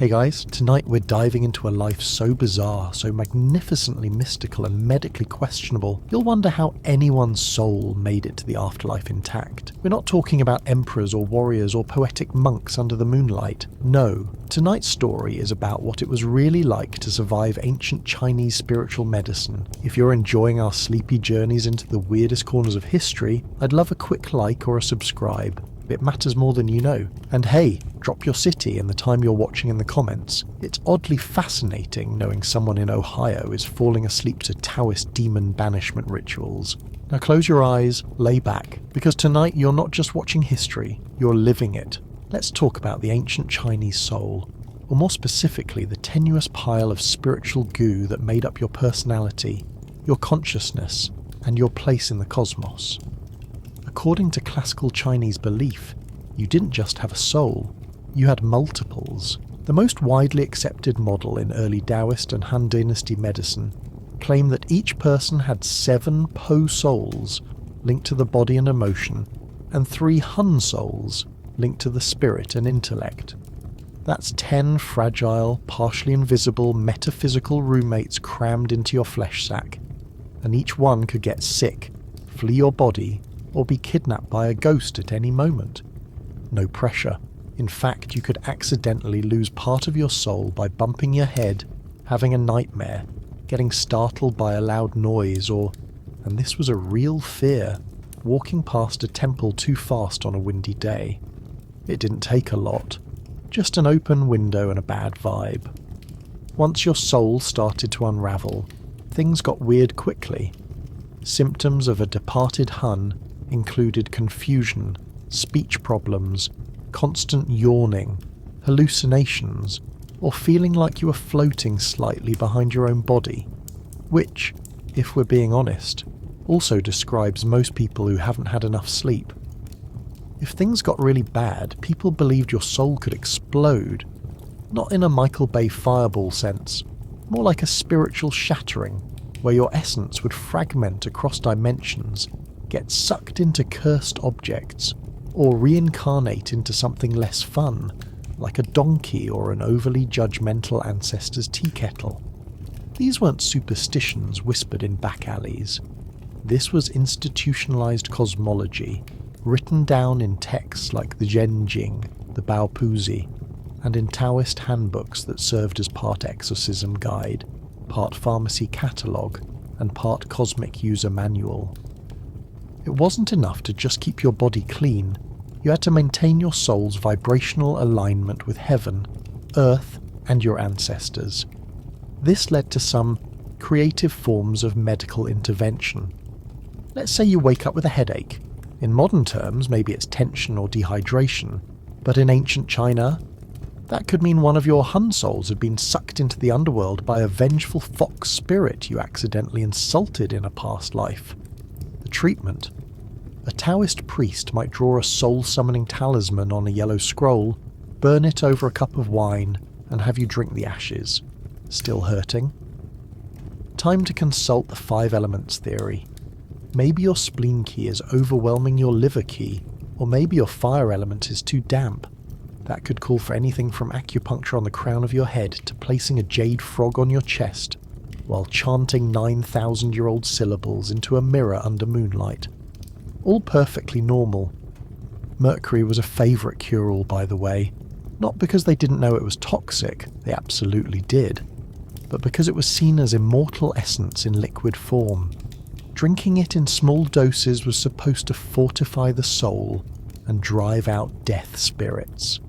Hey guys, tonight we're diving into a life so bizarre, so magnificently mystical and medically questionable, you'll wonder how anyone's soul made it to the afterlife intact. We're not talking about emperors or warriors or poetic monks under the moonlight. No, tonight's story is about what it was really like to survive ancient Chinese spiritual medicine. If you're enjoying our sleepy journeys into the weirdest corners of history, I'd love a quick like or a subscribe. It matters more than you know. And hey, drop your city and the time you're watching in the comments. It's oddly fascinating knowing someone in Ohio is falling asleep to Taoist demon banishment rituals. Now close your eyes, lay back, because tonight you're not just watching history, you're living it. Let's talk about the ancient Chinese soul, or more specifically the tenuous pile of spiritual goo that made up your personality, your consciousness, and your place in the cosmos. According to classical Chinese belief, you didn't just have a soul, you had multiples. The most widely accepted model in early Taoist and Han Dynasty medicine claimed that each person had 7 Po souls linked to the body and emotion, and 3 Han souls linked to the spirit and intellect. That's 10 fragile, partially invisible, metaphysical roommates crammed into your flesh sack, and each one could get sick, flee your body, or be kidnapped by a ghost at any moment. No pressure. In fact, you could accidentally lose part of your soul by bumping your head, having a nightmare, getting startled by a loud noise, or, and this was a real fear, walking past a temple too fast on a windy day. It didn't take a lot, just an open window and a bad vibe. Once your soul started to unravel, things got weird quickly. Symptoms of a departed Hun included confusion, speech problems, constant yawning, hallucinations, or feeling like you were floating slightly behind your own body, which, if we're being honest, also describes most people who haven't had enough sleep. If things got really bad, people believed your soul could explode, not in a Michael Bay Fireball sense, more like a spiritual shattering, where your essence would fragment across dimensions, get sucked into cursed objects, or reincarnate into something less fun, like a donkey or an overly judgmental ancestor's tea kettle. These weren't superstitions whispered in back alleys. This was institutionalized cosmology, written down in texts like the Zhenjing, the Baopuzi, and in Taoist handbooks that served as part exorcism guide, part pharmacy catalogue, and part cosmic user manual. It wasn't enough to just keep your body clean, you had to maintain your soul's vibrational alignment with heaven, earth, and your ancestors. This led to some creative forms of medical intervention. Let's say you wake up with a headache. In modern terms, maybe it's tension or dehydration, but in ancient China, that could mean one of your Hun souls had been sucked into the underworld by a vengeful fox spirit you accidentally insulted in a past life. The treatment? A Taoist priest might draw a soul-summoning talisman on a yellow scroll, burn it over a cup of wine, and have you drink the ashes. Still hurting? Time to consult the 5 elements theory. Maybe your spleen key is overwhelming your liver key, or maybe your fire element is too damp. That could call for anything from acupuncture on the crown of your head to placing a jade frog on your chest, while chanting 9,000-year-old syllables into a mirror under moonlight. All perfectly normal. Mercury was a favourite cure-all, by the way, not because they didn't know it was toxic, they absolutely did, but because it was seen as immortal essence in liquid form. Drinking it in small doses was supposed to fortify the soul and drive out death spirits.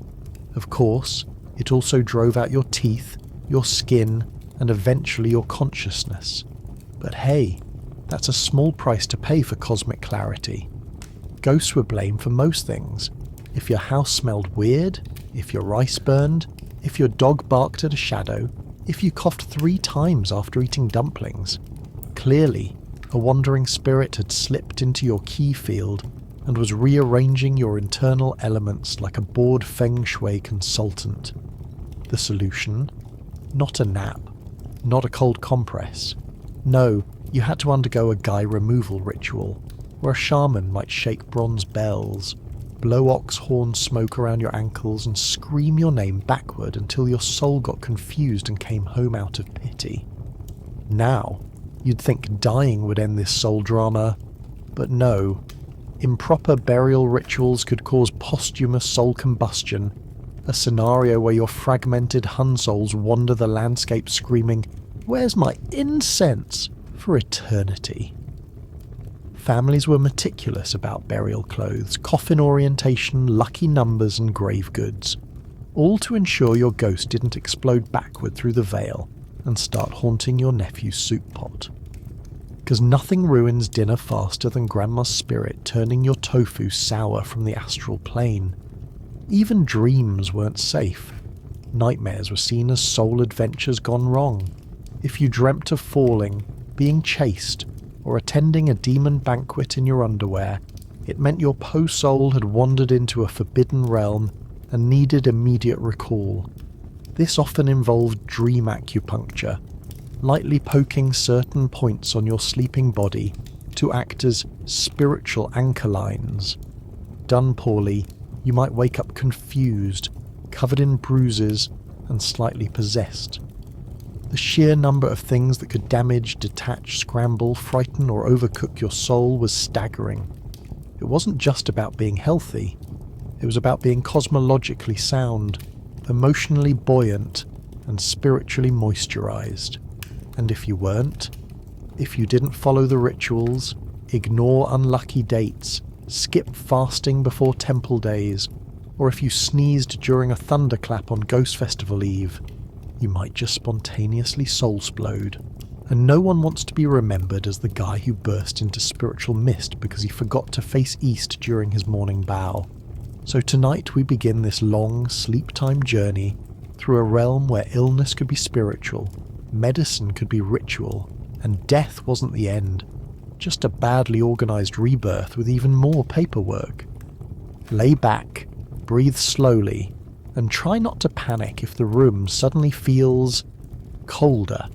Of course, it also drove out your teeth, your skin, and eventually your consciousness. But hey, that's a small price to pay for cosmic clarity. Ghosts were blamed for most things. If your house smelled weird, if your rice burned, if your dog barked at a shadow, if you coughed 3 times after eating dumplings. Clearly, a wandering spirit had slipped into your key field and was rearranging your internal elements like a bored feng shui consultant. The solution? Not a nap, not a cold compress. No, you had to undergo a guy removal ritual, where a shaman might shake bronze bells, blow ox horn smoke around your ankles, and scream your name backward until your soul got confused and came home out of pity. Now, you'd think dying would end this soul drama, but no. Improper burial rituals could cause posthumous soul combustion, a scenario where your fragmented Hun souls wander the landscape screaming, "Where's my incense?" for eternity. Families were meticulous about burial clothes, coffin orientation, lucky numbers and grave goods, all to ensure your ghost didn't explode backward through the veil and start haunting your nephew's soup pot. Because nothing ruins dinner faster than Grandma's spirit turning your tofu sour from the astral plane. Even dreams weren't safe. Nightmares were seen as soul adventures gone wrong. If you dreamt of falling, being chased, or attending a demon banquet in your underwear, it meant your po-soul had wandered into a forbidden realm and needed immediate recall. This often involved dream acupuncture, lightly poking certain points on your sleeping body to act as spiritual anchor lines. Done poorly, you might wake up confused, covered in bruises, and slightly possessed. The sheer number of things that could damage, detach, scramble, frighten, or overcook your soul was staggering. It wasn't just about being healthy, it was about being cosmologically sound, emotionally buoyant, and spiritually moisturized. And if you weren't, if you didn't follow the rituals, ignore unlucky dates, skip fasting before temple days, or if you sneezed during a thunderclap on Ghost Festival Eve, you might just spontaneously soul-splode. And no one wants to be remembered as the guy who burst into spiritual mist because he forgot to face east during his morning bow. So tonight we begin this long, sleep-time journey through a realm where illness could be spiritual, medicine could be ritual, and death wasn't the end, just a badly organised rebirth with even more paperwork. Lay back, breathe slowly, and try not to panic if the room suddenly feels colder,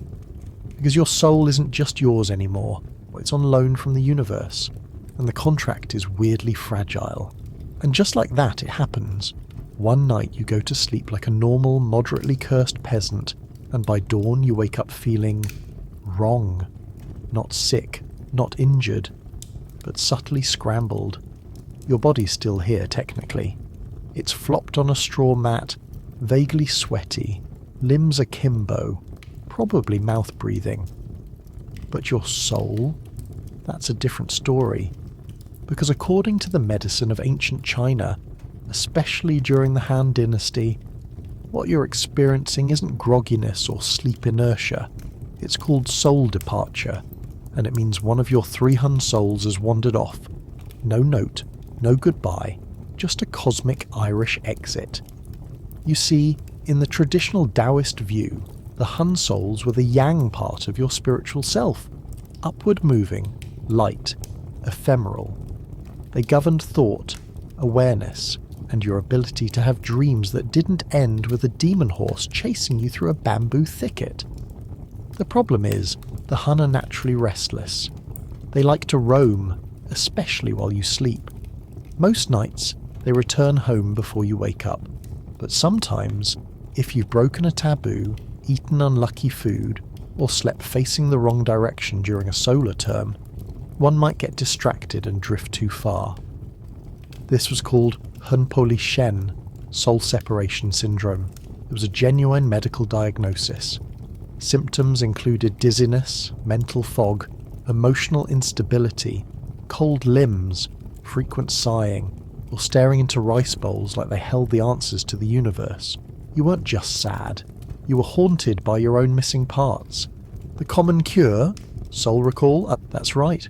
because your soul isn't just yours anymore, it's on loan from the universe, and the contract is weirdly fragile. And just like that, it happens. One night you go to sleep like a normal, moderately cursed peasant, and by dawn you wake up feeling wrong. Not sick, not injured, but subtly scrambled. Your body's still here, technically. It's flopped on a straw mat, vaguely sweaty, limbs akimbo, probably mouth-breathing. But your soul? That's a different story. Because according to the medicine of ancient China, especially during the Han Dynasty, what you're experiencing isn't grogginess or sleep inertia. It's called soul departure, and it means one of your 3 Hun souls has wandered off. No note, no goodbye, just a cosmic Irish exit. You see, in the traditional Taoist view, the Hun souls were the yang part of your spiritual self, upward moving, light, ephemeral. They governed thought, awareness, and your ability to have dreams that didn't end with a demon horse chasing you through a bamboo thicket. The problem is, the Hun are naturally restless. They like to roam, especially while you sleep. Most nights, they return home before you wake up, but sometimes, if you've broken a taboo, eaten unlucky food, or slept facing the wrong direction during a solar term, one might get distracted and drift too far. This was called Hunpoli Shen, soul separation syndrome. It was a genuine medical diagnosis. Symptoms included dizziness, mental fog, emotional instability, cold limbs, frequent sighing, or staring into rice bowls like they held the answers to the universe. You weren't just sad. You were haunted by your own missing parts. The common cure? Soul recall? That's right.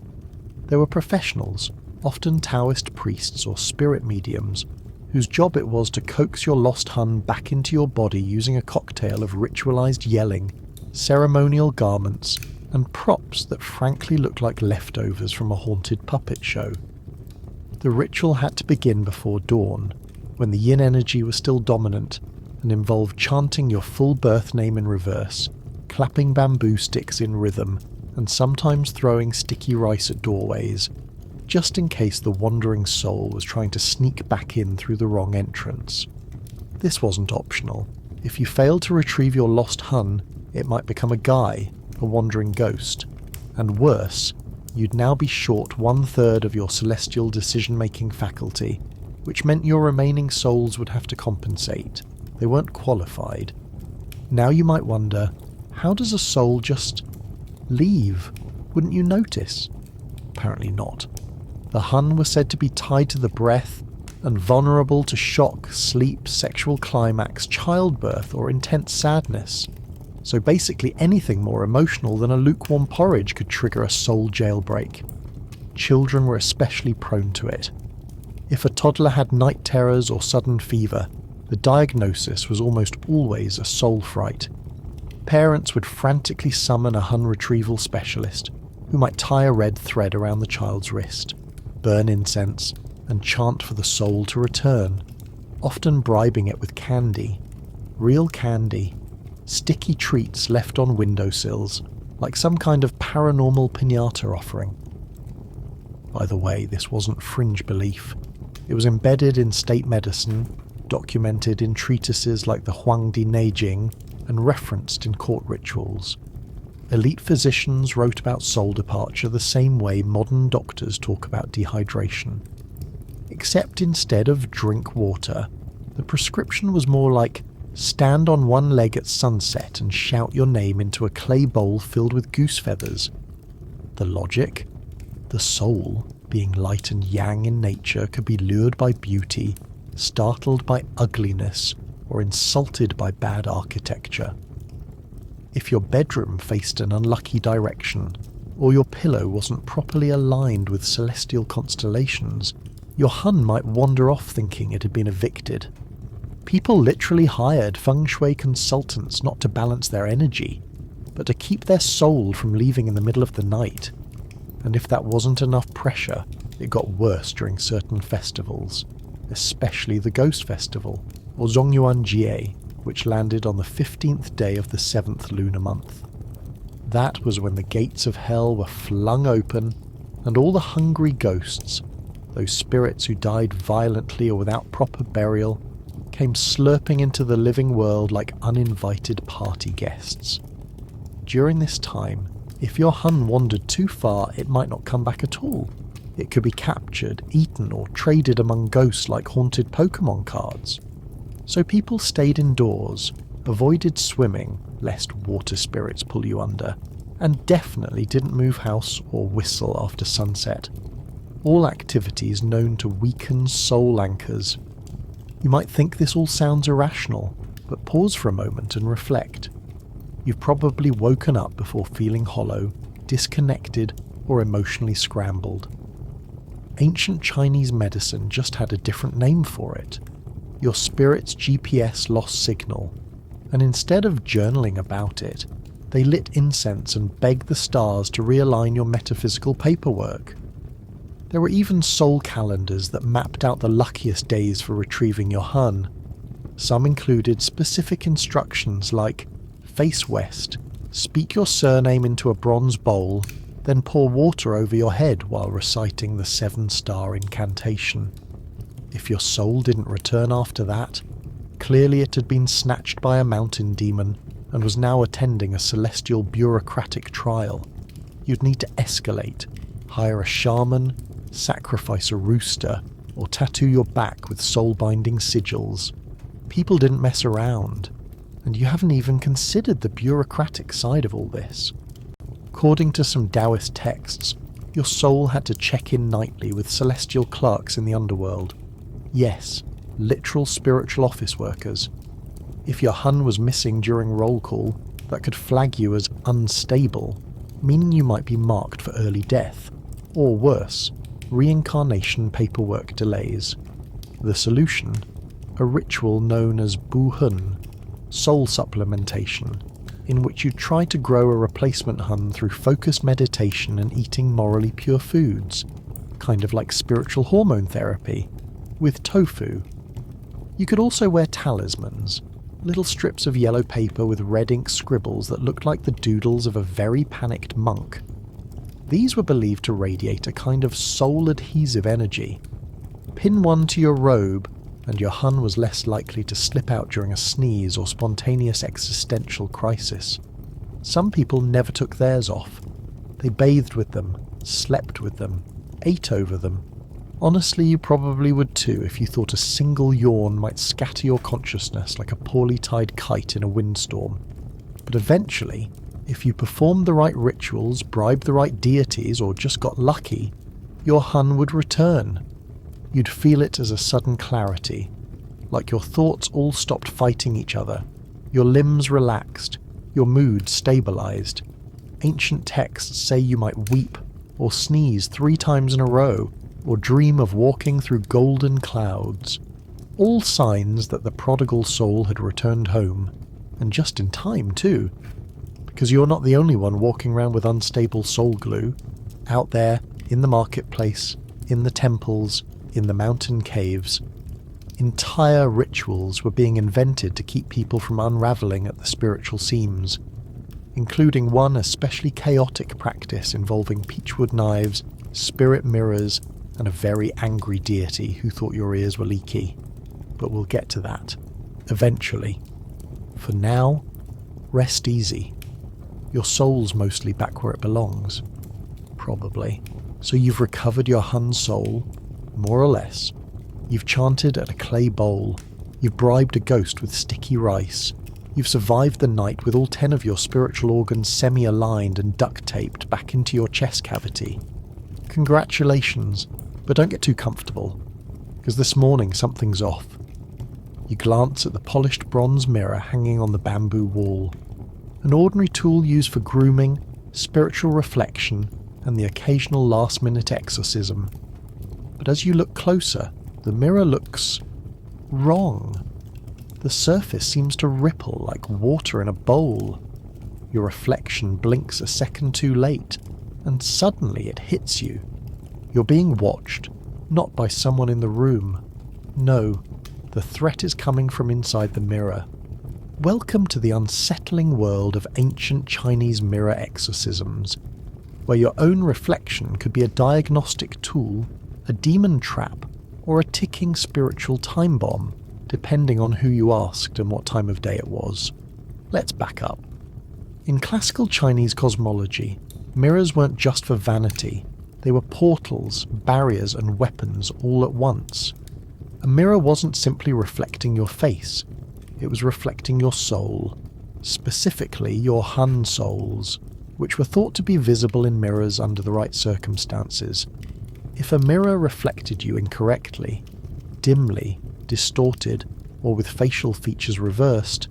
There were professionals, often Taoist priests or spirit mediums, whose job it was to coax your lost Hun back into your body using a cocktail of ritualized yelling, ceremonial garments, and props that frankly looked like leftovers from a haunted puppet show. The ritual had to begin before dawn, when the yin energy was still dominant, and involved chanting your full birth name in reverse, clapping bamboo sticks in rhythm, and sometimes throwing sticky rice at doorways. just in case the wandering soul was trying to sneak back in through the wrong entrance. This wasn't optional. If you failed to retrieve your lost hun, it might become a guy, a wandering ghost. And worse, you'd now be short 1/3 of your celestial decision-making faculty, which meant your remaining souls would have to compensate. They weren't qualified. Now you might wonder, how does a soul just leave? Wouldn't you notice? Apparently not. The hun were said to be tied to the breath and vulnerable to shock, sleep, sexual climax, childbirth, or intense sadness. So basically anything more emotional than a lukewarm porridge could trigger a soul jailbreak. Children were especially prone to it. If a toddler had night terrors or sudden fever, the diagnosis was almost always a soul fright. Parents would frantically summon a hun retrieval specialist, who might tie a red thread around the child's wrist, burn incense, and chant for the soul to return, often bribing it with candy. Real candy. Sticky treats left on windowsills, like some kind of paranormal piñata offering. By the way, this wasn't fringe belief. It was embedded in state medicine, documented in treatises like the Huangdi Neijing, and referenced in court rituals. Elite physicians wrote about soul departure the same way modern doctors talk about dehydration. Except instead of drink water, the prescription was more like stand on one leg at sunset and shout your name into a clay bowl filled with goose feathers. The logic? The soul, being light and yang in nature, could be lured by beauty, startled by ugliness, or insulted by bad architecture. If your bedroom faced an unlucky direction, or your pillow wasn't properly aligned with celestial constellations, your hun might wander off thinking it had been evicted. People literally hired feng shui consultants not to balance their energy, but to keep their soul from leaving in the middle of the night. And if that wasn't enough pressure, it got worse during certain festivals, especially the Ghost Festival, or Zongyuan Jie, which landed on the 15th day of the 7th lunar month. That was when the gates of hell were flung open, and all the hungry ghosts, those spirits who died violently or without proper burial, came slurping into the living world like uninvited party guests. During this time, if your hun wandered too far, it might not come back at all. It could be captured, eaten, or traded among ghosts like haunted Pokemon cards. So people stayed indoors, avoided swimming, lest water spirits pull you under, and definitely didn't move house or whistle after sunset. All activities known to weaken soul anchors. You might think this all sounds irrational, but pause for a moment and reflect. You've probably woken up before feeling hollow, disconnected, or emotionally scrambled. Ancient Chinese medicine just had a different name for it. Your spirit's GPS lost signal, and instead of journaling about it, they lit incense and begged the stars to realign your metaphysical paperwork. There were even soul calendars that mapped out the luckiest days for retrieving your hun. Some included specific instructions like face west, speak your surname into a bronze bowl, then pour water over your head while reciting the 7-star incantation. If your soul didn't return after that, clearly it had been snatched by a mountain demon and was now attending a celestial bureaucratic trial. You'd need to escalate, hire a shaman, sacrifice a rooster, or tattoo your back with soul-binding sigils. People didn't mess around, and you haven't even considered the bureaucratic side of all this. According to some Taoist texts, your soul had to check in nightly with celestial clerks in the underworld. Yes, literal spiritual office workers. If your hun was missing during roll call, that could flag you as unstable, meaning you might be marked for early death, or worse, reincarnation paperwork delays. The solution? A ritual known as Bu-hun, soul supplementation, in which you try to grow a replacement hun through focused meditation and eating morally pure foods, kind of like spiritual hormone therapy, with tofu. You could also wear talismans, little strips of yellow paper with red ink scribbles that looked like the doodles of a very panicked monk. These were believed to radiate a kind of soul-adhesive energy. Pin one to your robe, and your hun was less likely to slip out during a sneeze or spontaneous existential crisis. Some people never took theirs off. They bathed with them, slept with them, ate over them. Honestly, you probably would too if you thought a single yawn might scatter your consciousness like a poorly tied kite in a windstorm. But eventually, if you performed the right rituals, bribed the right deities, or just got lucky, your hun would return. You'd feel it as a sudden clarity, like your thoughts all stopped fighting each other, your limbs relaxed, your mood stabilized. Ancient texts say you might weep, or sneeze 3 times in a row, or dream of walking through golden clouds. All signs that the prodigal soul had returned home, and just in time too, because you're not the only one walking around with unstable soul glue. Out there, in the marketplace, in the temples, in the mountain caves, entire rituals were being invented to keep people from unraveling at the spiritual seams, including one especially chaotic practice involving peachwood knives, spirit mirrors, and a very angry deity who thought your ears were leaky. But we'll get to that, eventually. For now, rest easy. Your soul's mostly back where it belongs. Probably. So you've recovered your hun soul, more or less. You've chanted at a clay bowl. You've bribed a ghost with sticky rice. You've survived the night with all 10 of your spiritual organs semi-aligned and duct-taped back into your chest cavity. Congratulations, but don't get too comfortable, because this morning something's off. You glance at the polished bronze mirror hanging on the bamboo wall, an ordinary tool used for grooming, spiritual reflection, and the occasional last-minute exorcism. But as you look closer, the mirror looks wrong. The surface seems to ripple like water in a bowl. Your reflection blinks a second too late, and suddenly it hits you. You're being watched, not by someone in the room. No, the threat is coming from inside the mirror. Welcome to the unsettling world of ancient Chinese mirror exorcisms, where your own reflection could be a diagnostic tool, a demon trap, or a ticking spiritual time bomb, depending on who you asked and what time of day it was. Let's back up. In classical Chinese cosmology, mirrors weren't just for vanity. They were portals, barriers, and weapons all at once. A mirror wasn't simply reflecting your face, it was reflecting your soul, specifically your hun souls, which were thought to be visible in mirrors under the right circumstances. If a mirror reflected you incorrectly, dimly, distorted, or with facial features reversed,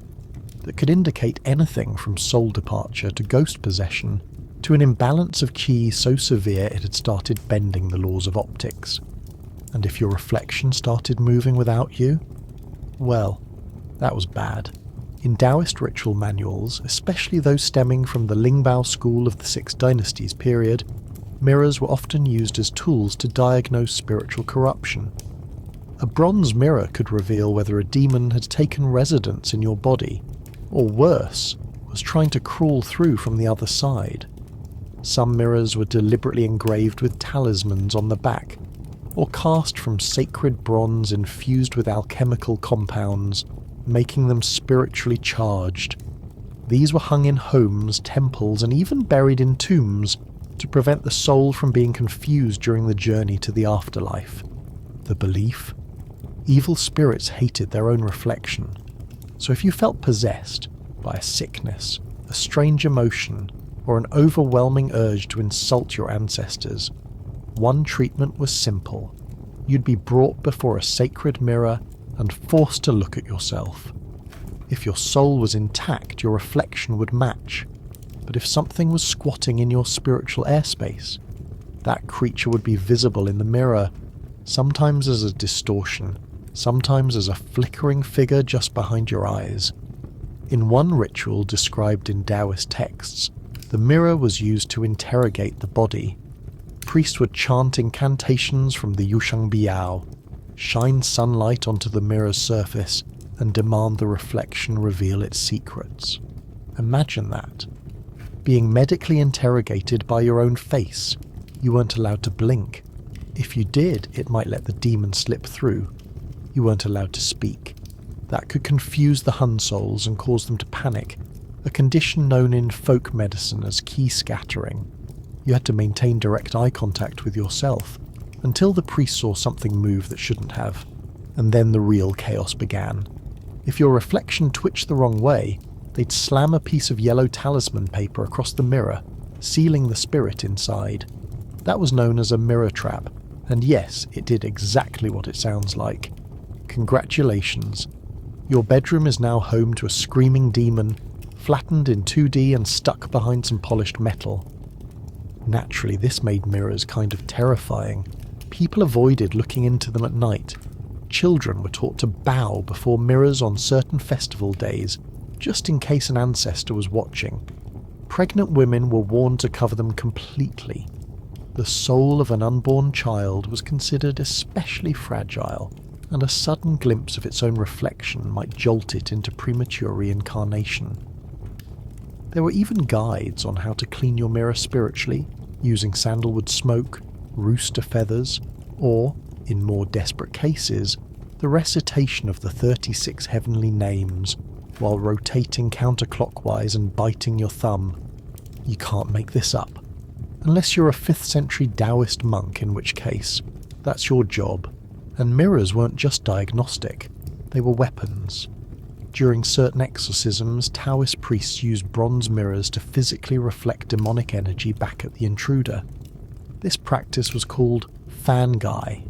that could indicate anything from soul departure to ghost possession, to an imbalance of qi so severe it had started bending the laws of optics. And if your reflection started moving without you, well, that was bad. In Taoist ritual manuals, especially those stemming from the Lingbao school of the Six Dynasties period, mirrors were often used as tools to diagnose spiritual corruption. A bronze mirror could reveal whether a demon had taken residence in your body, or worse, was trying to crawl through from the other side. Some mirrors were deliberately engraved with talismans on the back, or cast from sacred bronze infused with alchemical compounds, making them spiritually charged. These were hung in homes, temples, and even buried in tombs to prevent the soul from being confused during the journey to the afterlife. The belief? Evil spirits hated their own reflection, so if you felt possessed by a sickness, a strange emotion, or an overwhelming urge to insult your ancestors, one treatment was simple. You'd be brought before a sacred mirror and forced to look at yourself. If your soul was intact, your reflection would match, but if something was squatting in your spiritual airspace, that creature would be visible in the mirror, sometimes as a distortion, sometimes as a flickering figure just behind your eyes. In one ritual described in Taoist texts, the mirror was used to interrogate the body. Priests would chant incantations from the Yushang Biao, shine sunlight onto the mirror's surface, and demand the reflection reveal its secrets. Imagine that. being medically interrogated by your own face. You weren't allowed to blink. If you did, it might let the demon slip through. You weren't allowed to speak. That could confuse the Hun souls and cause them to panic, a condition known in folk medicine as key scattering. You had to maintain direct eye contact with yourself until the priest saw something move that shouldn't have, and then the real chaos began. If your reflection twitched the wrong way, they'd slam a piece of yellow talisman paper across the mirror, sealing the spirit inside. That was known as a mirror trap, and yes, it did exactly what it sounds like. Congratulations. Your bedroom is now home to a screaming demon, flattened in 2D and stuck behind some polished metal. Naturally, this made mirrors kind of terrifying. People avoided looking into them at night. Children were taught to bow before mirrors on certain festival days, just in case an ancestor was watching. Pregnant women were warned to cover them completely. The soul of an unborn child was considered especially fragile, and a sudden glimpse of its own reflection might jolt it into premature reincarnation. There were even guides on how to clean your mirror spiritually, using sandalwood smoke, rooster feathers, or, in more desperate cases, the recitation of the 36 heavenly names, while rotating counterclockwise and biting your thumb. You can't make this up. Unless you're a 5th century Taoist monk, in which case, that's your job. And mirrors weren't just diagnostic, they were weapons. During certain exorcisms, Taoist priests used bronze mirrors to physically reflect demonic energy back at the intruder. This practice was called fangai,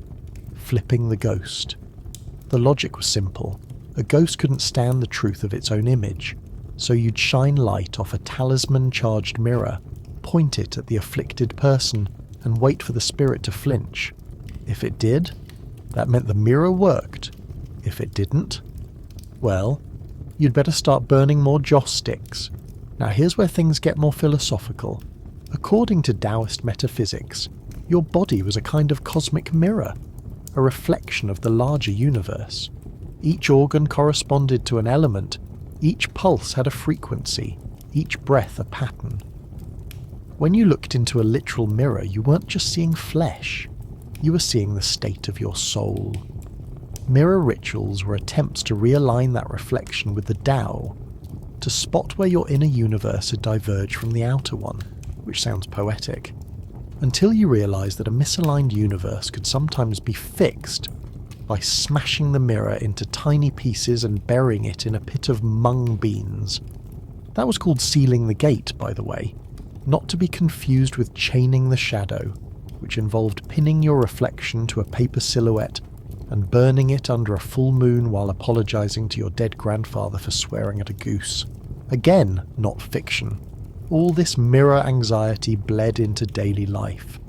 flipping the ghost. The logic was simple. A ghost couldn't stand the truth of its own image, so you'd shine light off a talisman-charged mirror, point it at the afflicted person, and wait for the spirit to flinch. If it did, that meant the mirror worked. If it didn't, well, you'd better start burning more joss sticks. Now here's where things get more philosophical. According to Taoist metaphysics, your body was a kind of cosmic mirror, a reflection of the larger universe. Each organ corresponded to an element, each pulse had a frequency, each breath a pattern. When you looked into a literal mirror, you weren't just seeing flesh, you were seeing the state of your soul. Mirror rituals were attempts to realign that reflection with the Tao, to spot where your inner universe had diverged from the outer one, which sounds poetic, until you realised that a misaligned universe could sometimes be fixed by smashing the mirror into tiny pieces and burying it in a pit of mung beans. That was called sealing the gate, by the way, not to be confused with chaining the shadow, which involved pinning your reflection to a paper silhouette and burning it under a full moon while apologising to your dead grandfather for swearing at a goose. Again, not fiction. All this mirror anxiety bled into daily life.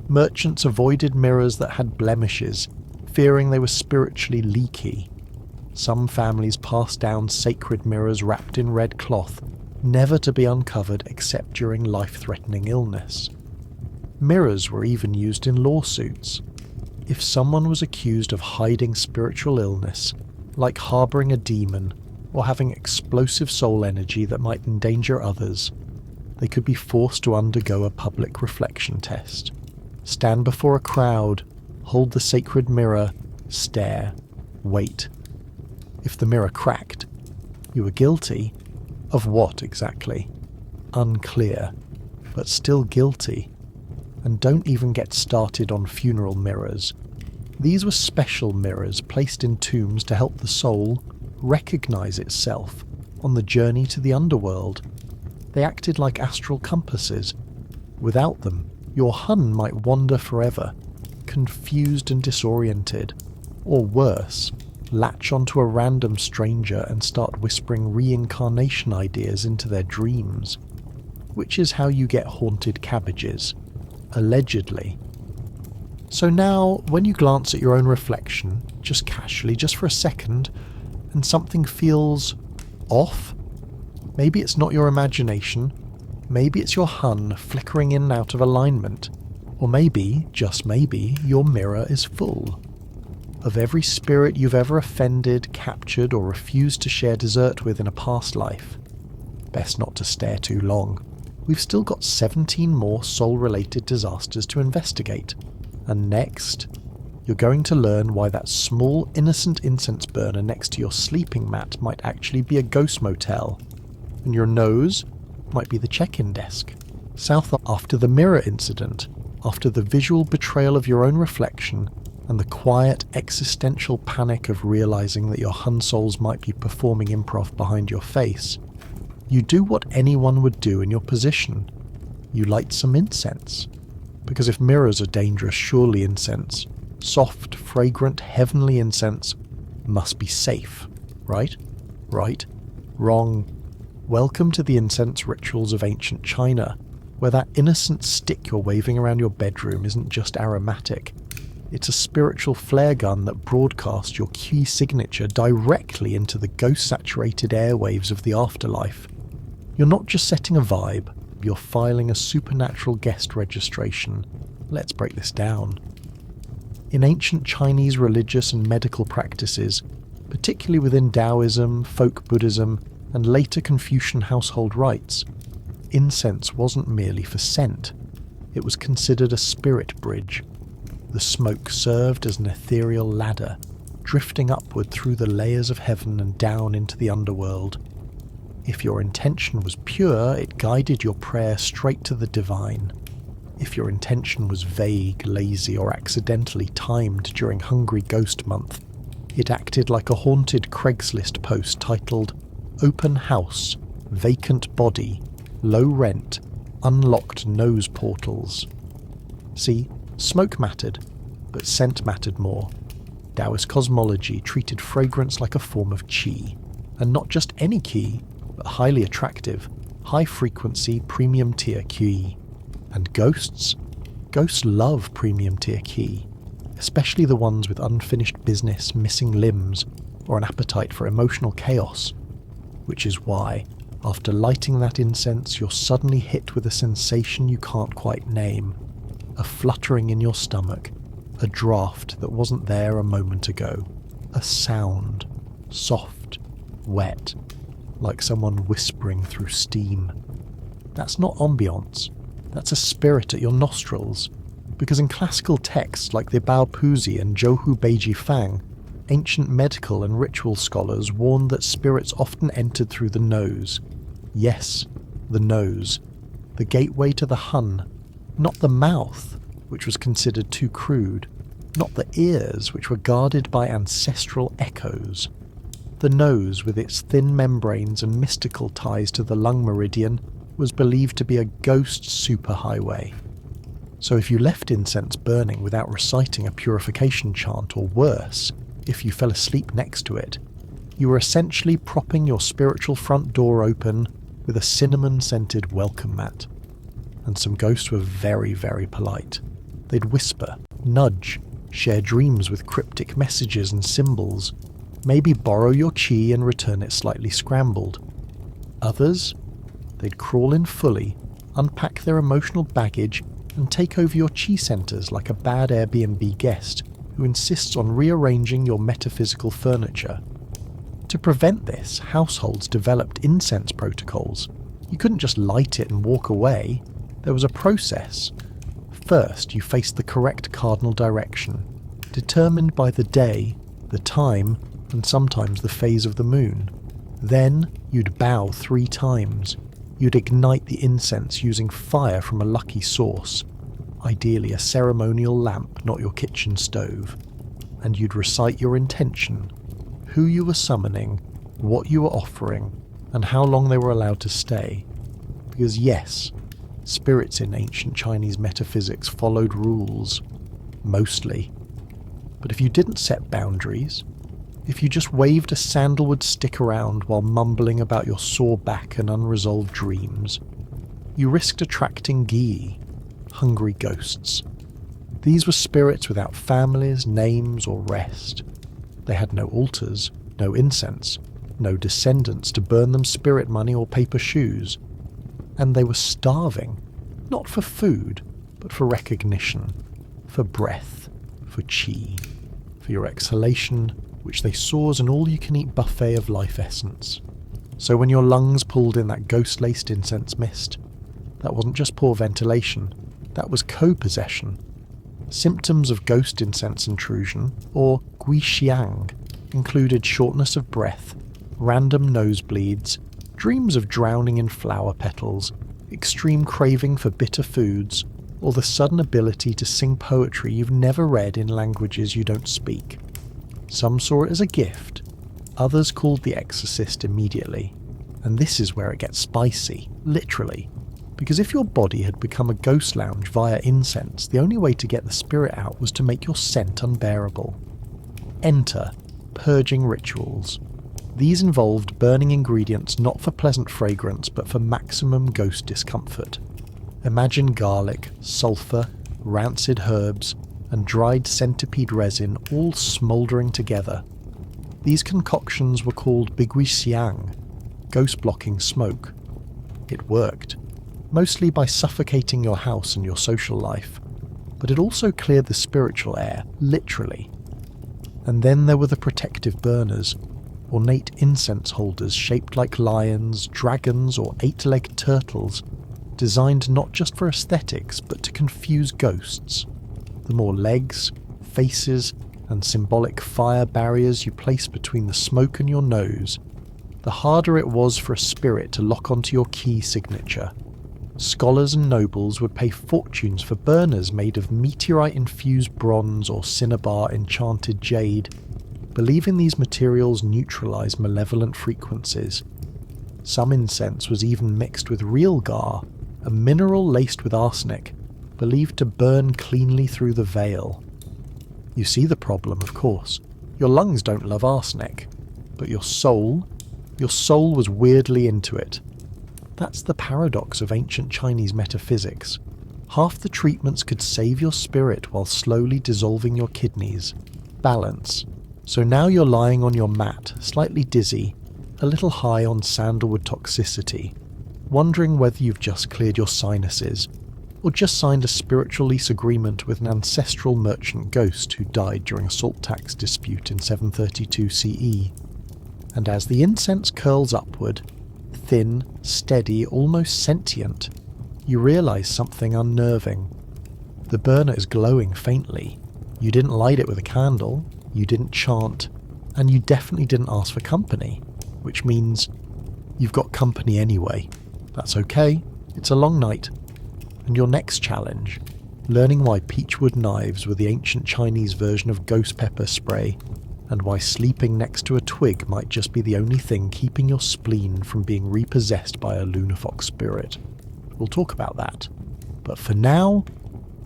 Merchants avoided mirrors that had blemishes, fearing they were spiritually leaky. Some families passed down sacred mirrors wrapped in red cloth, never to be uncovered except during life-threatening illness. Mirrors were even used in lawsuits. If someone was accused of hiding spiritual illness, like harbouring a demon or having explosive soul energy that might endanger others, they could be forced to undergo a public reflection test. Stand before a crowd, hold the sacred mirror, stare, wait. If the mirror cracked, you were guilty. Of what exactly? Unclear, but still guilty. And don't even get started on funeral mirrors. These were special mirrors placed in tombs to help the soul recognize itself on the journey to the underworld. They acted like astral compasses. Without them, your Hun might wander forever, confused and disoriented, or worse, latch onto a random stranger and start whispering reincarnation ideas into their dreams, which is how you get haunted cabbages. Allegedly. So now, when you glance at your own reflection, just casually, just for a second, and something feels off, maybe it's not your imagination, maybe it's your Hun flickering in and out of alignment, or maybe, just maybe, your mirror is full of every spirit you've ever offended, captured, or refused to share dessert with in a past life. Best not to stare too long. we've still got 17 more soul-related disasters to investigate. And next, you're going to learn why that small, innocent incense burner next to your sleeping mat might actually be a ghost motel, and your nose might be the check-in desk. South after the mirror incident, after the visual betrayal of your own reflection, and the quiet existential panic of realizing that your hun souls might be performing improv behind your face, you do what anyone would do in your position. You light some incense. Because if mirrors are dangerous, surely incense, soft, fragrant, heavenly incense, must be safe. Right? Right? Wrong. Welcome to the incense rituals of ancient China, where that innocent stick you're waving around your bedroom isn't just aromatic. It's a spiritual flare gun that broadcasts your key signature directly into the ghost-saturated airwaves of the afterlife. You're not just setting a vibe, you're filing a supernatural guest registration. Let's break this down. In ancient Chinese religious and medical practices, particularly within Taoism, folk Buddhism, and later Confucian household rites, incense wasn't merely for scent. It was considered a spirit bridge. The smoke served as an ethereal ladder, drifting upward through the layers of heaven and down into the underworld. If your intention was pure, it guided your prayer straight to the divine. If your intention was vague, lazy, or accidentally timed during Hungry Ghost Month, it acted like a haunted Craigslist post titled "Open House, Vacant Body, Low Rent, Unlocked Nose Portals." See, smoke mattered, but scent mattered more. Taoist cosmology treated fragrance like a form of qi, and not just any qi, but highly attractive, high-frequency, premium-tier qi. And ghosts? Ghosts love premium-tier qi, especially the ones with unfinished business, missing limbs, or an appetite for emotional chaos. Which is why, after lighting that incense, you're suddenly hit with a sensation you can't quite name. A fluttering in your stomach, a draft that wasn't there a moment ago, a sound, soft, wet, like someone whispering through steam. That's not ambience, that's a spirit at your nostrils, because in classical texts like the Bao Puzi and Zhouhu Beiji Fang, ancient medical and ritual scholars warned that spirits often entered through the nose. Yes, the nose, the gateway to the hun, not the mouth, which was considered too crude, not the ears, which were guarded by ancestral echoes. The nose, with its thin membranes and mystical ties to the lung meridian, was believed to be a ghost superhighway. So if you left incense burning without reciting a purification chant, or worse, if you fell asleep next to it, you were essentially propping your spiritual front door open with a cinnamon-scented welcome mat. And some ghosts were very, very polite. They'd whisper, nudge, share dreams with cryptic messages and symbols, maybe borrow your qi and return it slightly scrambled. Others? They'd crawl in fully, unpack their emotional baggage, and take over your qi centers like a bad Airbnb guest who insists on rearranging your metaphysical furniture. To prevent this, households developed incense protocols. You couldn't just light it and walk away. There was a process. First, you faced the correct cardinal direction, determined by the day, the time, and sometimes the phase of the moon. Then, you'd bow 3 times. You'd ignite the incense using fire from a lucky source, ideally a ceremonial lamp, not your kitchen stove. And you'd recite your intention, who you were summoning, what you were offering, and how long they were allowed to stay. Because yes, spirits in ancient Chinese metaphysics followed rules, mostly. But if you didn't set boundaries, if you just waved a sandalwood stick around while mumbling about your sore back and unresolved dreams, you risked attracting Gi, hungry ghosts. These were spirits without families, names, or rest. They had no altars, no incense, no descendants to burn them spirit money or paper shoes. And they were starving, not for food, but for recognition, for breath, for qi, for your exhalation, which they saw as an all-you-can-eat buffet of life essence. So when your lungs pulled in that ghost-laced incense mist, That wasn't just poor ventilation, that was co-possession. Symptoms of ghost incense intrusion, or guixiang, included shortness of breath, random nosebleeds, dreams of drowning in flower petals, extreme craving for bitter foods, or the sudden ability to sing poetry you've never read in languages you don't speak. Some saw it as a gift, others called the exorcist immediately. And this is where it gets spicy, literally. Because if your body had become a ghost lounge via incense, the only way to get the spirit out was to make your scent unbearable. Enter purging rituals. These involved burning ingredients not for pleasant fragrance but for maximum ghost discomfort. Imagine garlic, sulphur, rancid herbs, and dried centipede resin all smouldering together. These concoctions were called biguixiang, ghost-blocking smoke. It worked, mostly by suffocating your house and your social life, but it also cleared the spiritual air, literally. And then there were the protective burners, ornate incense holders shaped like lions, dragons, or eight-legged turtles, designed not just for aesthetics but to confuse ghosts. The more legs, faces, and symbolic fire barriers you place between the smoke and your nose, the harder it was for a spirit to lock onto your key signature. Scholars and nobles would pay fortunes for burners made of meteorite-infused bronze or cinnabar enchanted jade, believing these materials neutralize malevolent frequencies. Some incense was even mixed with real gar, a mineral laced with arsenic, believed to burn cleanly through the veil. You see the problem, of course. Your lungs don't love arsenic, but your soul was weirdly into it. That's the paradox of ancient Chinese metaphysics. Half the treatments could save your spirit while slowly dissolving your kidneys. Balance. So now you're lying on your mat, slightly dizzy, a little high on sandalwood toxicity, wondering whether you've just cleared your sinuses, or just signed a spiritual lease agreement with an ancestral merchant ghost who died during a salt tax dispute in 732 CE. And as the incense curls upward, thin, steady, almost sentient, you realise something unnerving. The burner is glowing faintly. You didn't light it with a candle, you didn't chant, and you definitely didn't ask for company, which means you've got company anyway. That's okay, it's a long night. And your next challenge, learning why peachwood knives were the ancient Chinese version of ghost pepper spray, and why sleeping next to a twig might just be the only thing keeping your spleen from being repossessed by a lunafox spirit. We'll talk about that. But for now,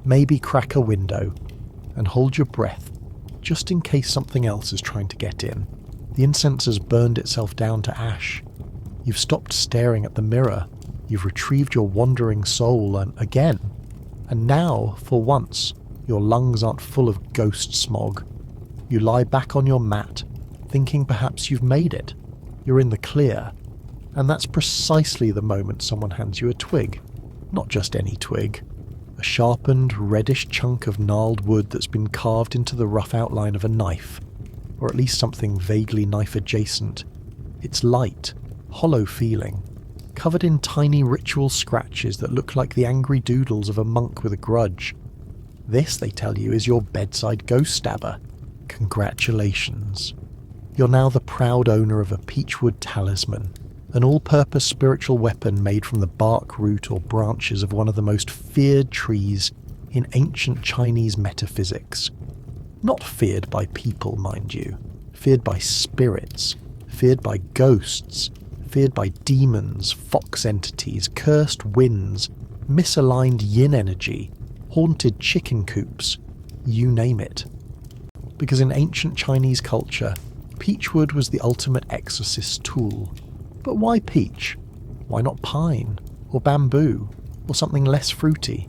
maybe crack a window and hold your breath, just in case something else is trying to get in. The incense has burned itself down to ash. You've stopped staring at the mirror. You've retrieved your wandering soul and now, for once, your lungs aren't full of ghost smog. You lie back on your mat, thinking perhaps you've made it. You're in the clear. And that's precisely the moment someone hands you a twig. Not just any twig. A sharpened, reddish chunk of gnarled wood that's been carved into the rough outline of a knife. Or at least something vaguely knife-adjacent. It's light, hollow feeling, covered in tiny ritual scratches that look like the angry doodles of a monk with a grudge. This, they tell you, is your bedside ghost stabber. Congratulations. You're now the proud owner of a peachwood talisman, an all-purpose spiritual weapon made from the bark, root, or branches of one of the most feared trees in ancient Chinese metaphysics. Not feared by people, mind you. Feared by spirits. Feared by ghosts. Feared by demons, fox entities, cursed winds, misaligned yin energy, haunted chicken coops, you name it. Because in ancient Chinese culture, peachwood was the ultimate exorcist tool. But why peach? Why not pine, or bamboo, or something less fruity?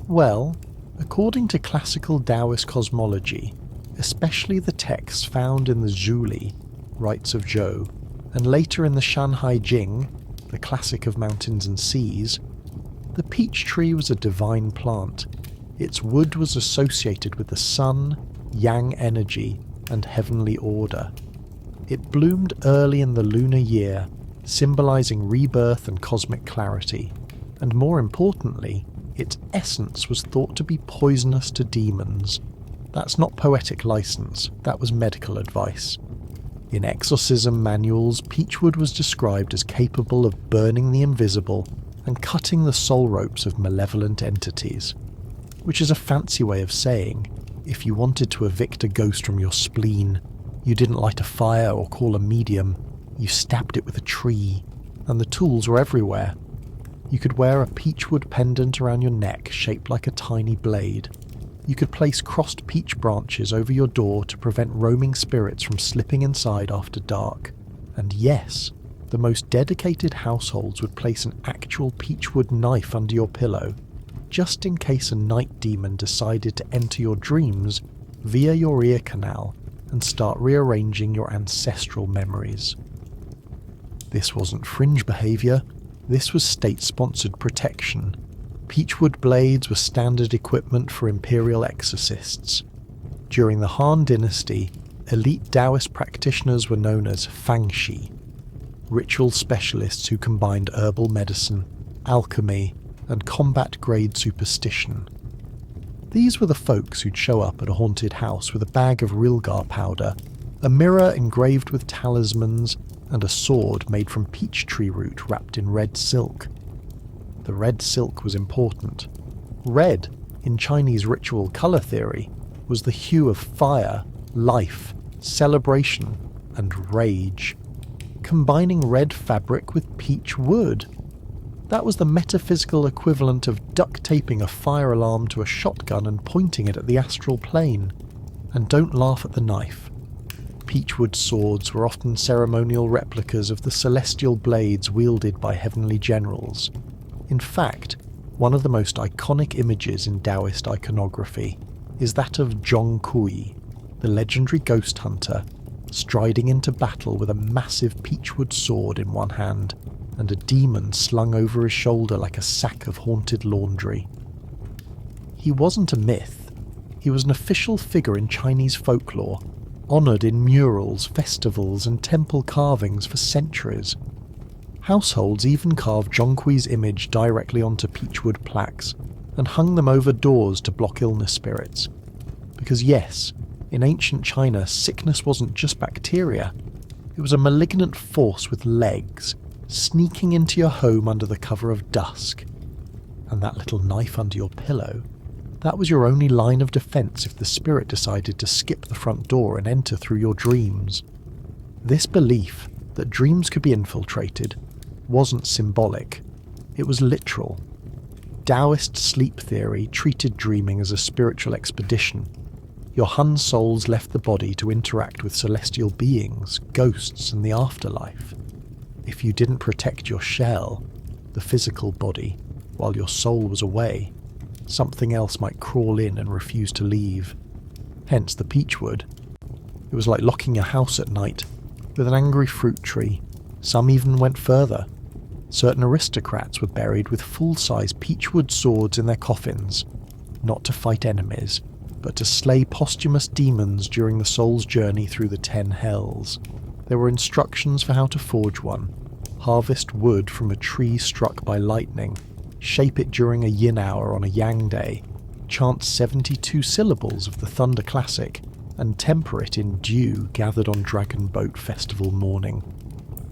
Well, according to classical Taoist cosmology, especially the texts found in the Zhuli, Rites of Zhou, and later in the Shanhai Jing, the classic of mountains and seas, the peach tree was a divine plant. Its wood was associated with the sun, yang energy, and heavenly order. It bloomed early in the lunar year, symbolizing rebirth and cosmic clarity, and more importantly, its essence was thought to be poisonous to demons. That's not poetic license, that was medical advice. In exorcism manuals, peachwood was described as capable of burning the invisible and cutting the soul ropes of malevolent entities, which is a fancy way of saying, if you wanted to evict a ghost from your spleen, you didn't light a fire or call a medium, you stabbed it with a tree, and the tools were everywhere. You could wear a peachwood pendant around your neck shaped like a tiny blade. You could place crossed peach branches over your door to prevent roaming spirits from slipping inside after dark. And yes, the most dedicated households would place an actual peachwood knife under your pillow, just in case a night demon decided to enter your dreams via your ear canal and start rearranging your ancestral memories. This wasn't fringe behaviour, this was state-sponsored protection. Peachwood blades were standard equipment for imperial exorcists. During the Han Dynasty, elite Taoist practitioners were known as fangshi, ritual specialists who combined herbal medicine, alchemy, and combat-grade superstition. These were the folks who'd show up at a haunted house with a bag of Rilgar powder, a mirror engraved with talismans, and a sword made from peach tree root wrapped in red silk. The red silk was important. Red, in Chinese ritual colour theory, was the hue of fire, life, celebration, and rage. Combining red fabric with peach wood. That was the metaphysical equivalent of duct taping a fire alarm to a shotgun and pointing it at the astral plane. And don't laugh at the knife. Peachwood swords were often ceremonial replicas of the celestial blades wielded by heavenly generals. In fact, one of the most iconic images in Taoist iconography is that of Zhong Kui, the legendary ghost hunter, striding into battle with a massive peachwood sword in one hand and a demon slung over his shoulder like a sack of haunted laundry. He wasn't a myth. He was an official figure in Chinese folklore, honoured in murals, festivals and temple carvings for centuries. Households even carved Zhongkui's image directly onto peachwood plaques and hung them over doors to block illness spirits. Because yes, in ancient China, sickness wasn't just bacteria, it was a malignant force with legs, sneaking into your home under the cover of dusk. And that little knife under your pillow, that was your only line of defence if the spirit decided to skip the front door and enter through your dreams. This belief that dreams could be infiltrated wasn't symbolic, it was literal. Taoist sleep theory treated dreaming as a spiritual expedition. Your Han souls left the body to interact with celestial beings, ghosts, and the afterlife. If you didn't protect your shell, the physical body, while your soul was away, something else might crawl in and refuse to leave. Hence the peachwood. It was like locking your house at night, with an angry fruit tree. Some even went further. Certain aristocrats were buried with full-size peachwood swords in their coffins, not to fight enemies, but to slay posthumous demons during the soul's journey through the 10 hells. There were instructions for how to forge one. Harvest wood from a tree struck by lightning, shape it during a yin hour on a yang day, chant 72 syllables of the Thunder Classic, and temper it in dew gathered on Dragon Boat Festival morning.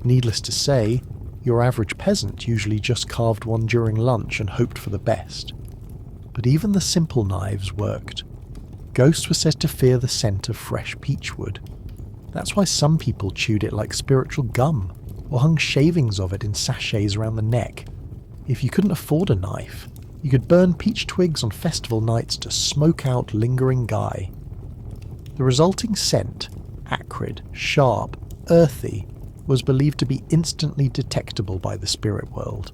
Needless to say, your average peasant usually just carved one during lunch and hoped for the best. But even the simple knives worked. Ghosts were said to fear the scent of fresh peachwood. That's why some people chewed it like spiritual gum, or hung shavings of it in sachets around the neck. If you couldn't afford a knife, you could burn peach twigs on festival nights to smoke out lingering guy. The resulting scent, acrid, sharp, earthy, was believed to be instantly detectable by the spirit world.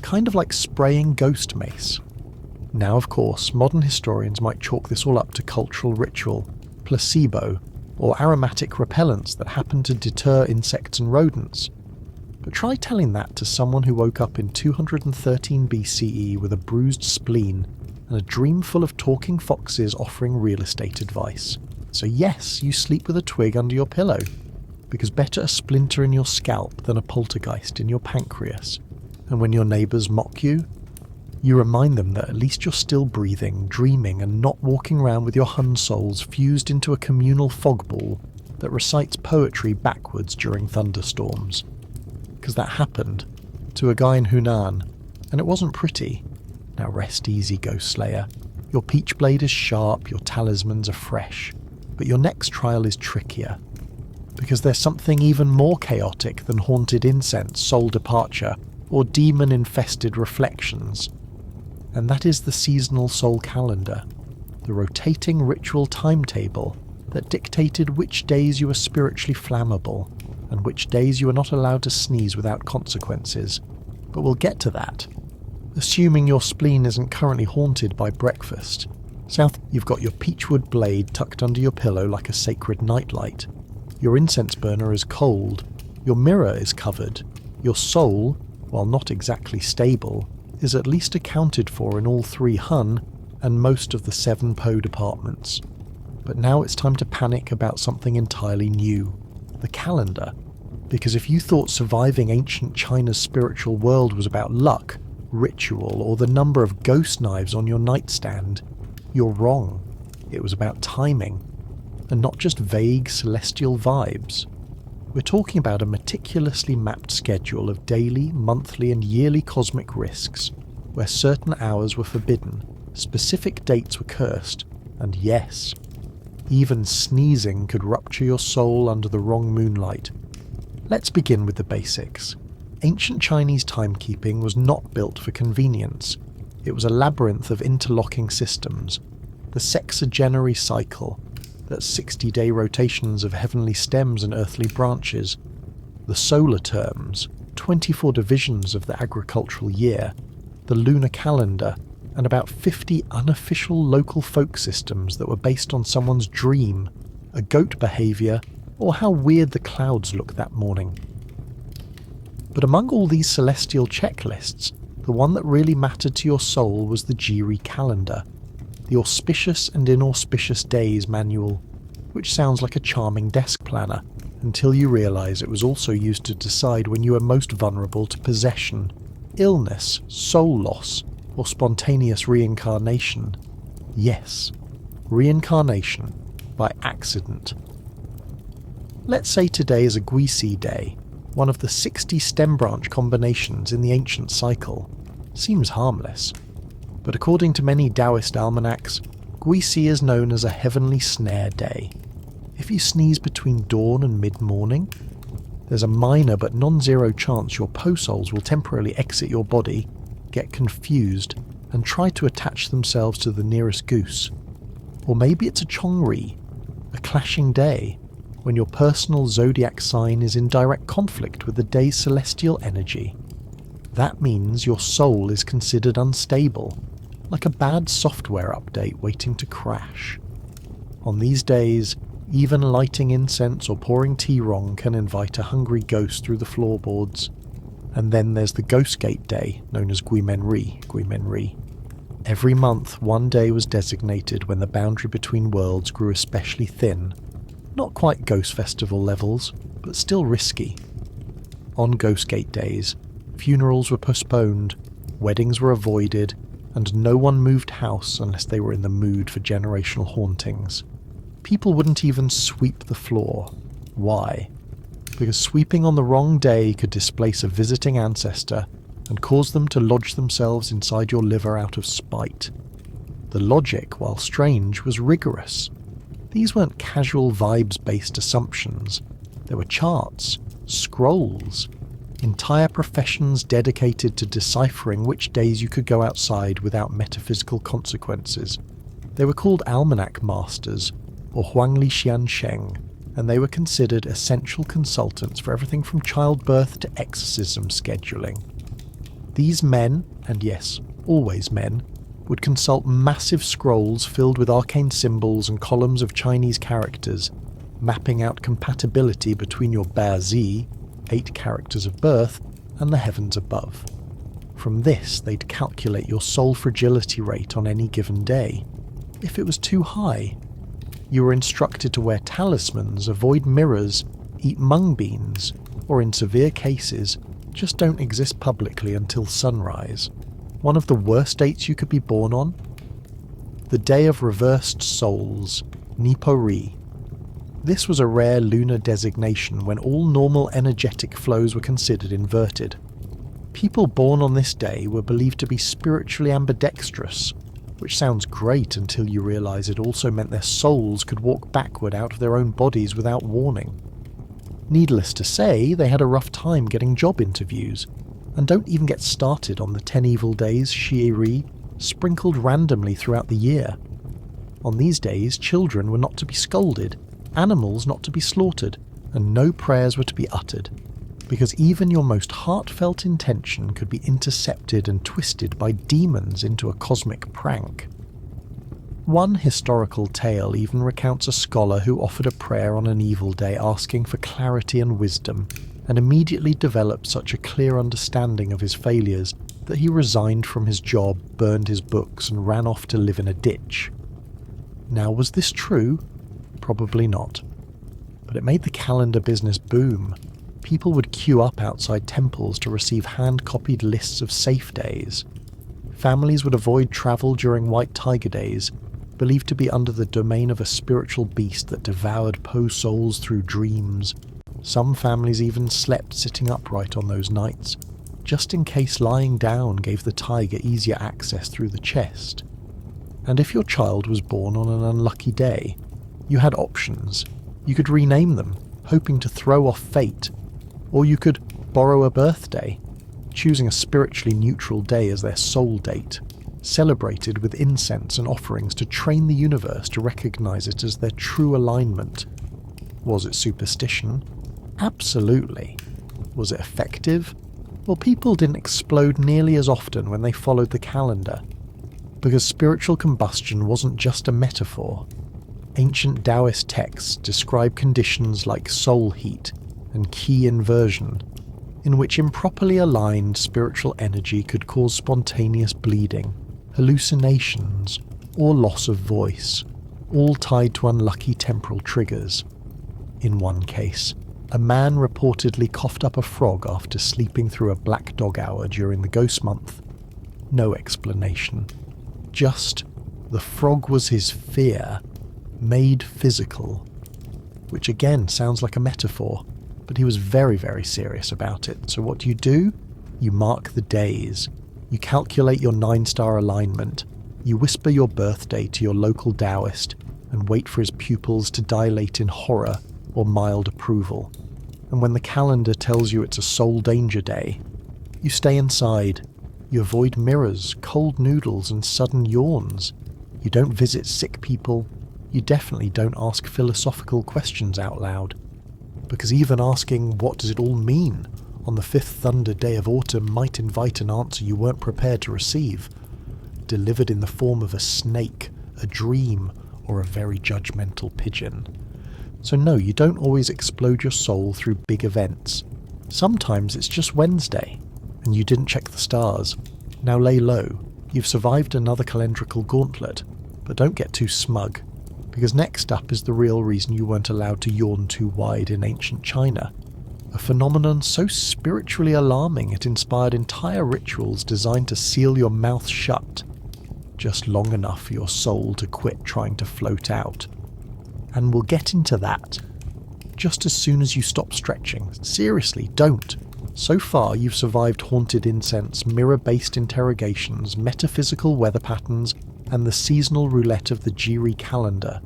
Kind of like spraying ghost mace. Now, of course, modern historians might chalk this all up to cultural ritual, placebo, or aromatic repellents that happen to deter insects and rodents. But try telling that to someone who woke up in 213 BCE with a bruised spleen and a dream full of talking foxes offering real estate advice. So yes, you sleep with a twig under your pillow, because better a splinter in your scalp than a poltergeist in your pancreas. And when your neighbours mock you, You remind them that at least you're still breathing, dreaming, and not walking around with your Hun souls fused into a communal fogball that recites poetry backwards during thunderstorms. Because that happened to a guy in Hunan, and it wasn't pretty. Now rest easy, Ghost Slayer. Your peach blade is sharp, your talismans are fresh, but your next trial is trickier. Because there's something even more chaotic than haunted incense, soul departure, or demon-infested reflections. And that is the seasonal soul calendar, the rotating ritual timetable that dictated which days you were spiritually flammable, and which days you were not allowed to sneeze without consequences. But we'll get to that. Assuming your spleen isn't currently haunted by breakfast. South, you've got your peachwood blade tucked under your pillow like a sacred nightlight. Your incense burner is cold. Your mirror is covered. Your soul, while not exactly stable, is at least accounted for in all 3 Hun and most of the 7 Po departments. But now it's time to panic about something entirely new. The calendar. Because if you thought surviving ancient China's spiritual world was about luck, ritual, or the number of ghost knives on your nightstand, you're wrong. It was about timing. And not just vague celestial vibes. We're talking about a meticulously mapped schedule of daily, monthly, and yearly cosmic risks, where certain hours were forbidden, specific dates were cursed, and yes, even sneezing could rupture your soul under the wrong moonlight. Let's begin with the basics. Ancient Chinese timekeeping was not built for convenience. It was a labyrinth of interlocking systems. The sexagenary cycle, that's 60-day rotations of heavenly stems and earthly branches. The solar terms, 24 divisions of the agricultural year. The lunar calendar, and about 50 unofficial local folk systems that were based on someone's dream, a goat behaviour, or how weird the clouds looked that morning. But among all these celestial checklists, the one that really mattered to your soul was the Jiri calendar, the Auspicious and Inauspicious Days manual, which sounds like a charming desk planner, until you realise it was also used to decide when you were most vulnerable to possession, illness, soul loss, or spontaneous reincarnation. Yes, reincarnation by accident. Let's say today is a Guisi day, one of the 60 stem branch combinations in the ancient cycle. Seems harmless. But according to many Taoist almanacs, Guisi is known as a heavenly snare day. If you sneeze between dawn and mid-morning, there's a minor but non-zero chance your Po souls will temporarily exit your body, get confused, and try to attach themselves to the nearest goose. Or maybe it's a Chongri, a clashing day, when your personal zodiac sign is in direct conflict with the day's celestial energy. That means your soul is considered unstable, like a bad software update waiting to crash. On these days, even lighting incense or pouring tea wrong can invite a hungry ghost through the floorboards. And then there's the Ghost Gate Day, known as Guimenri. Every month, one day was designated when the boundary between worlds grew especially thin. Not quite Ghost Festival levels, but still risky. On Ghost Gate days, funerals were postponed, weddings were avoided, and no one moved house unless they were in the mood for generational hauntings. People wouldn't even sweep the floor. Why? Because sweeping on the wrong day could displace a visiting ancestor and cause them to lodge themselves inside your liver out of spite. The logic, while strange, was rigorous. These weren't casual vibes-based assumptions. There were charts, scrolls, entire professions dedicated to deciphering which days you could go outside without metaphysical consequences. They were called almanac masters, or Huangli Xiansheng, and they were considered essential consultants for everything from childbirth to exorcism scheduling. These men, and yes, always men, would consult massive scrolls filled with arcane symbols and columns of Chinese characters, mapping out compatibility between your Bazi, 8 characters of birth, and the heavens above. From this, they'd calculate your soul fragility rate on any given day. If it was too high, you were instructed to wear talismans, avoid mirrors, eat mung beans, or in severe cases, just don't exist publicly until sunrise. One of the worst dates you could be born on? The Day of Reversed Souls, Nipori. This was a rare lunar designation when all normal energetic flows were considered inverted. People born on this day were believed to be spiritually ambidextrous, which sounds great until you realise it also meant their souls could walk backward out of their own bodies without warning. Needless to say, they had a rough time getting job interviews, and don't even get started on the 10 evil days Shiiri sprinkled randomly throughout the year. On these days, children were not to be scolded, animals not to be slaughtered, and no prayers were to be uttered, because even your most heartfelt intention could be intercepted and twisted by demons into a cosmic prank. One historical tale even recounts a scholar who offered a prayer on an evil day asking for clarity and wisdom, and immediately developed such a clear understanding of his failures that he resigned from his job, burned his books, and ran off to live in a ditch. Now, was this true? Probably not. But it made the calendar business boom. People would queue up outside temples to receive hand-copied lists of safe days. Families would avoid travel during White Tiger Days, believed to be under the domain of a spiritual beast that devoured souls through dreams. Some families even slept sitting upright on those nights, just in case lying down gave the tiger easier access through the chest. And if your child was born on an unlucky day, you had options. You could rename them, hoping to throw off fate, or you could borrow a birthday, choosing a spiritually neutral day as their soul date, celebrated with incense and offerings to train the universe to recognize it as their true alignment. Was it superstition? Absolutely. Was it effective? Well, people didn't explode nearly as often when they followed the calendar, because spiritual combustion wasn't just a metaphor. Ancient Taoist texts describe conditions like soul heat and ki inversion, in which improperly aligned spiritual energy could cause spontaneous bleeding, hallucinations, or loss of voice, all tied to unlucky temporal triggers. In one case, a man reportedly coughed up a frog after sleeping through a black dog hour during the ghost month. No explanation. Just, the frog was his fear, made physical. Which again sounds like a metaphor, but he was very, very serious about it. So what do? You mark the days. You calculate your 9-star alignment. You whisper your birthday to your local Taoist and wait for his pupils to dilate in horror or mild approval. And when the calendar tells you it's a soul danger day, you stay inside. You avoid mirrors, cold noodles, and sudden yawns. You don't visit sick people. You definitely don't ask philosophical questions out loud. Because even asking what does it all mean on the 5th thunder day of autumn might invite an answer you weren't prepared to receive, delivered in the form of a snake, a dream, or a very judgmental pigeon. So no, you don't always explode your soul through big events. Sometimes it's just Wednesday, and you didn't check the stars. Now lay low. You've survived another calendrical gauntlet, but don't get too smug, because next up is the real reason you weren't allowed to yawn too wide in ancient China. A phenomenon so spiritually alarming it inspired entire rituals designed to seal your mouth shut, just long enough for your soul to quit trying to float out. And we'll get into that just as soon as you stop stretching. Seriously, don't. So far, you've survived haunted incense, mirror-based interrogations, metaphysical weather patterns, and the seasonal roulette of the Jiri calendar.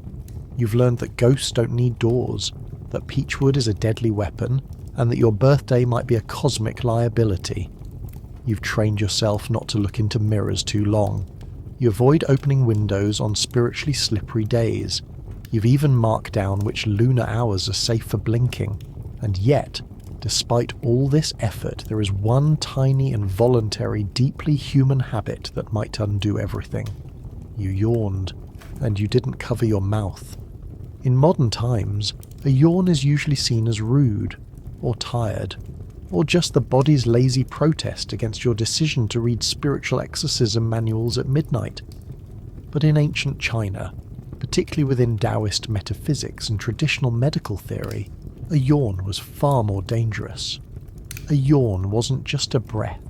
You've learned that ghosts don't need doors, that peachwood is a deadly weapon, and that your birthday might be a cosmic liability. You've trained yourself not to look into mirrors too long. You avoid opening windows on spiritually slippery days. You've even marked down which lunar hours are safe for blinking. And yet, despite all this effort, there is one tiny and voluntary, deeply human habit that might undo everything. You yawned, and you didn't cover your mouth. In modern times, a yawn is usually seen as rude, or tired, or just the body's lazy protest against your decision to read spiritual exorcism manuals at midnight. But in ancient China, particularly within Taoist metaphysics and traditional medical theory, a yawn was far more dangerous. A yawn wasn't just a breath.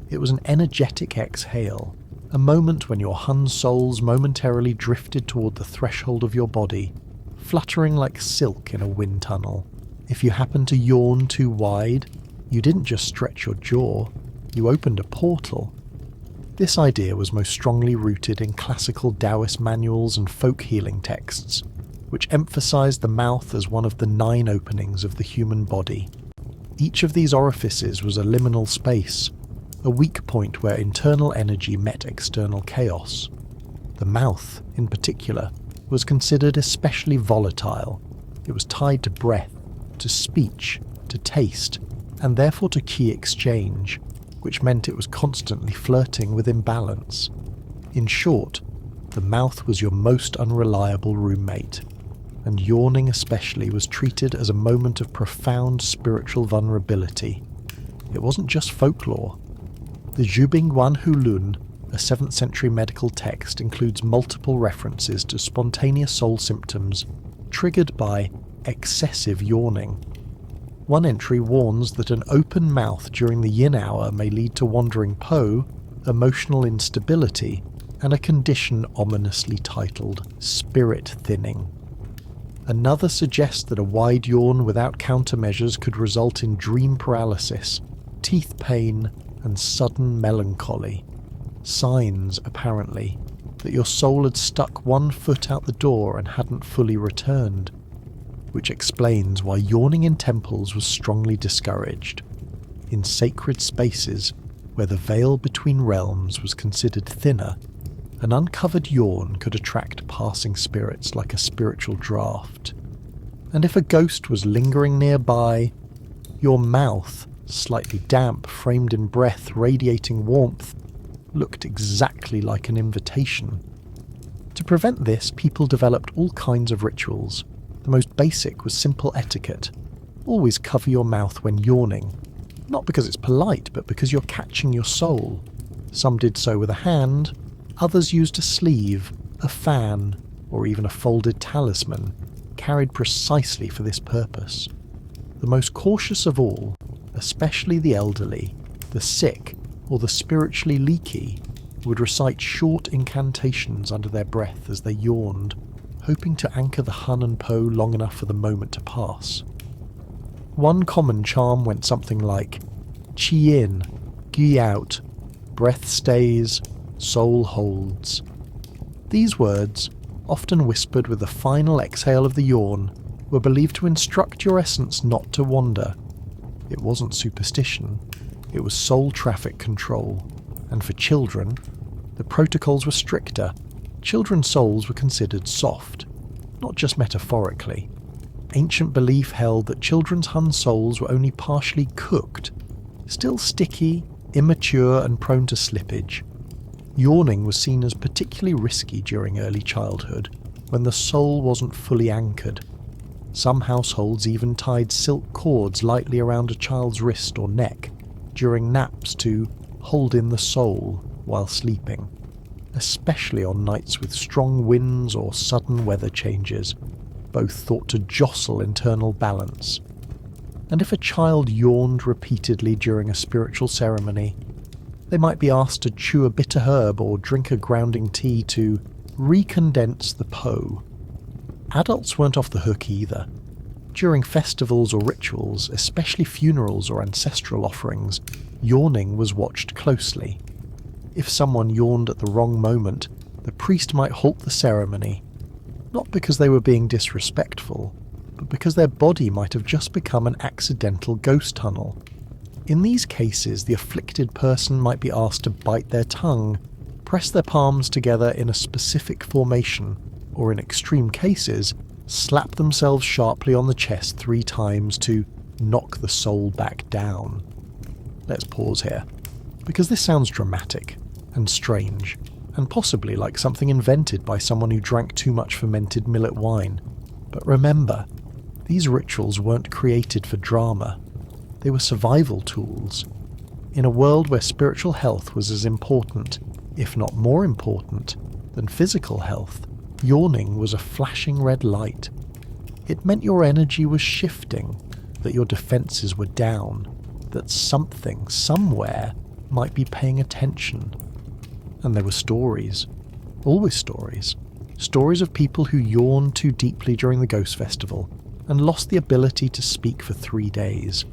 It was an energetic exhale, a moment when your Hun souls momentarily drifted toward the threshold of your body, fluttering like silk in a wind tunnel. If you happened to yawn too wide, you didn't just stretch your jaw, you opened a portal. This idea was most strongly rooted in classical Taoist manuals and folk healing texts, which emphasized the mouth as one of the 9 openings of the human body. Each of these orifices was a liminal space, a weak point where internal energy met external chaos. The mouth, in particular, was considered especially volatile. It was tied to breath, to speech, to taste, and therefore to key exchange, which meant it was constantly flirting with imbalance. In short, the mouth was your most unreliable roommate, and yawning especially was treated as a moment of profound spiritual vulnerability. It wasn't just folklore. The Zhubingguan Hulun, a 7th century medical text, includes multiple references to spontaneous soul symptoms triggered by excessive yawning. One entry warns that an open mouth during the yin hour may lead to wandering po, emotional instability, and a condition ominously titled spirit thinning. Another suggests that a wide yawn without countermeasures could result in dream paralysis, teeth pain, and sudden melancholy. Signs, apparently, that your soul had stuck one foot out the door and hadn't fully returned, which explains why yawning in temples was strongly discouraged. In sacred spaces, where the veil between realms was considered thinner, an uncovered yawn could attract passing spirits like a spiritual draft. And if a ghost was lingering nearby, your mouth, slightly damp, framed in breath, radiating warmth, looked exactly like an invitation. To prevent this, people developed all kinds of rituals. The most basic was simple etiquette. Always cover your mouth when yawning, not because it's polite, but because you're catching your soul. Some did so with a hand, others used a sleeve, a fan, or even a folded talisman, carried precisely for this purpose. The most cautious of all, especially the elderly, the sick, or the spiritually leaky, would recite short incantations under their breath as they yawned, hoping to anchor the Hun and Po long enough for the moment to pass. One common charm went something like Qi in, Gui out, breath stays, soul holds. These words, often whispered with the final exhale of the yawn, were believed to instruct your essence not to wander. It wasn't superstition, it was soul traffic control, and for children, the protocols were stricter. Children's souls were considered soft, not just metaphorically. Ancient belief held that children's Hun souls were only partially cooked, still sticky, immature, and prone to slippage. Yawning was seen as particularly risky during early childhood, when the soul wasn't fully anchored. Some households even tied silk cords lightly around a child's wrist or neck during naps to hold in the soul while sleeping, especially on nights with strong winds or sudden weather changes, both thought to jostle internal balance. And if a child yawned repeatedly during a spiritual ceremony, they might be asked to chew a bitter herb or drink a grounding tea to recondense the po. Adults weren't off the hook either. During festivals or rituals, especially funerals or ancestral offerings, yawning was watched closely. If someone yawned at the wrong moment, the priest might halt the ceremony, not because they were being disrespectful, but because their body might have just become an accidental ghost tunnel. In these cases, the afflicted person might be asked to bite their tongue, press their palms together in a specific formation, or in extreme cases, slap themselves sharply on the chest 3 times to knock the soul back down. Let's pause here, because this sounds dramatic and strange, and possibly like something invented by someone who drank too much fermented millet wine. But remember, these rituals weren't created for drama. They were survival tools. In a world where spiritual health was as important, if not more important, than physical health, yawning was a flashing red light. It meant your energy was shifting, that your defenses were down, that something, somewhere, might be paying attention. And there were stories. Always stories. Stories of people who yawned too deeply during the Ghost Festival and lost the ability to speak for 3 days.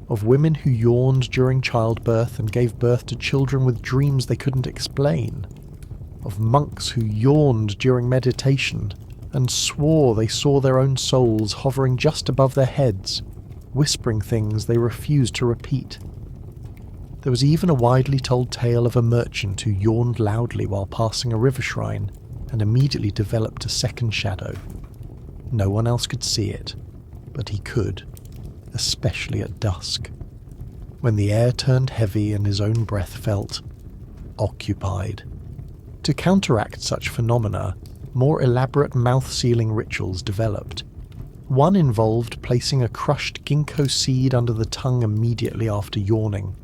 Of women who yawned during childbirth and gave birth to children with dreams they couldn't explain. Of monks who yawned during meditation and swore they saw their own souls hovering just above their heads, whispering things they refused to repeat. There was even a widely told tale of a merchant who yawned loudly while passing a river shrine and immediately developed a second shadow. No one else could see it, but he could, especially at dusk, when the air turned heavy and his own breath felt occupied. To counteract such phenomena, more elaborate mouth-sealing rituals developed. One involved placing a crushed ginkgo seed under the tongue immediately after yawning.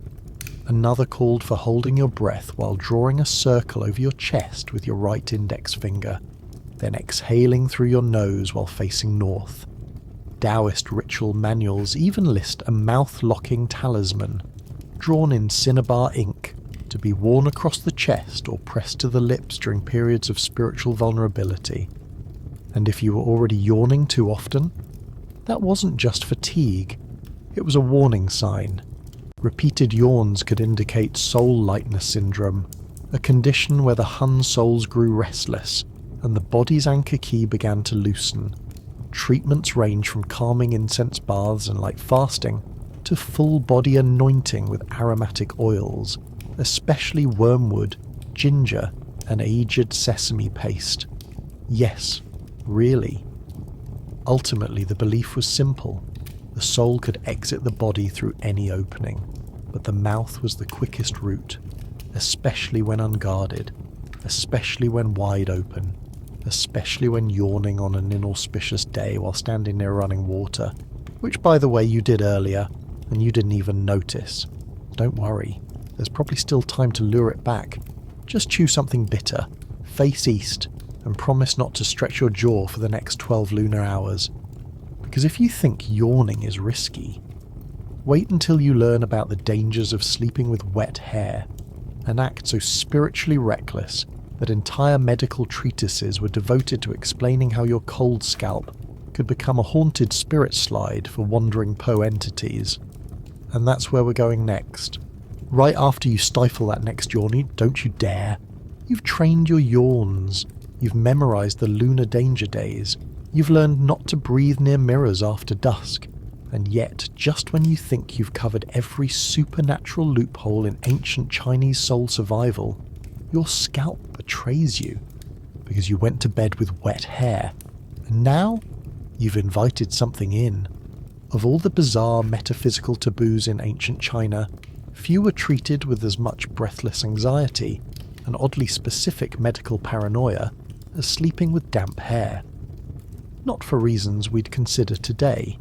Another called for holding your breath while drawing a circle over your chest with your right index finger, then exhaling through your nose while facing north. Taoist ritual manuals even list a mouth-locking talisman, drawn in cinnabar ink, to be worn across the chest or pressed to the lips during periods of spiritual vulnerability. And if you were already yawning too often, that wasn't just fatigue, it was a warning sign. Repeated yawns could indicate soul lightness syndrome, a condition where the Hun souls grew restless and the body's anchor key began to loosen. Treatments range from calming incense baths and light fasting to full body anointing with aromatic oils, especially wormwood, ginger, and aged sesame paste. Yes, really. Ultimately, the belief was simple. The soul could exit the body through any opening, but the mouth was the quickest route, especially when unguarded, especially when wide open, especially when yawning on an inauspicious day while standing near running water, which, by the way, you did earlier, and you didn't even notice. Don't worry, there's probably still time to lure it back. Just chew something bitter, face east, and promise not to stretch your jaw for the next 12 lunar hours. Because if you think yawning is risky, wait until you learn about the dangers of sleeping with wet hair, an act so spiritually reckless that entire medical treatises were devoted to explaining how your cold scalp could become a haunted spirit slide for wandering Poe entities. And that's where we're going next. Right after you stifle that next yawn, don't you dare. You've trained your yawns, you've memorized the lunar danger days, you've learned not to breathe near mirrors after dusk, and yet, just when you think you've covered every supernatural loophole in ancient Chinese soul survival, your scalp betrays you, because you went to bed with wet hair, and now you've invited something in. Of all the bizarre metaphysical taboos in ancient China, few were treated with as much breathless anxiety and oddly specific medical paranoia as sleeping with damp hair. Not for reasons we'd consider today.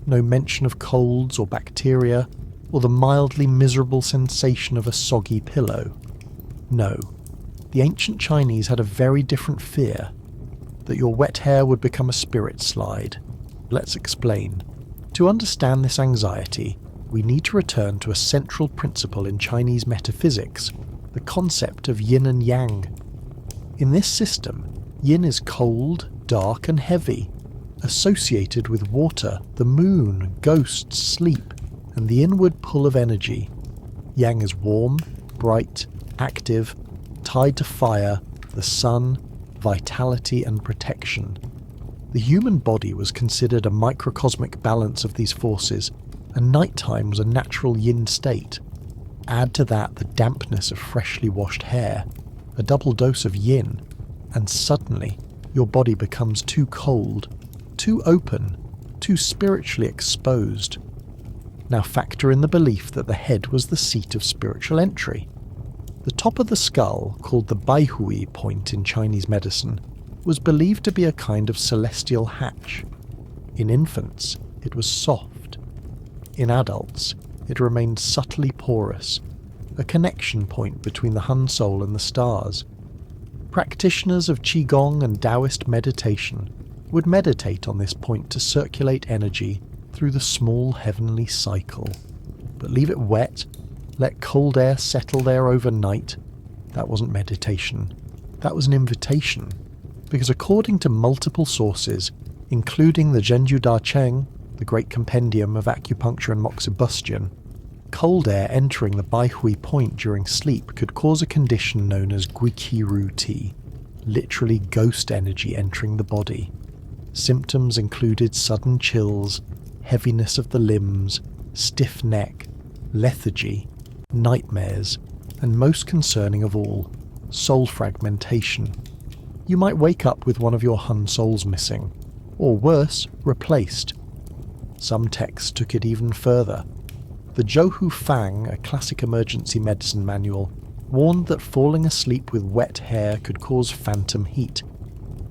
No mention of colds or bacteria, or the mildly miserable sensation of a soggy pillow. No, the ancient Chinese had a very different fear, that your wet hair would become a spirit slide. Let's explain. To understand this anxiety, we need to return to a central principle in Chinese metaphysics, the concept of yin and yang. In this system, yin is cold, dark and heavy, associated with water, the moon, ghosts, sleep, and the inward pull of energy. Yang is warm, bright, active, tied to fire, the sun, vitality and protection. The human body was considered a microcosmic balance of these forces, and nighttime was a natural yin state. Add to that the dampness of freshly washed hair, a double dose of yin, and suddenly your body becomes too cold, too open, too spiritually exposed. Now factor in the belief that the head was the seat of spiritual entry. The top of the skull, called the Baihui point in Chinese medicine, was believed to be a kind of celestial hatch. In infants, it was soft. In adults, it remained subtly porous, a connection point between the Hun soul and the stars. Practitioners of Qigong and Taoist meditation would meditate on this point to circulate energy through the small heavenly cycle, but leave it wet let cold air settle there overnight, that wasn't meditation. That was an invitation. Because according to multiple sources, including the Zhenju Da Cheng, the great compendium of acupuncture and moxibustion, cold air entering the Baihui point during sleep could cause a condition known as Guiqiru Ti, literally ghost energy entering the body. Symptoms included sudden chills, heaviness of the limbs, stiff neck, lethargy, nightmares, and most concerning of all, soul fragmentation. You might wake up with one of your Hun souls missing, or worse, replaced. Some texts took it even further. The Zhouhu Fang, a classic emergency medicine manual, warned that falling asleep with wet hair could cause phantom heat,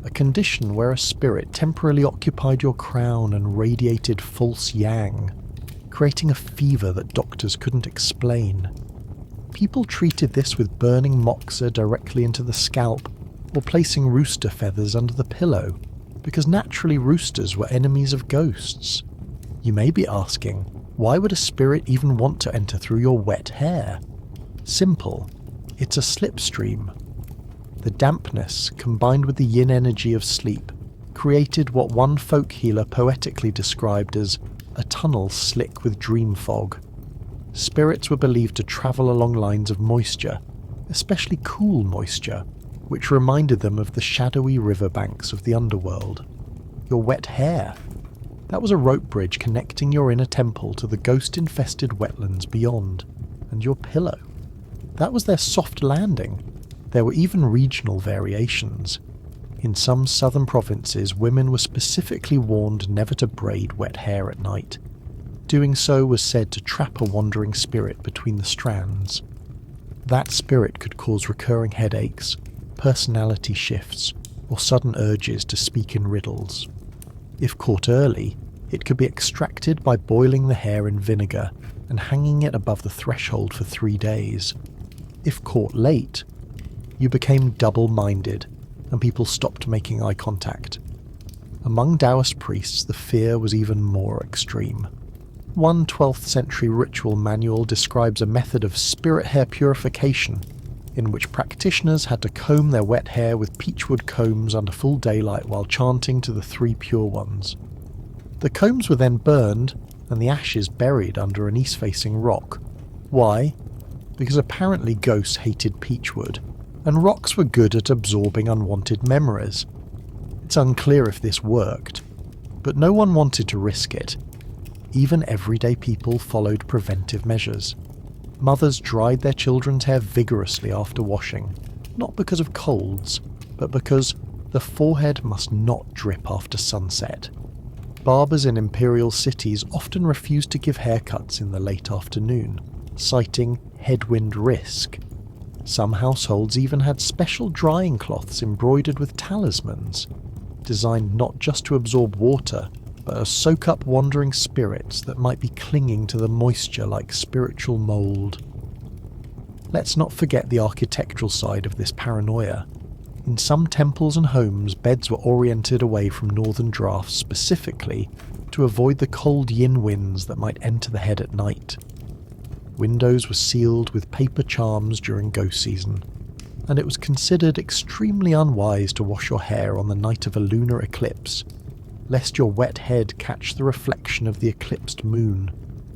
a condition where a spirit temporarily occupied your crown and radiated false yang, creating a fever that doctors couldn't explain. People treated this with burning moxa directly into the scalp, or placing rooster feathers under the pillow, because naturally roosters were enemies of ghosts. You may be asking, why would a spirit even want to enter through your wet hair? Simple. It's a slipstream. The dampness, combined with the yin energy of sleep, created what one folk healer poetically described as a tunnel slick with dream fog. Spirits were believed to travel along lines of moisture, especially cool moisture, which reminded them of the shadowy riverbanks of the underworld. Your wet hair. That was a rope bridge connecting your inner temple to the ghost-infested wetlands beyond, and your pillow. That was their soft landing. There were even regional variations. In some southern provinces, women were specifically warned never to braid wet hair at night. Doing so was said to trap a wandering spirit between the strands. That spirit could cause recurring headaches, personality shifts, or sudden urges to speak in riddles. If caught early, it could be extracted by boiling the hair in vinegar and hanging it above the threshold for 3 days. If caught late, you became double-minded, and people stopped making eye contact. Among Taoist priests, the fear was even more extreme. One 12th century ritual manual describes a method of spirit hair purification, in which practitioners had to comb their wet hair with peachwood combs under full daylight while chanting to the 3 pure ones. The combs were then burned, and the ashes buried under an east-facing rock. Why? Because apparently ghosts hated peachwood, and rocks were good at absorbing unwanted memories. It's unclear if this worked, but no one wanted to risk it. Even everyday people followed preventive measures. Mothers dried their children's hair vigorously after washing, not because of colds, but because the forehead must not drip after sunset. Barbers in imperial cities often refused to give haircuts in the late afternoon, citing headwind risk. Some households even had special drying cloths embroidered with talismans, designed not just to absorb water, but to soak up wandering spirits that might be clinging to the moisture like spiritual mould. Let's not forget the architectural side of this paranoia. In some temples and homes, beds were oriented away from northern drafts specifically to avoid the cold yin winds that might enter the head at night. Windows were sealed with paper charms during ghost season, and it was considered extremely unwise to wash your hair on the night of a lunar eclipse, lest your wet head catch the reflection of the eclipsed moon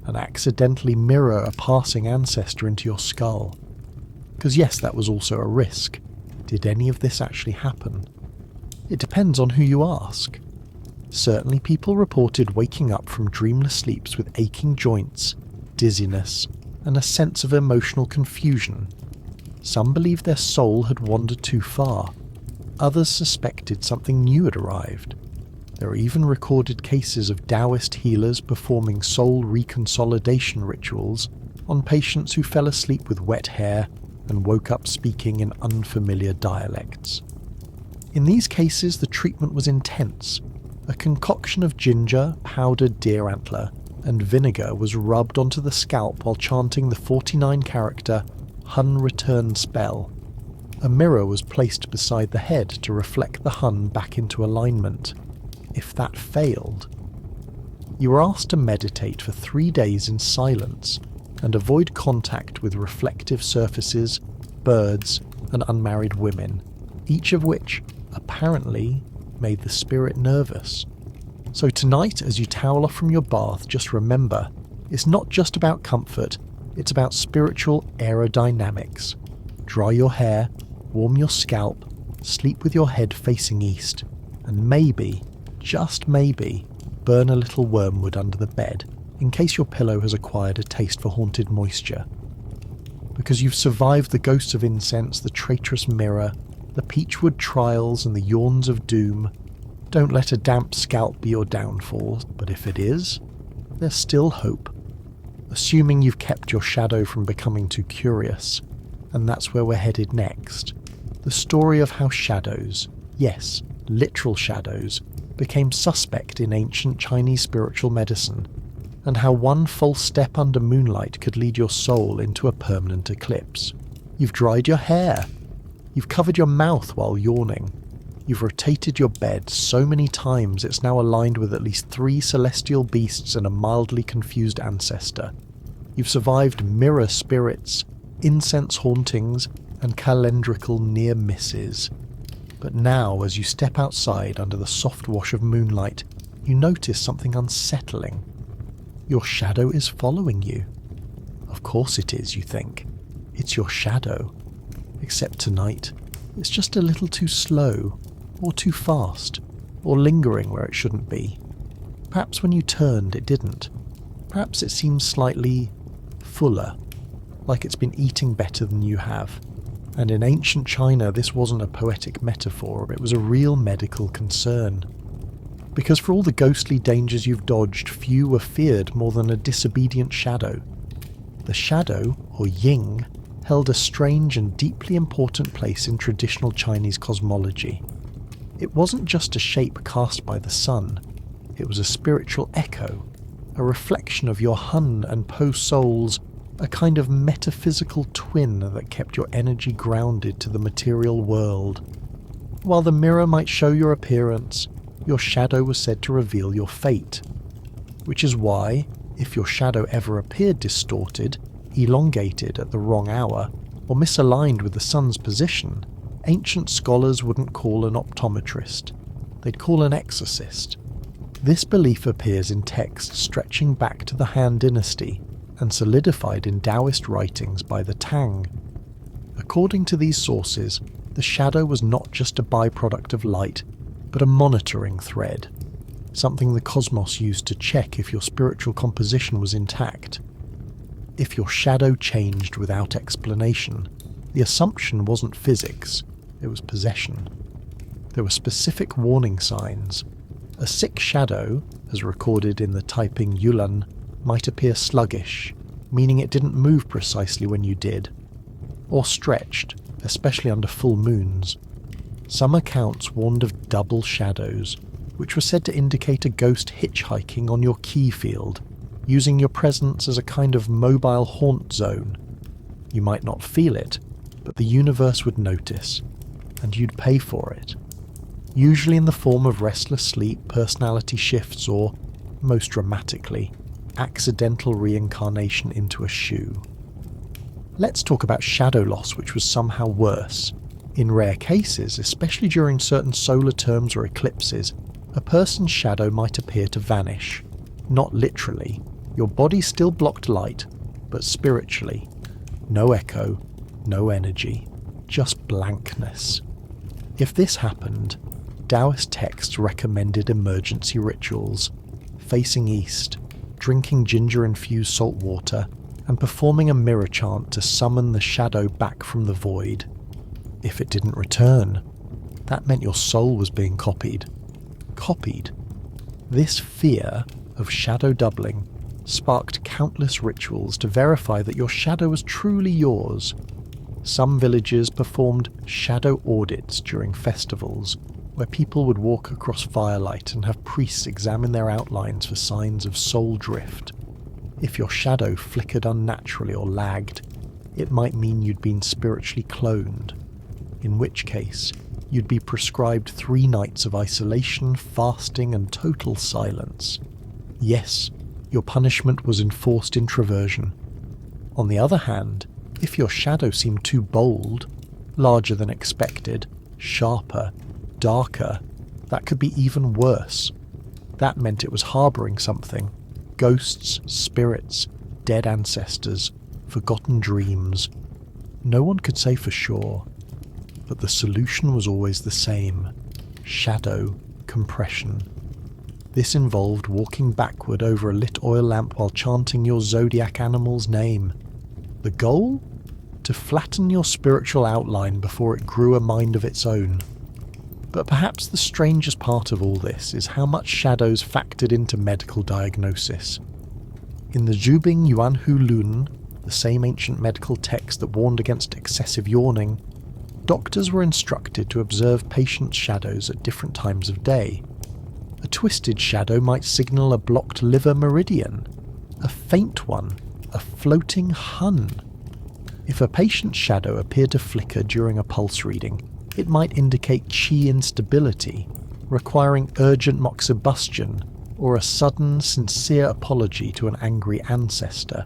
and accidentally mirror a passing ancestor into your skull. Because yes, that was also a risk. Did any of this actually happen? It depends on who you ask. Certainly people reported waking up from dreamless sleeps with aching joints, dizziness, and a sense of emotional confusion. Some believed their soul had wandered too far. Others suspected something new had arrived. There are even recorded cases of Taoist healers performing soul reconsolidation rituals on patients who fell asleep with wet hair and woke up speaking in unfamiliar dialects. In these cases, the treatment was intense. A concoction of ginger, powdered deer antler, and vinegar was rubbed onto the scalp while chanting the 49-character Hun Return spell. A mirror was placed beside the head to reflect the Hun back into alignment. If that failed, you were asked to meditate for 3 days in silence, and avoid contact with reflective surfaces, birds, and unmarried women, each of which, apparently, made the spirit nervous. So tonight, as you towel off from your bath, just remember, it's not just about comfort, it's about spiritual aerodynamics. Dry your hair, warm your scalp, sleep with your head facing east, and maybe, just maybe, burn a little wormwood under the bed, in case your pillow has acquired a taste for haunted moisture. Because you've survived the ghosts of incense, the traitorous mirror, the peachwood trials and the yawns of doom, don't let a damp scalp be your downfall, but if it is, there's still hope. Assuming you've kept your shadow from becoming too curious, and that's where we're headed next. The story of how shadows, yes, literal shadows, became suspect in ancient Chinese spiritual medicine, and how one false step under moonlight could lead your soul into a permanent eclipse. You've dried your hair. You've covered your mouth while yawning. You've rotated your bed so many times it's now aligned with at least 3 celestial beasts and a mildly confused ancestor. You've survived mirror spirits, incense hauntings, and calendrical near misses. But now, as you step outside under the soft wash of moonlight, you notice something unsettling. Your shadow is following you. Of course it is, you think. It's your shadow. Except tonight, it's just a little too slow, or too fast, or lingering where it shouldn't be. Perhaps when you turned it didn't. Perhaps it seems slightly fuller, like it's been eating better than you have. And in ancient China, this wasn't a poetic metaphor, it was a real medical concern. Because for all the ghostly dangers you've dodged, few were feared more than a disobedient shadow. The shadow, or yin, held a strange and deeply important place in traditional Chinese cosmology. It wasn't just a shape cast by the sun, it was a spiritual echo, a reflection of your Hun and Po souls, a kind of metaphysical twin that kept your energy grounded to the material world. While the mirror might show your appearance, your shadow was said to reveal your fate. Which is why, if your shadow ever appeared distorted, elongated at the wrong hour, or misaligned with the sun's position, ancient scholars wouldn't call an optometrist. They'd call an exorcist. This belief appears in texts stretching back to the Han Dynasty and solidified in Taoist writings by the Tang. According to these sources, the shadow was not just a byproduct of light, but a monitoring thread, something the cosmos used to check if your spiritual composition was intact. If your shadow changed without explanation, the assumption wasn't physics, it was possession. There were specific warning signs. A sick shadow, as recorded in the Taiping Yulan, might appear sluggish, meaning it didn't move precisely when you did, or stretched, especially under full moons. Some accounts warned of double shadows, which were said to indicate a ghost hitchhiking on your key field, using your presence as a kind of mobile haunt zone. You might not feel it, but the universe would notice, and you'd pay for it. Usually in the form of restless sleep, personality shifts, or, most dramatically, accidental reincarnation into a shoe. Let's talk about shadow loss, which was somehow worse. In rare cases, especially during certain solar terms or eclipses, a person's shadow might appear to vanish. Not literally. Your body still blocked light, but spiritually. No echo, no energy, just blankness. If this happened, Taoist texts recommended emergency rituals, facing east, drinking ginger-infused salt water, and performing a mirror chant to summon the shadow back from the void. If it didn't return, that meant your soul was being copied. Copied. This fear of shadow doubling sparked countless rituals to verify that your shadow was truly yours. Some villages performed shadow audits during festivals, where people would walk across firelight and have priests examine their outlines for signs of soul drift. If your shadow flickered unnaturally or lagged, it might mean you'd been spiritually cloned, in which case you'd be prescribed 3 nights of isolation, fasting, and total silence. Yes, your punishment was enforced introversion. On the other hand, if your shadow seemed too bold, larger than expected, sharper, darker, that could be even worse. That meant it was harbouring something. Ghosts, spirits, dead ancestors, forgotten dreams. No one could say for sure, but the solution was always the same: shadow compression. This involved walking backward over a lit oil lamp while chanting your zodiac animal's name. The goal? To flatten your spiritual outline before it grew a mind of its own. But perhaps the strangest part of all this is how much shadows factored into medical diagnosis. In the Zhubing Yuanhu Lun, the same ancient medical text that warned against excessive yawning, doctors were instructed to observe patients' shadows at different times of day. A twisted shadow might signal a blocked liver meridian. A faint one, a floating hun. If a patient's shadow appeared to flicker during a pulse reading, it might indicate qi instability, requiring urgent moxibustion or a sudden, sincere apology to an angry ancestor.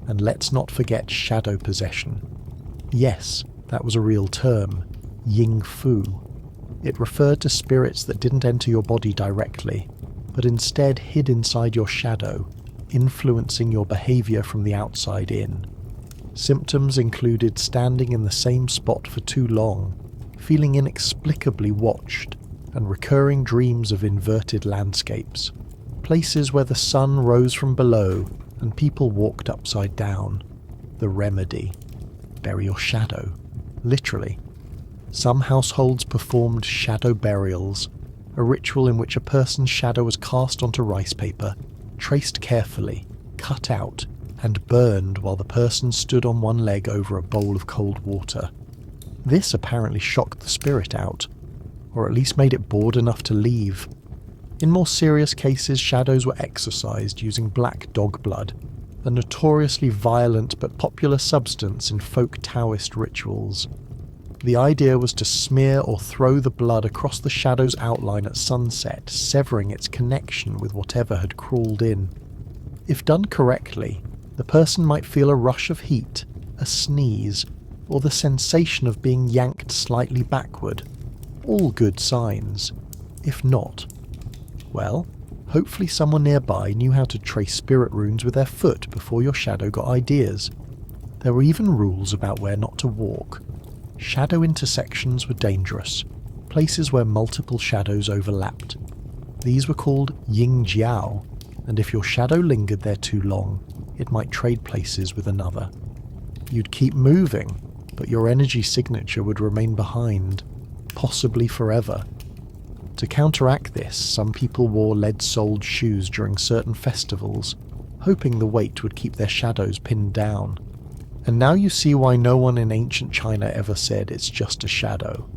And let's not forget shadow possession. Yes, that was a real term, Ying Fu. It referred to spirits that didn't enter your body directly, but instead hid inside your shadow, influencing your behaviour from the outside in. Symptoms included standing in the same spot for too long, feeling inexplicably watched, and recurring dreams of inverted landscapes, places where the sun rose from below and people walked upside down. The remedy: bury your shadow. Literally. Some households performed shadow burials, a ritual in which a person's shadow was cast onto rice paper, traced carefully, cut out, and burned while the person stood on one leg over a bowl of cold water. This apparently shocked the spirit out, or at least made it bored enough to leave. In more serious cases, shadows were exorcised using black dog blood, a notoriously violent but popular substance in folk Taoist rituals. The idea was to smear or throw the blood across the shadow's outline at sunset, severing its connection with whatever had crawled in. If done correctly, the person might feel a rush of heat, a sneeze, or the sensation of being yanked slightly backward. All good signs. If not, well, hopefully someone nearby knew how to trace spirit runes with their foot before your shadow got ideas. There were even rules about where not to walk. Shadow intersections were dangerous, places where multiple shadows overlapped. These were called yin jiao, and if your shadow lingered there too long, it might trade places with another. You'd keep moving, but your energy signature would remain behind, possibly forever. To counteract this, some people wore lead-soled shoes during certain festivals, hoping the weight would keep their shadows pinned down. And now you see why no one in ancient China ever said it's just a shadow.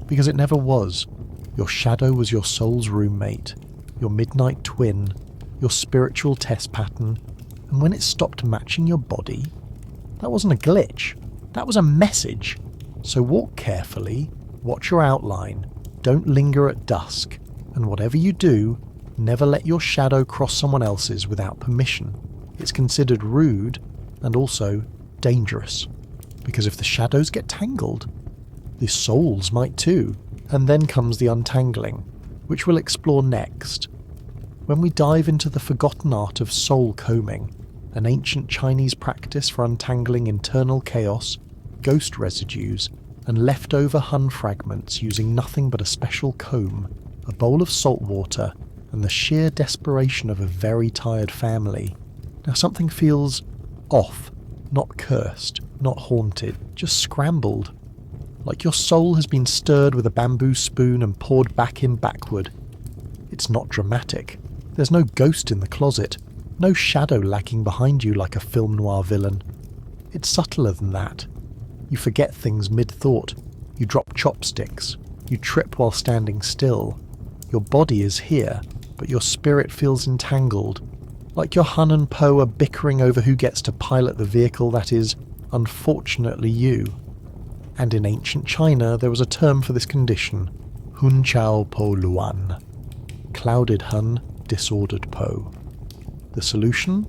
Because it never was. Your shadow was your soul's roommate, your midnight twin, your spiritual test pattern, and when it stopped matching your body, that wasn't a glitch, that was a message. So walk carefully, watch your outline, don't linger at dusk, and whatever you do, never let your shadow cross someone else's without permission. It's considered rude, and also dangerous, because if the shadows get tangled, the souls might too. And then comes the untangling, which we'll explore next, when we dive into the forgotten art of soul combing, an ancient Chinese practice for untangling internal chaos, ghost residues, and leftover Hun fragments using nothing but a special comb, a bowl of salt water, and the sheer desperation of a very tired family. Now something feels off. Not cursed, not haunted, just scrambled. Like your soul has been stirred with a bamboo spoon and poured back in backward. It's not dramatic. There's no ghost in the closet, no shadow lagging behind you like a film noir villain. It's subtler than that. You forget things mid-thought. You drop chopsticks. You trip while standing still. Your body is here, but your spirit feels entangled. Like your Hun and Po are bickering over who gets to pilot the vehicle that is, unfortunately, you. And in ancient China there was a term for this condition, Hun Chao Po Luan. Clouded Hun, disordered Po. The solution?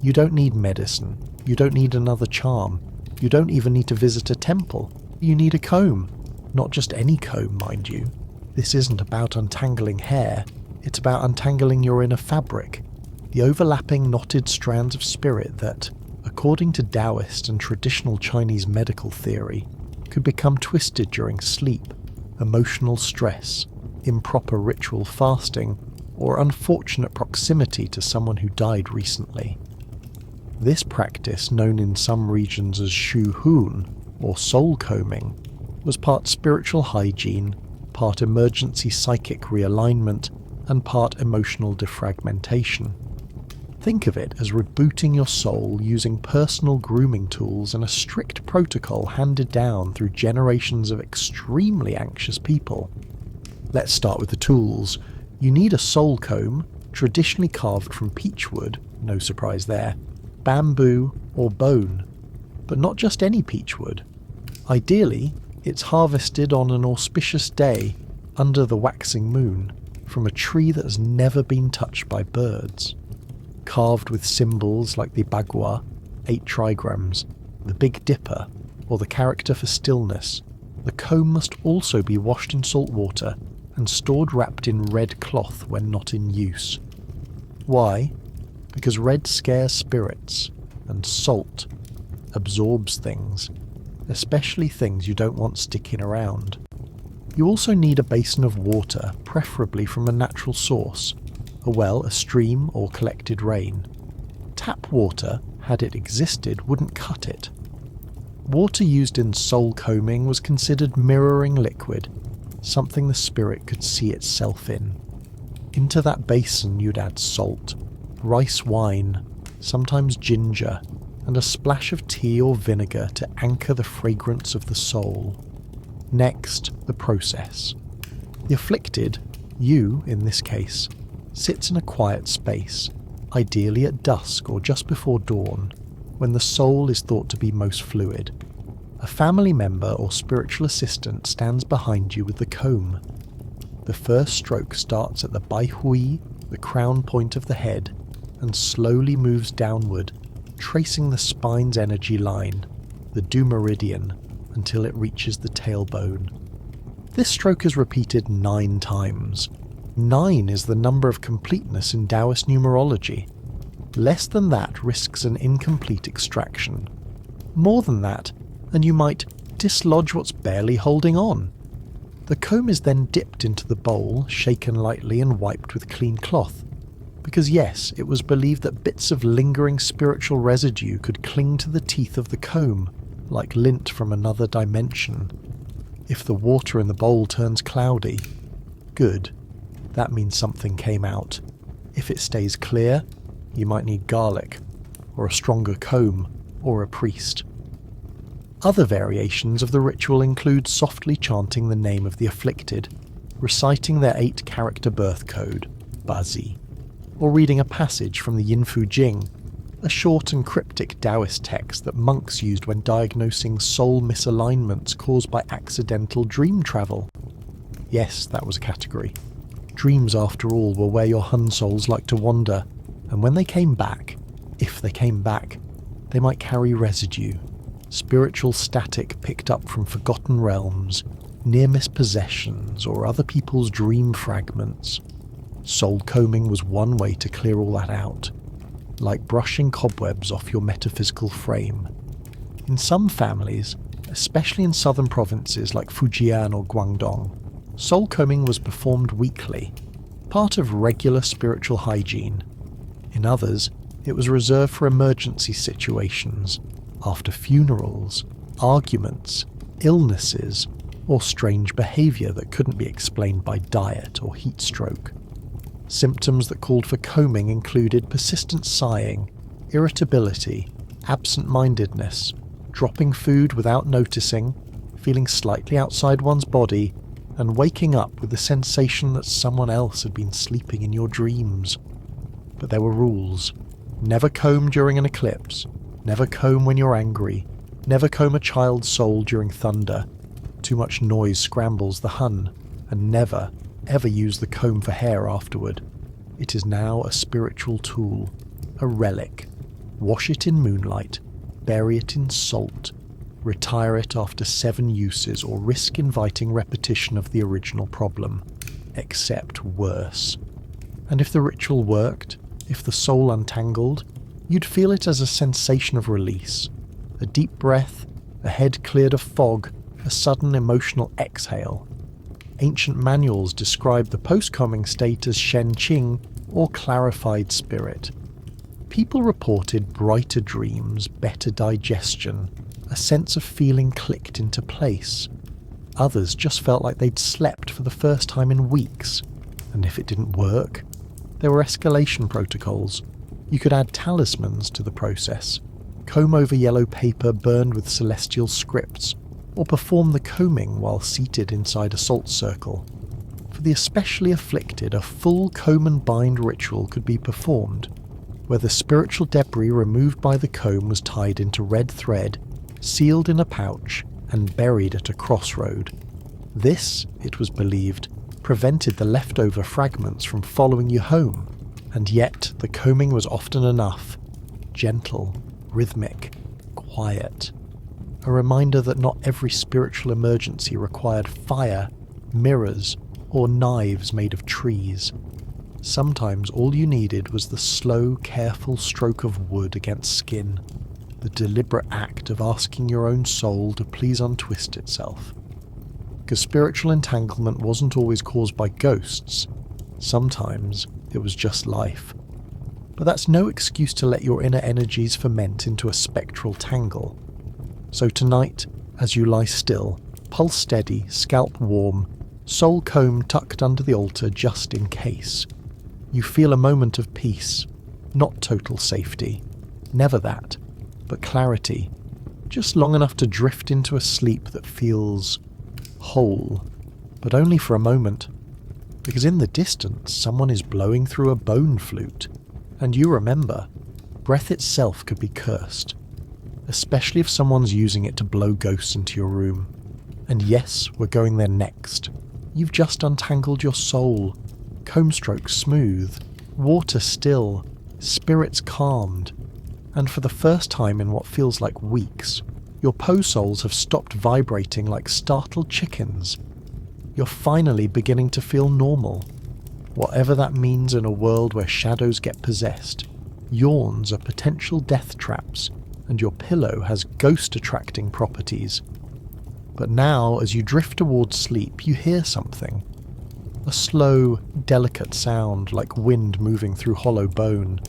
You don't need medicine. You don't need another charm. You don't even need to visit a temple. You need a comb. Not just any comb, mind you. This isn't about untangling hair. It's about untangling your inner fabric, the overlapping knotted strands of spirit that, according to Taoist and traditional Chinese medical theory, could become twisted during sleep, emotional stress, improper ritual fasting, or unfortunate proximity to someone who died recently. This practice, known in some regions as shu hun, or soul combing, was part spiritual hygiene, part emergency psychic realignment, and part emotional defragmentation. Think of it as rebooting your soul using personal grooming tools and a strict protocol handed down through generations of extremely anxious people. Let's start with the tools. You need a soul comb, traditionally carved from peach wood, no surprise there, bamboo or bone, but not just any peach wood. Ideally, it's harvested on an auspicious day under the waxing moon from a tree that has never been touched by birds. Carved with symbols like the bagua, 8 trigrams, the Big Dipper, or the character for stillness, the comb must also be washed in salt water and stored wrapped in red cloth when not in use. Why? Because red scares spirits, and salt absorbs things, especially things you don't want sticking around. You also need a basin of water, preferably from a natural source, a well, a stream, or collected rain. Tap water, had it existed, wouldn't cut it. Water used in soul combing was considered mirroring liquid, something the spirit could see itself in. Into that basin you'd add salt, rice wine, sometimes ginger, and a splash of tea or vinegar to anchor the fragrance of the soul. Next, the process. The afflicted, you in this case, sits in a quiet space, ideally at dusk or just before dawn, when the soul is thought to be most fluid. A family member or spiritual assistant stands behind you with the comb. The first stroke starts at the bai hui, the crown point of the head, and slowly moves downward, tracing the spine's energy line, the du meridian, until it reaches the tailbone. This stroke is repeated 9 times. 9 is the number of completeness in Taoist numerology. Less than that risks an incomplete extraction. More than that, and you might dislodge what's barely holding on. The comb is then dipped into the bowl, shaken lightly and wiped with clean cloth. Because yes, it was believed that bits of lingering spiritual residue could cling to the teeth of the comb, like lint from another dimension. If the water in the bowl turns cloudy, good. That means something came out. If it stays clear, you might need garlic, or a stronger comb, or a priest. Other variations of the ritual include softly chanting the name of the afflicted, reciting their 8-character birth code, Bazi, or reading a passage from the Yinfu Jing, a short and cryptic Taoist text that monks used when diagnosing soul misalignments caused by accidental dream travel. Yes, that was a category. Dreams, after all, were where your Hun souls liked to wander, and when they came back, if they came back, they might carry residue, spiritual static picked up from forgotten realms, near-miss possessions, or other people's dream fragments. Soul combing was one way to clear all that out, like brushing cobwebs off your metaphysical frame. In some families, especially in southern provinces like Fujian or Guangdong, soul combing was performed weekly, part of regular spiritual hygiene. In others, it was reserved for emergency situations, after funerals, arguments, illnesses, or strange behaviour that couldn't be explained by diet or heat stroke. Symptoms that called for combing included persistent sighing, irritability, absent-mindedness, dropping food without noticing, feeling slightly outside one's body, and waking up with the sensation that someone else had been sleeping in your dreams. But there were rules. Never comb during an eclipse, never comb when you're angry, never comb a child's soul during thunder. Too much noise scrambles the Hun, and never, ever use the comb for hair afterward. It is now a spiritual tool, a relic. Wash it in moonlight, bury it in salt, retire it after 7 uses, or risk inviting repetition of the original problem, except worse. And if the ritual worked, if the soul untangled, you'd feel it as a sensation of release, a deep breath, a head cleared of fog, a sudden emotional exhale. Ancient manuals describe the post-coming state as shen qing, or clarified spirit. People reported brighter dreams, better digestion, a sense of feeling clicked into place. Others just felt like they'd slept for the first time in weeks. And if it didn't work, there were escalation protocols. You could add talismans to the process, comb over yellow paper burned with celestial scripts, or perform the combing while seated inside a salt circle. For the especially afflicted, a full comb and bind ritual could be performed, where the spiritual debris removed by the comb was tied into red thread, sealed in a pouch, and buried at a crossroad. This, it was believed, prevented the leftover fragments from following you home, and yet the combing was often enough, gentle, rhythmic, quiet. A reminder that not every spiritual emergency required fire, mirrors, or knives made of trees. Sometimes all you needed was the slow, careful stroke of wood against skin, the deliberate act of asking your own soul to please untwist itself. Because spiritual entanglement wasn't always caused by ghosts. Sometimes it was just life. But that's no excuse to let your inner energies ferment into a spectral tangle. So tonight, as you lie still, pulse steady, scalp warm, soul comb tucked under the altar just in case, you feel a moment of peace, not total safety, never that, but clarity, just long enough to drift into a sleep that feels whole, but only for a moment, because in the distance someone is blowing through a bone flute, and you remember, breath itself could be cursed, especially if someone's using it to blow ghosts into your room. And yes, we're going there next. You've just untangled your soul, comb strokes smooth, water still, spirits calmed, and for the first time in what feels like weeks, your po-souls have stopped vibrating like startled chickens. You're finally beginning to feel normal. Whatever that means in a world where shadows get possessed, yawns are potential death traps, and your pillow has ghost-attracting properties. But now, as you drift towards sleep, you hear something. A slow, delicate sound like wind moving through hollow bone.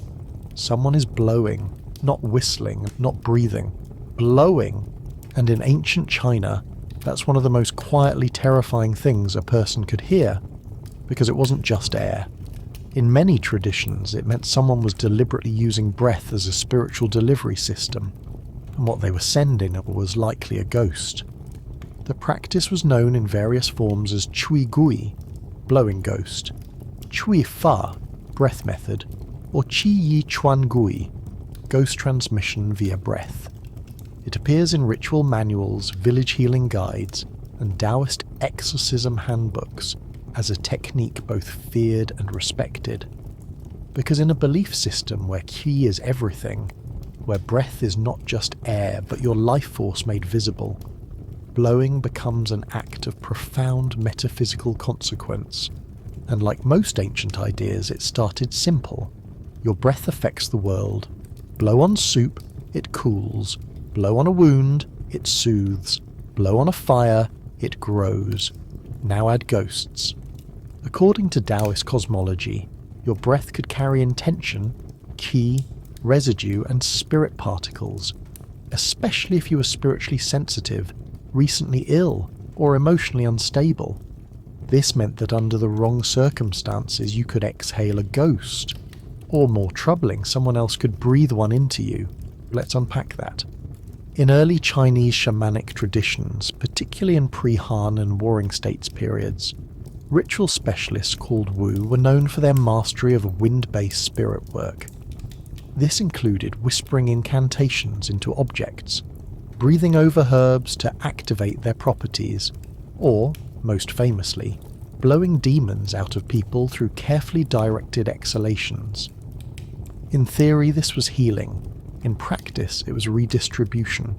Someone is blowing, not whistling, not breathing. Blowing. And in ancient China, that's one of the most quietly terrifying things a person could hear, because it wasn't just air. In many traditions, it meant someone was deliberately using breath as a spiritual delivery system, and what they were sending was likely a ghost. The practice was known in various forms as chui gui, blowing ghost, chui fa, breath method, or chi yi chuan gui, ghost transmission via breath. It appears in ritual manuals, village healing guides, and Taoist exorcism handbooks as a technique both feared and respected. Because in a belief system where qi is everything, where breath is not just air but your life force made visible, blowing becomes an act of profound metaphysical consequence. And like most ancient ideas, it started simple. Your breath affects the world. Blow on soup, it cools. Blow on a wound, it soothes. Blow on a fire, it grows. Now add ghosts. According to Taoist cosmology, your breath could carry intention, qi, residue, and spirit particles, especially if you were spiritually sensitive, recently ill, or emotionally unstable. This meant that under the wrong circumstances you could exhale a ghost, or more troubling, someone else could breathe one into you. Let's unpack that. In early Chinese shamanic traditions, particularly in pre-Han and Warring States periods, ritual specialists called Wu were known for their mastery of wind-based spirit work. This included whispering incantations into objects, breathing over herbs to activate their properties, or, most famously, blowing demons out of people through carefully directed exhalations. In theory, this was healing, In practice, it was redistribution.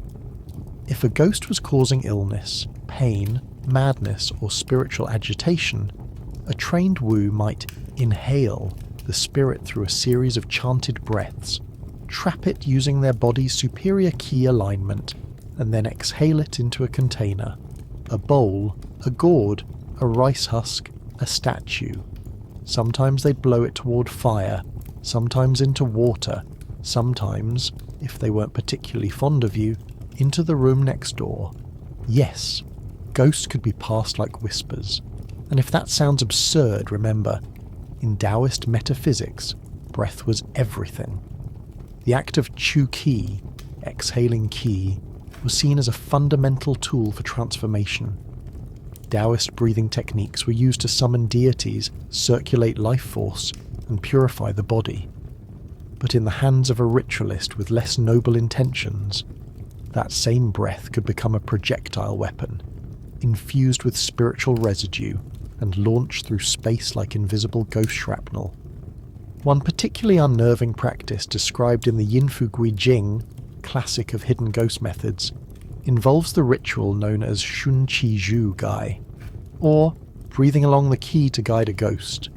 If a ghost was causing illness, pain, madness, or spiritual agitation, a trained Wu might inhale the spirit through a series of chanted breaths, trap it using their body's superior ki alignment, and then exhale it into a container, a bowl, a gourd, a rice husk, a statue. Sometimes they'd blow it toward fire, sometimes into water, sometimes, if they weren't particularly fond of you, into the room next door. Yes, ghosts could be passed like whispers. And if that sounds absurd, remember, in Taoist metaphysics, breath was everything. The act of chu qi, exhaling qi, was seen as a fundamental tool for transformation. Taoist breathing techniques were used to summon deities, circulate life force, and purify the body. But in the hands of a ritualist with less noble intentions, that same breath could become a projectile weapon, infused with spiritual residue and launched through space like invisible ghost shrapnel. One particularly unnerving practice described in the Yinfu Gui Jing, classic of hidden ghost methods, involves the ritual known as Shun Qi Zhu Gai, or breathing along the qi to guide a ghost.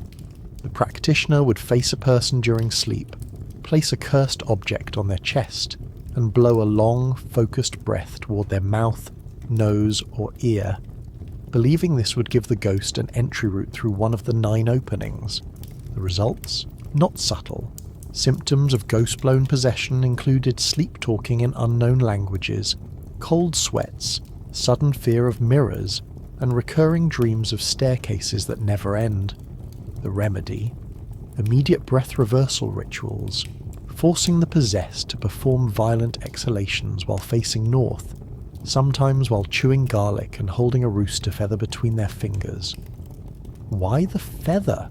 The practitioner would face a person during sleep, place a cursed object on their chest, and blow a long, focused breath toward their mouth, nose, or ear, believing this would give the ghost an entry route through one of the 9 openings. The results? Not subtle. Symptoms of ghost-blown possession included sleep-talking in unknown languages, cold sweats, sudden fear of mirrors, and recurring dreams of staircases that never end. The remedy? Immediate breath reversal rituals, forcing the possessed to perform violent exhalations while facing north, sometimes while chewing garlic and holding a rooster feather between their fingers. Why the feather?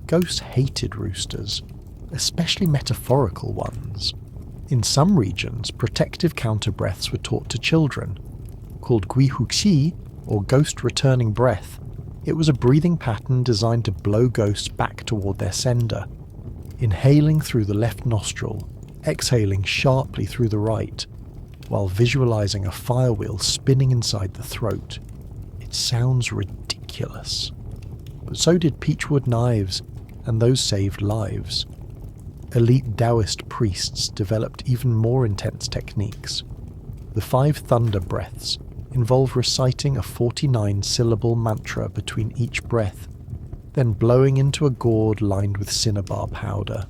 Ghosts hated roosters, especially metaphorical ones. In some regions, protective counter-breaths were taught to children. Called guihuqi, or ghost returning breath, it was a breathing pattern designed to blow ghosts back toward their sender, inhaling through the left nostril, exhaling sharply through the right, while visualizing a firewheel spinning inside the throat. It sounds ridiculous. But so did peachwood knives, and those saved lives. Elite Taoist priests developed even more intense techniques. The 5 thunder breaths involve reciting a 49-syllable mantra between each breath, then blowing into a gourd lined with cinnabar powder.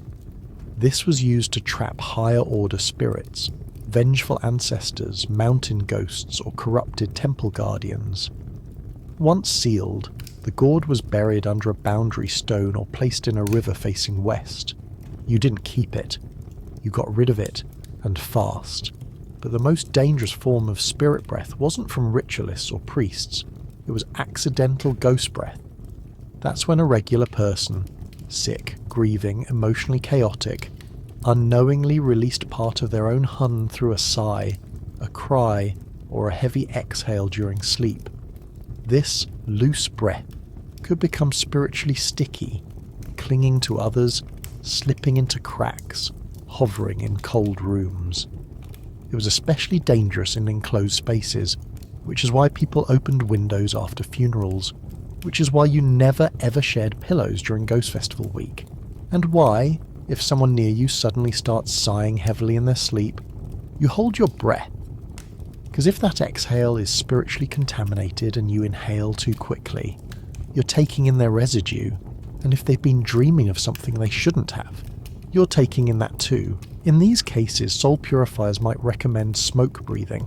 This was used to trap higher-order spirits, vengeful ancestors, mountain ghosts, or corrupted temple guardians. Once sealed, the gourd was buried under a boundary stone or placed in a river facing west. You didn't keep it. You got rid of it, and fast. But the most dangerous form of spirit breath wasn't from ritualists or priests. It was accidental ghost breath. That's when a regular person, sick, grieving, emotionally chaotic, unknowingly released part of their own hun through a sigh, a cry, or a heavy exhale during sleep. This loose breath could become spiritually sticky, clinging to others, slipping into cracks, hovering in cold rooms. It was especially dangerous in enclosed spaces, which is why people opened windows after funerals, which is why you never ever shared pillows during Ghost Festival week, and why, if someone near you suddenly starts sighing heavily in their sleep, you hold your breath. Because if that exhale is spiritually contaminated and you inhale too quickly, you're taking in their residue, and if they've been dreaming of something they shouldn't have, you're taking in that too. In these cases, soul purifiers might recommend smoke breathing,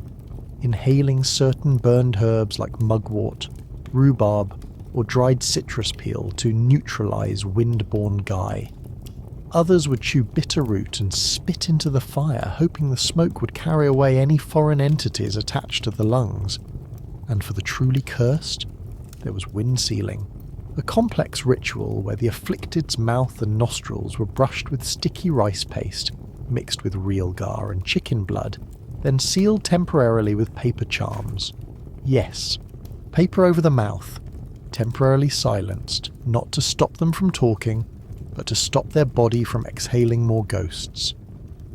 inhaling certain burned herbs like mugwort, rhubarb, or dried citrus peel to neutralize wind-borne gai. Others would chew bitter root and spit into the fire, hoping the smoke would carry away any foreign entities attached to the lungs. And for the truly cursed, there was wind sealing, a complex ritual where the afflicted's mouth and nostrils were brushed with sticky rice paste, mixed with real gar and chicken blood, then sealed temporarily with paper charms. Yes, paper over the mouth, temporarily silenced, not to stop them from talking, but to stop their body from exhaling more ghosts.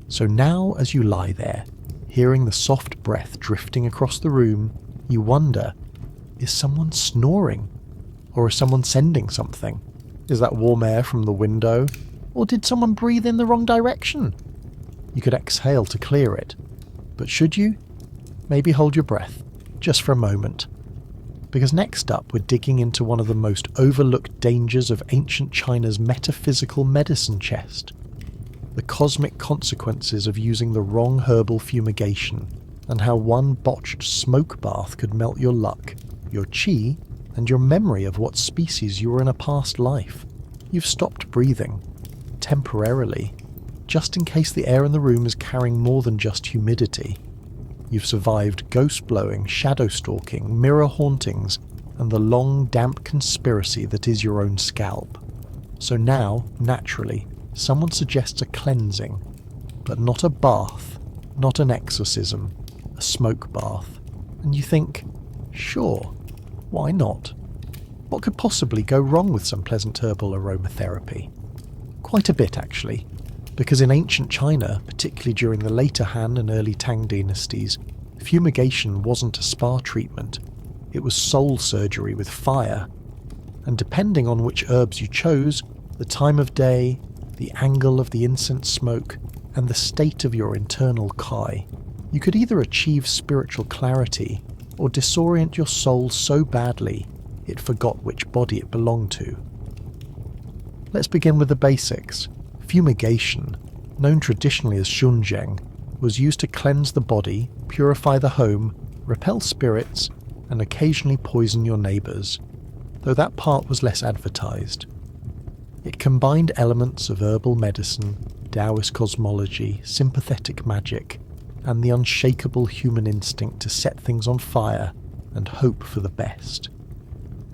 So now, as you lie there, hearing the soft breath drifting across the room, you wonder, is someone snoring? Or is someone sending something? Is that warm air from the window? Or did someone breathe in the wrong direction? You could exhale to clear it. But should you? Maybe hold your breath, just for a moment. Because next up we're digging into one of the most overlooked dangers of ancient China's metaphysical medicine chest. The cosmic consequences of using the wrong herbal fumigation, and how one botched smoke bath could melt your luck, your qi, and your memory of what species you were in a past life. You've stopped breathing, temporarily, just in case the air in the room is carrying more than just humidity. You've survived ghost blowing, shadow stalking, mirror hauntings, and the long, damp conspiracy that is your own scalp. So now, naturally, someone suggests a cleansing, but not a bath, not an exorcism, a smoke bath. And you think, sure, why not? What could possibly go wrong with some pleasant herbal aromatherapy? Quite a bit, actually. Because in ancient China, particularly during the later Han and early Tang dynasties, fumigation wasn't a spa treatment, it was soul surgery with fire. And depending on which herbs you chose, the time of day, the angle of the incense smoke, and the state of your internal kai, you could either achieve spiritual clarity or disorient your soul so badly it forgot which body it belonged to. Let's begin with the basics. Fumigation, known traditionally as shunzheng, was used to cleanse the body, purify the home, repel spirits, and occasionally poison your neighbours, though that part was less advertised. It combined elements of herbal medicine, Taoist cosmology, sympathetic magic, and the unshakable human instinct to set things on fire and hope for the best.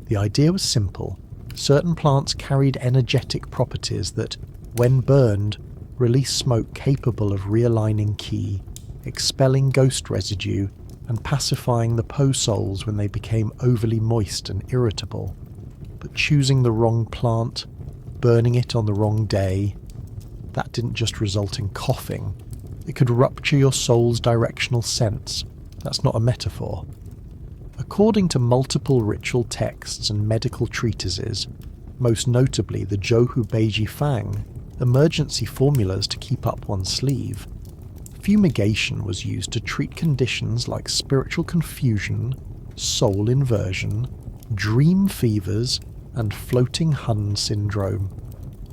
The idea was simple. Certain plants carried energetic properties that, when burned, release smoke capable of realigning qi, expelling ghost residue, and pacifying the Po souls when they became overly moist and irritable. But choosing the wrong plant, burning it on the wrong day, that didn't just result in coughing. It could rupture your soul's directional sense. That's not a metaphor. According to multiple ritual texts and medical treatises, most notably the Zhouhu Beiji Fang, emergency formulas to keep up one's sleeve, fumigation was used to treat conditions like spiritual confusion, soul inversion, dream fevers, and floating Hun syndrome,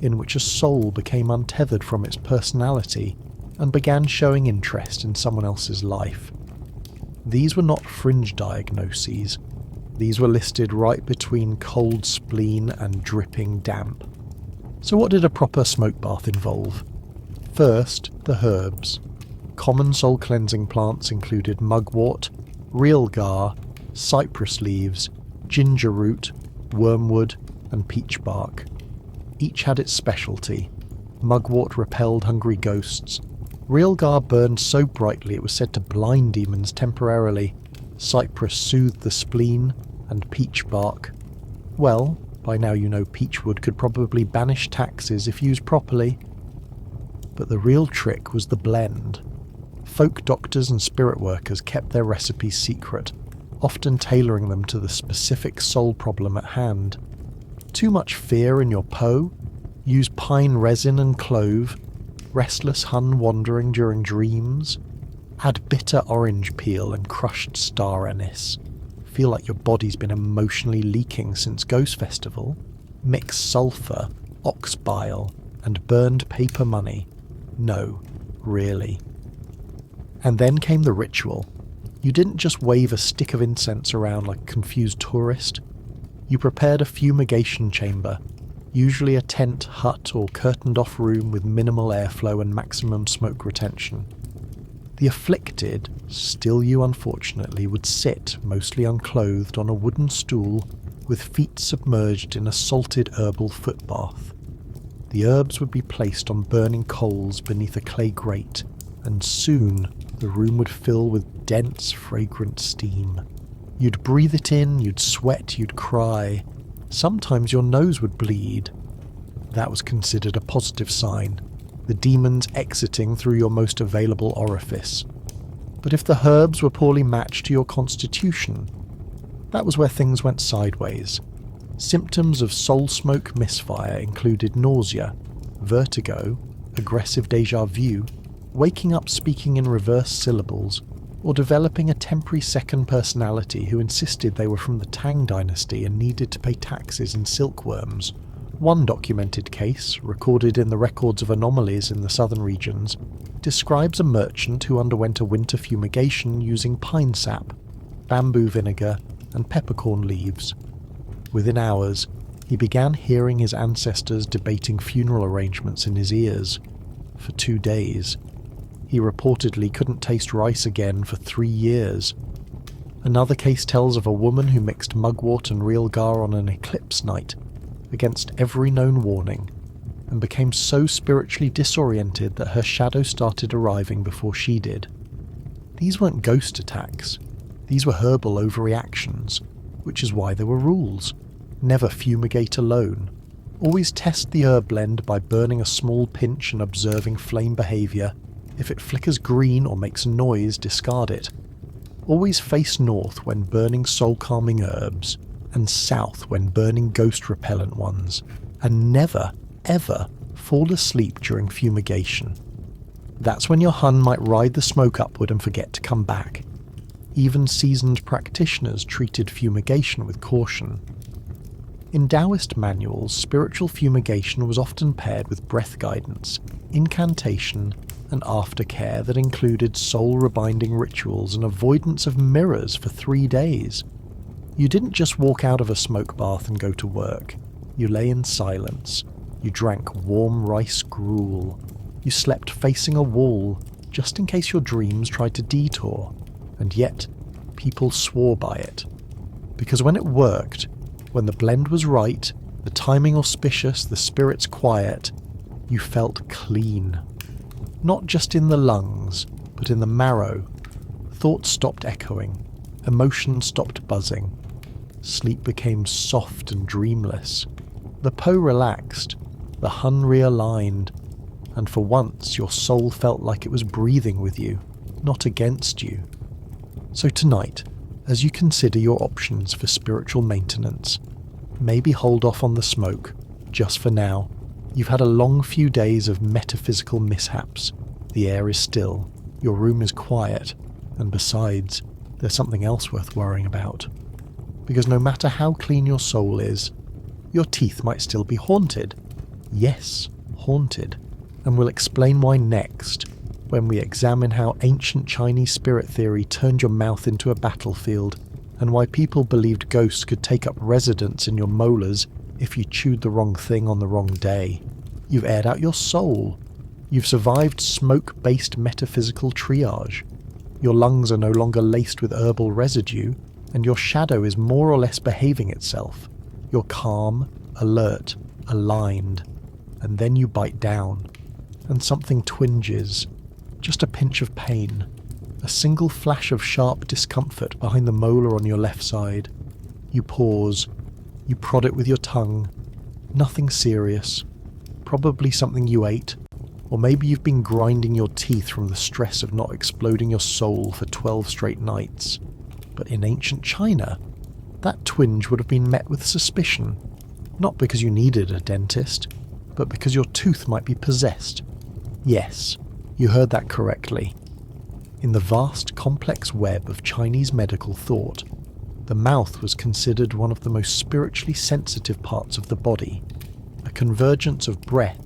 in which a soul became untethered from its personality and began showing interest in someone else's life. These were not fringe diagnoses. These were listed right between cold spleen and dripping damp. So what did a proper smoke bath involve? First, the herbs. Common soul-cleansing plants included mugwort, realgar, cypress leaves, ginger root, wormwood, and peach bark. Each had its specialty. Mugwort repelled hungry ghosts. Realgar burned so brightly it was said to blind demons temporarily. Cypress soothed the spleen, and peach bark, well, by now you know peachwood could probably banish taxes if used properly. But the real trick was the blend. Folk doctors and spirit workers kept their recipes secret, often tailoring them to the specific soul problem at hand. Too much fear in your Po? Use pine resin and clove. Restless Hun wandering during dreams? Add bitter orange peel and crushed star anise. Feel like your body's been emotionally leaking since Ghost Festival? Mix sulphur, ox bile, and burned paper money? No, really. And then came the ritual. You didn't just wave a stick of incense around like a confused tourist. You prepared a fumigation chamber, usually a tent, hut, or curtained-off room with minimal airflow and maximum smoke retention. The afflicted, still you unfortunately, would sit, mostly unclothed, on a wooden stool with feet submerged in a salted herbal foot bath. The herbs would be placed on burning coals beneath a clay grate, and soon the room would fill with dense, fragrant steam. You'd breathe it in, you'd sweat, you'd cry. Sometimes your nose would bleed. That was considered a positive sign. the demons exiting through your most available orifice. But if the herbs were poorly matched to your constitution, that was where things went sideways. Symptoms of soul smoke misfire included nausea, vertigo, aggressive déjà vu, waking up speaking in reverse syllables, or developing a temporary second personality who insisted they were from the Tang dynasty and needed to pay taxes in silkworms. One documented case, recorded in the records of anomalies in the southern regions, describes a merchant who underwent a winter fumigation using pine sap, bamboo vinegar, and peppercorn leaves. Within hours, he began hearing his ancestors debating funeral arrangements in his ears. For 2 days. He reportedly couldn't taste rice again for 3 years. Another case tells of a woman who mixed mugwort and real gar on an eclipse night, against every known warning, and became so spiritually disoriented that her shadow started arriving before she did. These weren't ghost attacks. These were herbal overreactions, which is why there were rules. Never fumigate alone. Always test the herb blend by burning a small pinch and observing flame behaviour. If it flickers green or makes a noise, discard it. Always face north when burning soul-calming herbs, and south when burning ghost-repellent ones, and never, ever fall asleep during fumigation. That's when your Hun might ride the smoke upward and forget to come back. Even seasoned practitioners treated fumigation with caution. In Taoist manuals, spiritual fumigation was often paired with breath guidance, incantation, and aftercare that included soul-rebinding rituals and avoidance of mirrors for 3 days. You didn't just walk out of a smoke bath and go to work. You lay in silence. You drank warm rice gruel. You slept facing a wall, just in case your dreams tried to detour. And yet, people swore by it. Because when it worked, when the blend was right, the timing auspicious, the spirits quiet, you felt clean. Not just in the lungs, but in the marrow. Thoughts stopped echoing. Emotions stopped buzzing. Sleep became soft and dreamless. The Po relaxed. The Hun realigned. And for once, your soul felt like it was breathing with you, not against you. So tonight, as you consider your options for spiritual maintenance, maybe hold off on the smoke, just for now. You've had a long few days of metaphysical mishaps. The air is still, your room is quiet, and besides, there's something else worth worrying about. Because no matter how clean your soul is, your teeth might still be haunted. Yes, haunted. And we'll explain why next, when we examine how ancient Chinese spirit theory turned your mouth into a battlefield, and why people believed ghosts could take up residence in your molars if you chewed the wrong thing on the wrong day. You've aired out your soul. You've survived smoke-based metaphysical triage. Your lungs are no longer laced with herbal residue, and your shadow is more or less behaving itself. You're calm, alert, aligned, and then you bite down, and something twinges. Just a pinch of pain. A single flash of sharp discomfort behind the molar on your left side. You pause. You prod it with your tongue. Nothing serious. Probably something you ate. Or maybe you've been grinding your teeth from the stress of not exploding your soul for 12 straight nights. But in ancient China, that twinge would have been met with suspicion. Not because you needed a dentist, but because your tooth might be possessed. Yes, you heard that correctly. In the vast, complex web of Chinese medical thought, the mouth was considered one of the most spiritually sensitive parts of the body, a convergence of breath,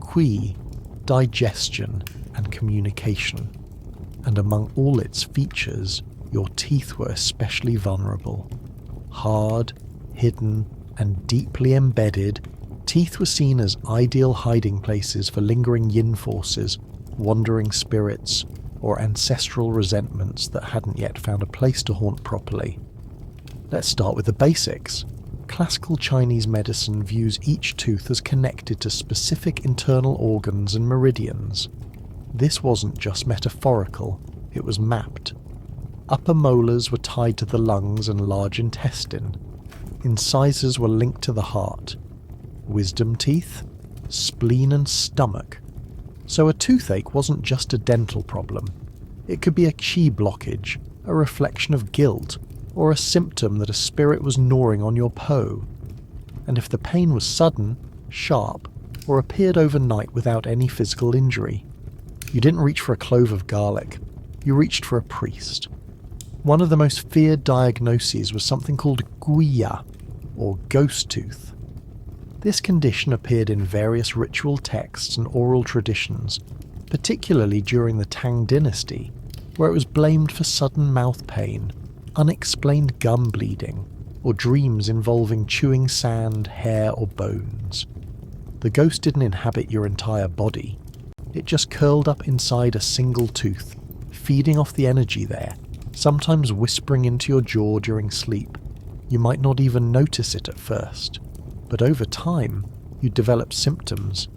qi, digestion, and communication. And among all its features, your teeth were especially vulnerable. Hard, hidden, and deeply embedded, teeth were seen as ideal hiding places for lingering yin forces, wandering spirits, or ancestral resentments that hadn't yet found a place to haunt properly. Let's start with the basics. Classical Chinese medicine views each tooth as connected to specific internal organs and meridians. This wasn't just metaphorical, it was mapped. Upper molars were tied to the lungs and large intestine. Incisors were linked to the heart. Wisdom teeth, spleen and stomach. So a toothache wasn't just a dental problem. It could be a chi blockage, a reflection of guilt, or a symptom that a spirit was gnawing on your po. And if the pain was sudden, sharp, or appeared overnight without any physical injury, you didn't reach for a clove of garlic, you reached for a priest. One of the most feared diagnoses was something called guya, or ghost tooth. This condition appeared in various ritual texts and oral traditions, particularly during the Tang dynasty, where it was blamed for sudden mouth pain, unexplained gum bleeding, or dreams involving chewing sand, hair, or bones. The ghost didn't inhabit your entire body. It just curled up inside a single tooth, feeding off the energy there, sometimes whispering into your jaw during sleep. You might not even notice it at first, but over time, you'd develop symptoms,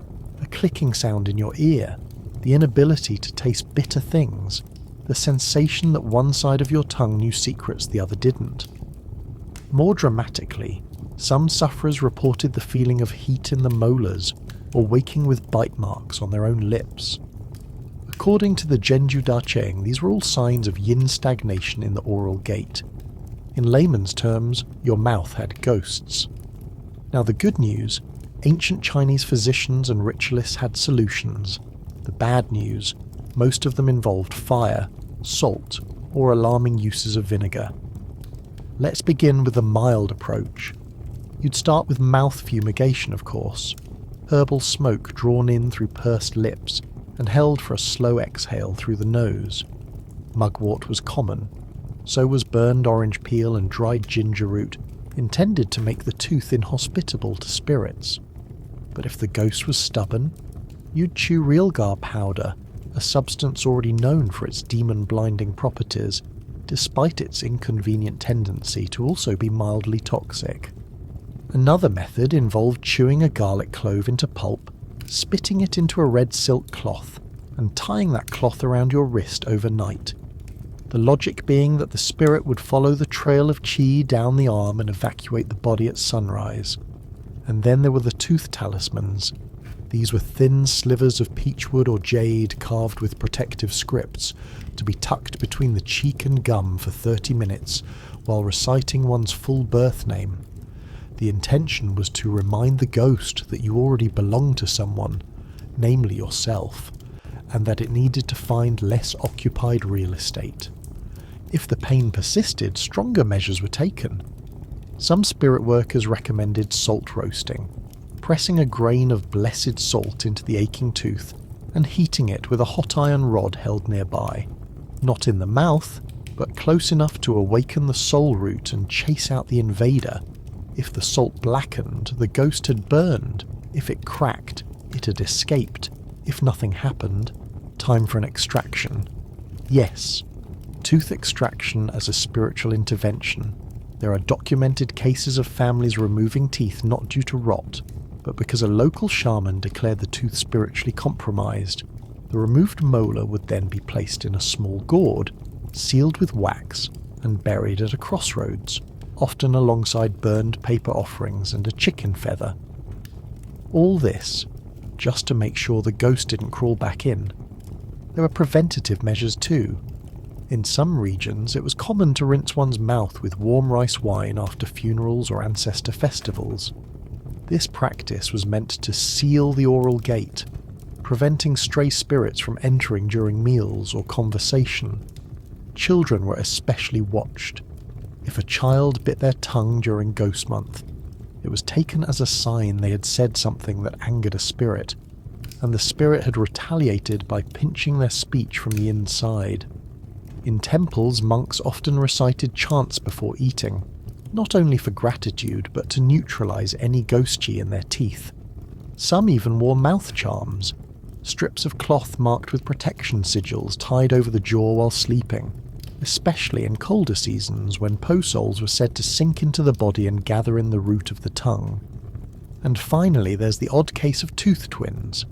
a clicking sound in your ear, the inability to taste bitter things, the sensation that one side of your tongue knew secrets the other didn't. More dramatically, some sufferers reported the feeling of heat in the molars or waking with bite marks on their own lips. According to the Zhenju Da Cheng, these were all signs of yin stagnation in the oral gate. In layman's terms, your mouth had ghosts. Now the good news, ancient Chinese physicians and ritualists had solutions. The bad news, most of them involved fire, salt, or alarming uses of vinegar. Let's begin with the mild approach. You'd start with mouth fumigation, of course. Herbal smoke drawn in through pursed lips and held for a slow exhale through the nose. Mugwort was common. So was burned orange peel and dried ginger root, intended to make the tooth inhospitable to spirits. But if the ghost was stubborn, you'd chew realgar powder, a substance already known for its demon-blinding properties, despite its inconvenient tendency to also be mildly toxic. Another method involved chewing a garlic clove into pulp, spitting it into a red silk cloth, and tying that cloth around your wrist overnight. The logic being that the spirit would follow the trail of qi down the arm and evacuate the body at sunrise. And then there were the tooth talismans. These were thin slivers of peachwood or jade carved with protective scripts, to be tucked between the cheek and gum for 30 minutes while reciting one's full birth name. The intention was to remind the ghost that you already belonged to someone, namely yourself, and that it needed to find less occupied real estate. If the pain persisted, stronger measures were taken. Some spirit workers recommended salt roasting, pressing a grain of blessed salt into the aching tooth and heating it with a hot iron rod held nearby. Not in the mouth, but close enough to awaken the soul root and chase out the invader. If the salt blackened, the ghost had burned. If it cracked, it had escaped. If nothing happened, time for an extraction. Yes, tooth extraction as a spiritual intervention. There are documented cases of families removing teeth not due to rot, but because a local shaman declared the tooth spiritually compromised. The removed molar would then be placed in a small gourd, sealed with wax, and buried at a crossroads, often alongside burned paper offerings and a chicken feather. All this just to make sure the ghost didn't crawl back in. There were preventative measures too. In some regions, it was common to rinse one's mouth with warm rice wine after funerals or ancestor festivals. This practice was meant to seal the oral gate, preventing stray spirits from entering during meals or conversation. Children were especially watched. If a child bit their tongue during Ghost Month, it was taken as a sign they had said something that angered a spirit, and the spirit had retaliated by pinching their speech from the inside. In temples, monks often recited chants before eating, not only for gratitude but to neutralize any ghost chi in their teeth. Some even wore mouth charms, strips of cloth marked with protection sigils tied over the jaw while sleeping, especially in colder seasons when po souls were said to sink into the body and gather in the root of the tongue. And finally, there's the odd case of tooth twins.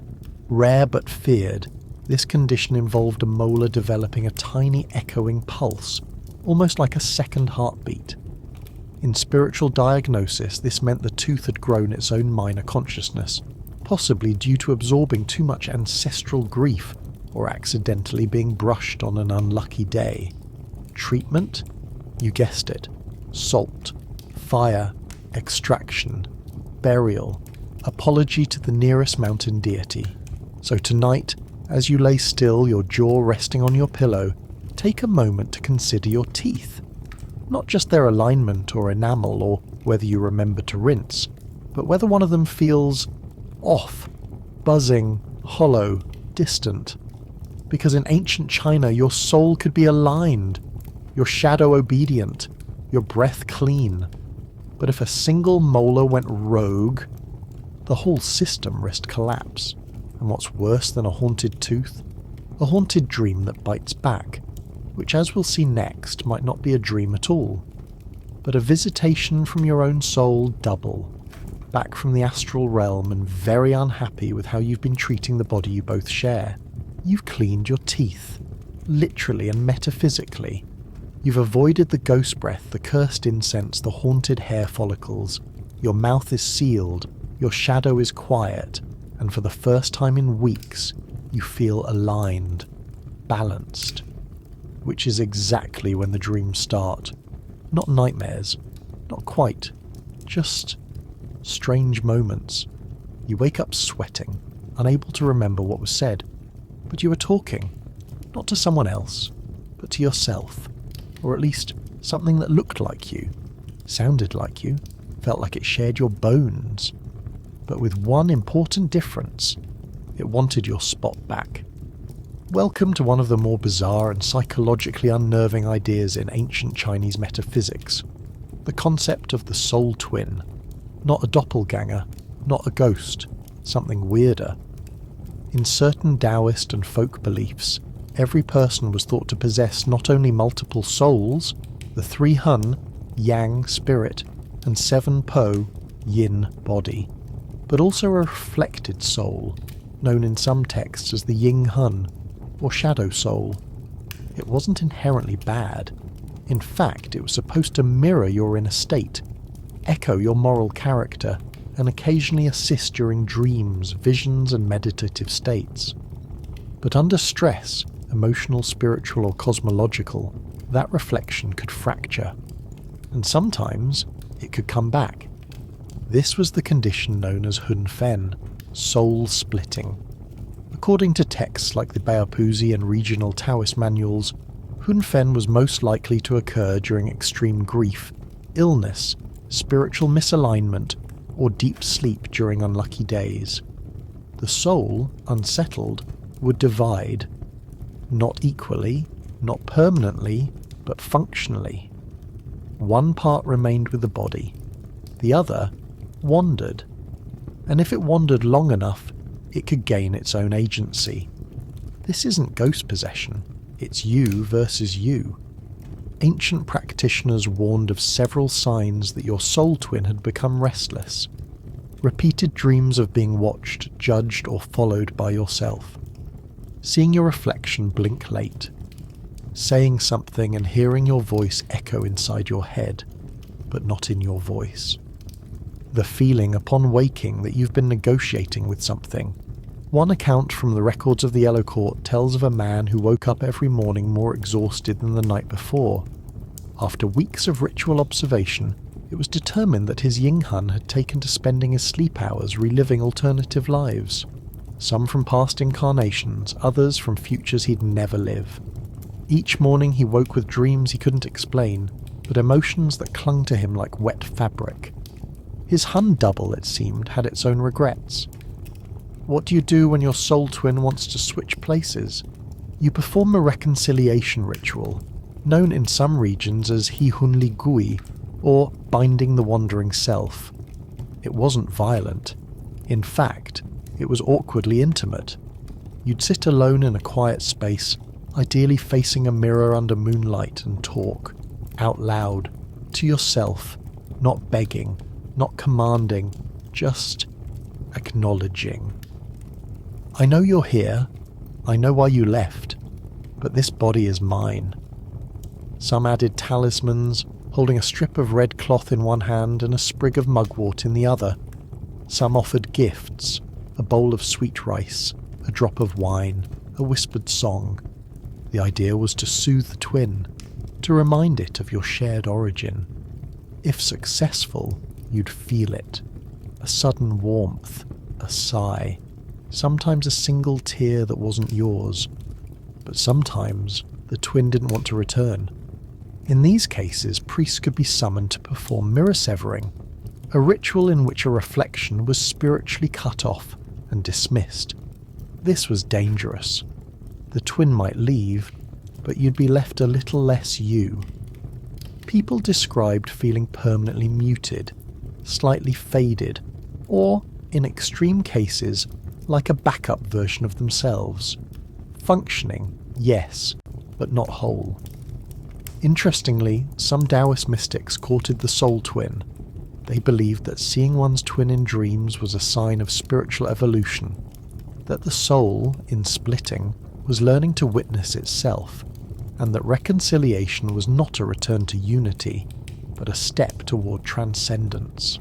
Rare but feared, this condition involved a molar developing a tiny echoing pulse, almost like a second heartbeat. In spiritual diagnosis, this meant the tooth had grown its own minor consciousness, possibly due to absorbing too much ancestral grief or accidentally being brushed on an unlucky day. Treatment? You guessed it. Salt, fire, extraction, burial, apology to the nearest mountain deity. So tonight, as you lay still, your jaw resting on your pillow, take a moment to consider your teeth. Not just their alignment or enamel or whether you remember to rinse, but whether one of them feels off, buzzing, hollow, distant. Because in ancient China, your soul could be aligned, your shadow obedient, your breath clean. But if a single molar went rogue, the whole system risked collapse. And what's worse than a haunted tooth? A haunted dream that bites back, which, as we'll see next, might not be a dream at all, but a visitation from your own soul double, back from the astral realm and very unhappy with how you've been treating the body you both share. You've cleaned your teeth, literally and metaphysically. You've avoided the ghost breath, the cursed incense, the haunted hair follicles. Your mouth is sealed, your shadow is quiet, and for the first time in weeks, you feel aligned, balanced. Which is exactly when the dreams start. Not nightmares, not quite, just strange moments. You wake up sweating, unable to remember what was said, but you were talking, not to someone else, but to yourself, or at least something that looked like you, sounded like you, felt like it shared your bones, but with one important difference: it wanted your spot back. Welcome to one of the more bizarre and psychologically unnerving ideas in ancient Chinese metaphysics, the concept of the soul twin. Not a doppelganger, not a ghost, something weirder. In certain Taoist and folk beliefs, every person was thought to possess not only multiple souls, the 3 Hun, Yang spirit, and 7 Po, Yin body, but also a reflected soul, known in some texts as the Ying Hun, or shadow soul. It wasn't inherently bad. In fact, it was supposed to mirror your inner state, echo your moral character, and occasionally assist during dreams, visions, and meditative states. But under stress, emotional, spiritual, or cosmological, that reflection could fracture. And sometimes it could come back. This was the condition known as Hun Fen, soul splitting. According to texts like the Baopuzi and regional Taoist manuals, Hun Fen was most likely to occur during extreme grief, illness, spiritual misalignment, or deep sleep during unlucky days. The soul, unsettled, would divide, not equally, not permanently, but functionally. One part remained with the body, the other wandered, and if it wandered long enough, it could gain its own agency. This isn't ghost possession, it's you versus you. Ancient practitioners warned of several signs that your soul twin had become restless. Repeated dreams of being watched, judged, or followed by yourself. Seeing your reflection blink late. Saying something and hearing your voice echo inside your head, but not in your voice. The feeling upon waking that you've been negotiating with something. One account from the records of the Yellow Court tells of a man who woke up every morning more exhausted than the night before. After weeks of ritual observation, it was determined that his Ying Hun had taken to spending his sleep hours reliving alternative lives. Some from past incarnations, others from futures he'd never live. Each morning he woke with dreams he couldn't explain, but emotions that clung to him like wet fabric. His Hun double, it seemed, had its own regrets. What do you do when your soul twin wants to switch places? You perform a reconciliation ritual, known in some regions as Hi Hun Li Gui, or binding the wandering self. It wasn't violent. In fact, it was awkwardly intimate. You'd sit alone in a quiet space, ideally facing a mirror under moonlight, and talk, out loud, to yourself, not begging, not commanding, just acknowledging. I know you're here, I know why you left, but this body is mine. Some added talismans, holding a strip of red cloth in one hand and a sprig of mugwort in the other. Some offered gifts, a bowl of sweet rice, a drop of wine, a whispered song. The idea was to soothe the twin, to remind it of your shared origin. If successful, you'd feel it. A sudden warmth, a sigh, sometimes a single tear that wasn't yours. But sometimes the twin didn't want to return. In these cases, priests could be summoned to perform mirror severing, a ritual in which a reflection was spiritually cut off and dismissed. This was dangerous. The twin might leave, but you'd be left a little less you. People described feeling permanently muted, slightly faded, or, in extreme cases, like a backup version of themselves. Functioning, yes, but not whole. Interestingly, some Taoist mystics courted the soul twin. They believed that seeing one's twin in dreams was a sign of spiritual evolution, that the soul, in splitting, was learning to witness itself, and that reconciliation was not a return to unity, but a step toward transcendence.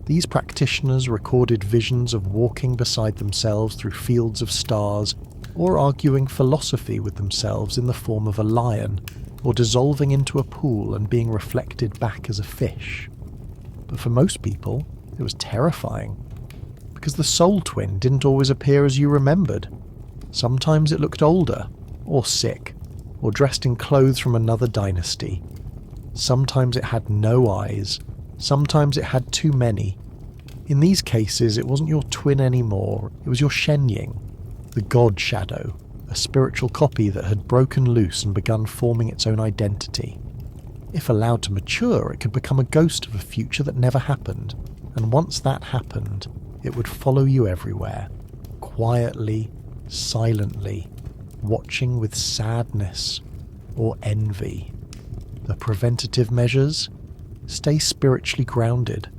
These practitioners recorded visions of walking beside themselves through fields of stars, or arguing philosophy with themselves in the form of a lion, or dissolving into a pool and being reflected back as a fish. But for most people, it was terrifying, because the soul twin didn't always appear as you remembered. Sometimes it looked older, or sick, or dressed in clothes from another dynasty. Sometimes it had no eyes, sometimes it had too many. In these cases, it wasn't your twin anymore, it was your shenying, the god shadow, a spiritual copy that had broken loose and begun forming its own identity. If allowed to mature, it could become a ghost of a future that never happened, and once that happened, it would follow you everywhere, quietly, silently, watching with sadness or envy. The preventative measures? Stay spiritually grounded.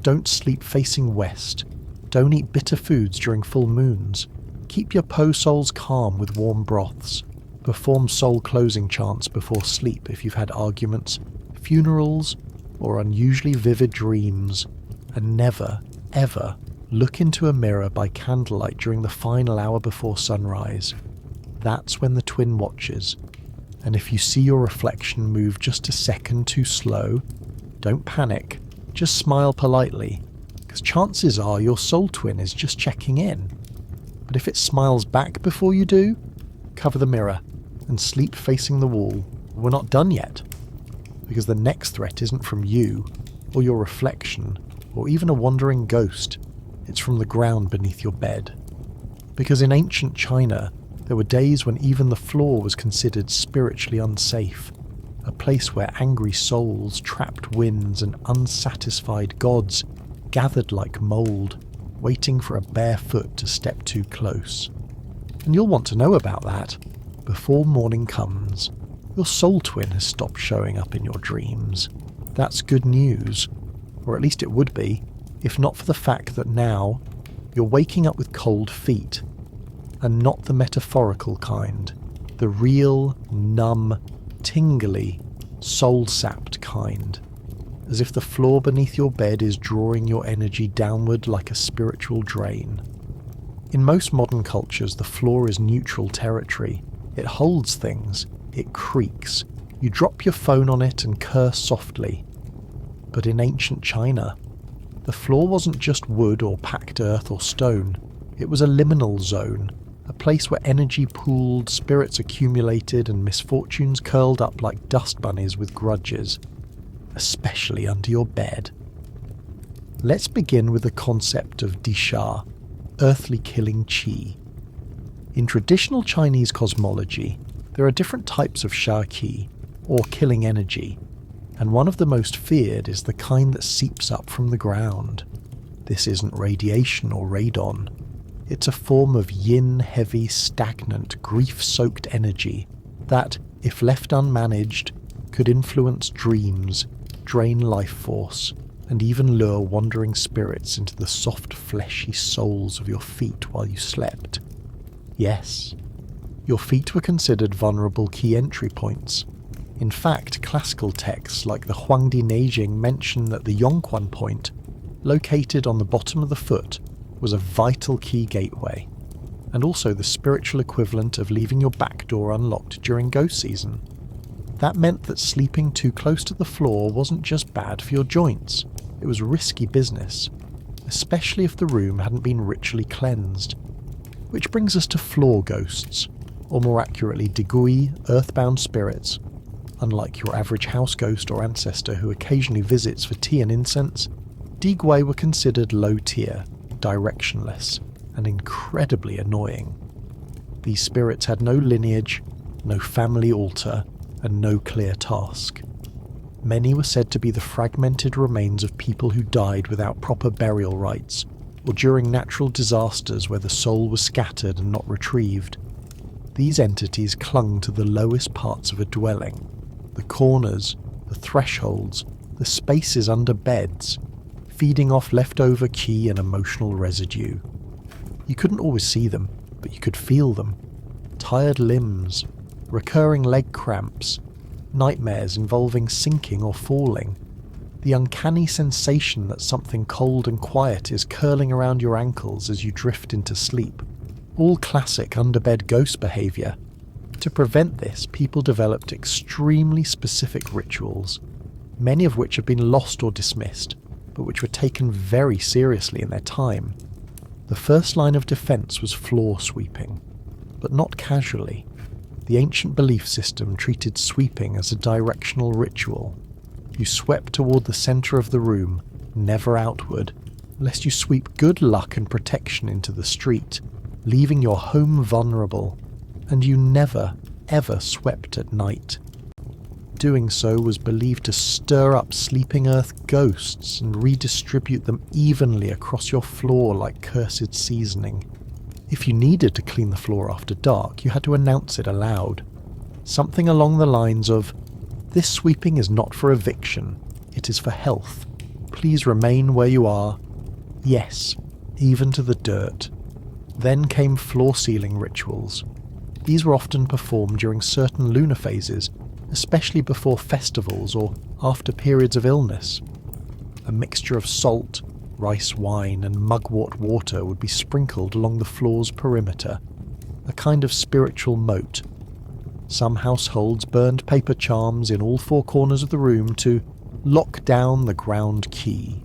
Don't sleep facing west. Don't eat bitter foods during full moons. Keep your po-souls calm with warm broths. Perform soul closing chants before sleep if you've had arguments, funerals, or unusually vivid dreams. And never, ever look into a mirror by candlelight during the final hour before sunrise. That's when the twin watches. And if you see your reflection move just a second too slow, don't panic. Just smile politely, because chances are your soul twin is just checking in. But if it smiles back before you do, cover the mirror and sleep facing the wall. We're not done yet, because the next threat isn't from you, or your reflection, or even a wandering ghost. It's from the ground beneath your bed. Because in ancient China, there were days when even the floor was considered spiritually unsafe, a place where angry souls, trapped winds, and unsatisfied gods gathered like mould, waiting for a bare foot to step too close. And you'll want to know about that before morning comes. Your soul twin has stopped showing up in your dreams. That's good news, or at least it would be, if not for the fact that now you're waking up with cold feet, and not the metaphorical kind, the real, numb, tingly, soul-sapped kind, as if the floor beneath your bed is drawing your energy downward like a spiritual drain. In most modern cultures, the floor is neutral territory. It holds things, it creaks. You drop your phone on it and curse softly. But in ancient China, the floor wasn't just wood or packed earth or stone. It was a liminal zone, a place where energy pooled, spirits accumulated, and misfortunes curled up like dust bunnies with grudges, especially under your bed. Let's begin with the concept of disha, earthly killing qi. In traditional Chinese cosmology, there are different types of sha qi, or killing energy, and one of the most feared is the kind that seeps up from the ground. This isn't radiation or radon. It's a form of yin-heavy, stagnant, grief-soaked energy that, if left unmanaged, could influence dreams, drain life force, and even lure wandering spirits into the soft, fleshy soles of your feet while you slept. Yes, your feet were considered vulnerable key entry points. In fact, classical texts like the Huangdi Neijing mention that the Yongquan point, located on the bottom of the foot, was a vital key gateway, and also the spiritual equivalent of leaving your back door unlocked during ghost season. That meant that sleeping too close to the floor wasn't just bad for your joints, it was risky business, especially if the room hadn't been ritually cleansed. Which brings us to floor ghosts, or more accurately Digui, earthbound spirits. Unlike your average house ghost or ancestor who occasionally visits for tea and incense, Digui were considered low tier, directionless, and incredibly annoying. These spirits had no lineage, no family altar, and no clear task. Many were said to be the fragmented remains of people who died without proper burial rites, or during natural disasters where the soul was scattered and not retrieved. These entities clung to the lowest parts of a dwelling, the corners, the thresholds, the spaces under beds, feeding off leftover ki and emotional residue. You couldn't always see them, but you could feel them. Tired limbs, recurring leg cramps, nightmares involving sinking or falling, the uncanny sensation that something cold and quiet is curling around your ankles as you drift into sleep. All classic underbed ghost behaviour. To prevent this, people developed extremely specific rituals, many of which have been lost or dismissed, but which were taken very seriously in their time. The first line of defence was floor sweeping, but not casually. The ancient belief system treated sweeping as a directional ritual. You swept toward the centre of the room, never outward, lest you sweep good luck and protection into the street, leaving your home vulnerable, and you never, ever swept at night. Doing so was believed to stir up sleeping earth ghosts and redistribute them evenly across your floor like cursed seasoning. If you needed to clean the floor after dark, you had to announce it aloud. Something along the lines of, "This sweeping is not for eviction, it is for health. Please remain where you are. Yes, even to the dirt." Then came floor sealing rituals. These were often performed during certain lunar phases, especially before festivals or after periods of illness. A mixture of salt, rice wine and mugwort water would be sprinkled along the floor's perimeter, a kind of spiritual moat. Some households burned paper charms in all four corners of the room to lock down the ground key.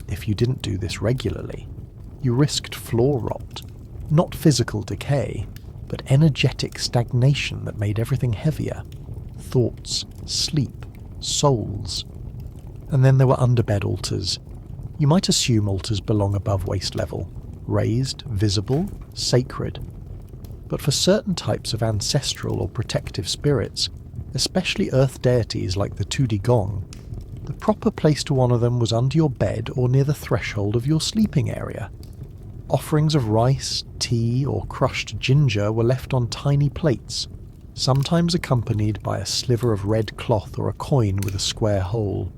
If you didn't do this regularly, you risked floor rot, not physical decay, but energetic stagnation that made everything heavier. Thoughts, sleep, souls. And then there were underbed altars. You might assume altars belong above waist level, raised, visible, sacred. But for certain types of ancestral or protective spirits, especially earth deities like the Tudigong, the proper place to honour them was under your bed or near the threshold of your sleeping area. Offerings of rice, tea, or crushed ginger were left on tiny plates, sometimes accompanied by a sliver of red cloth or a coin with a square hole.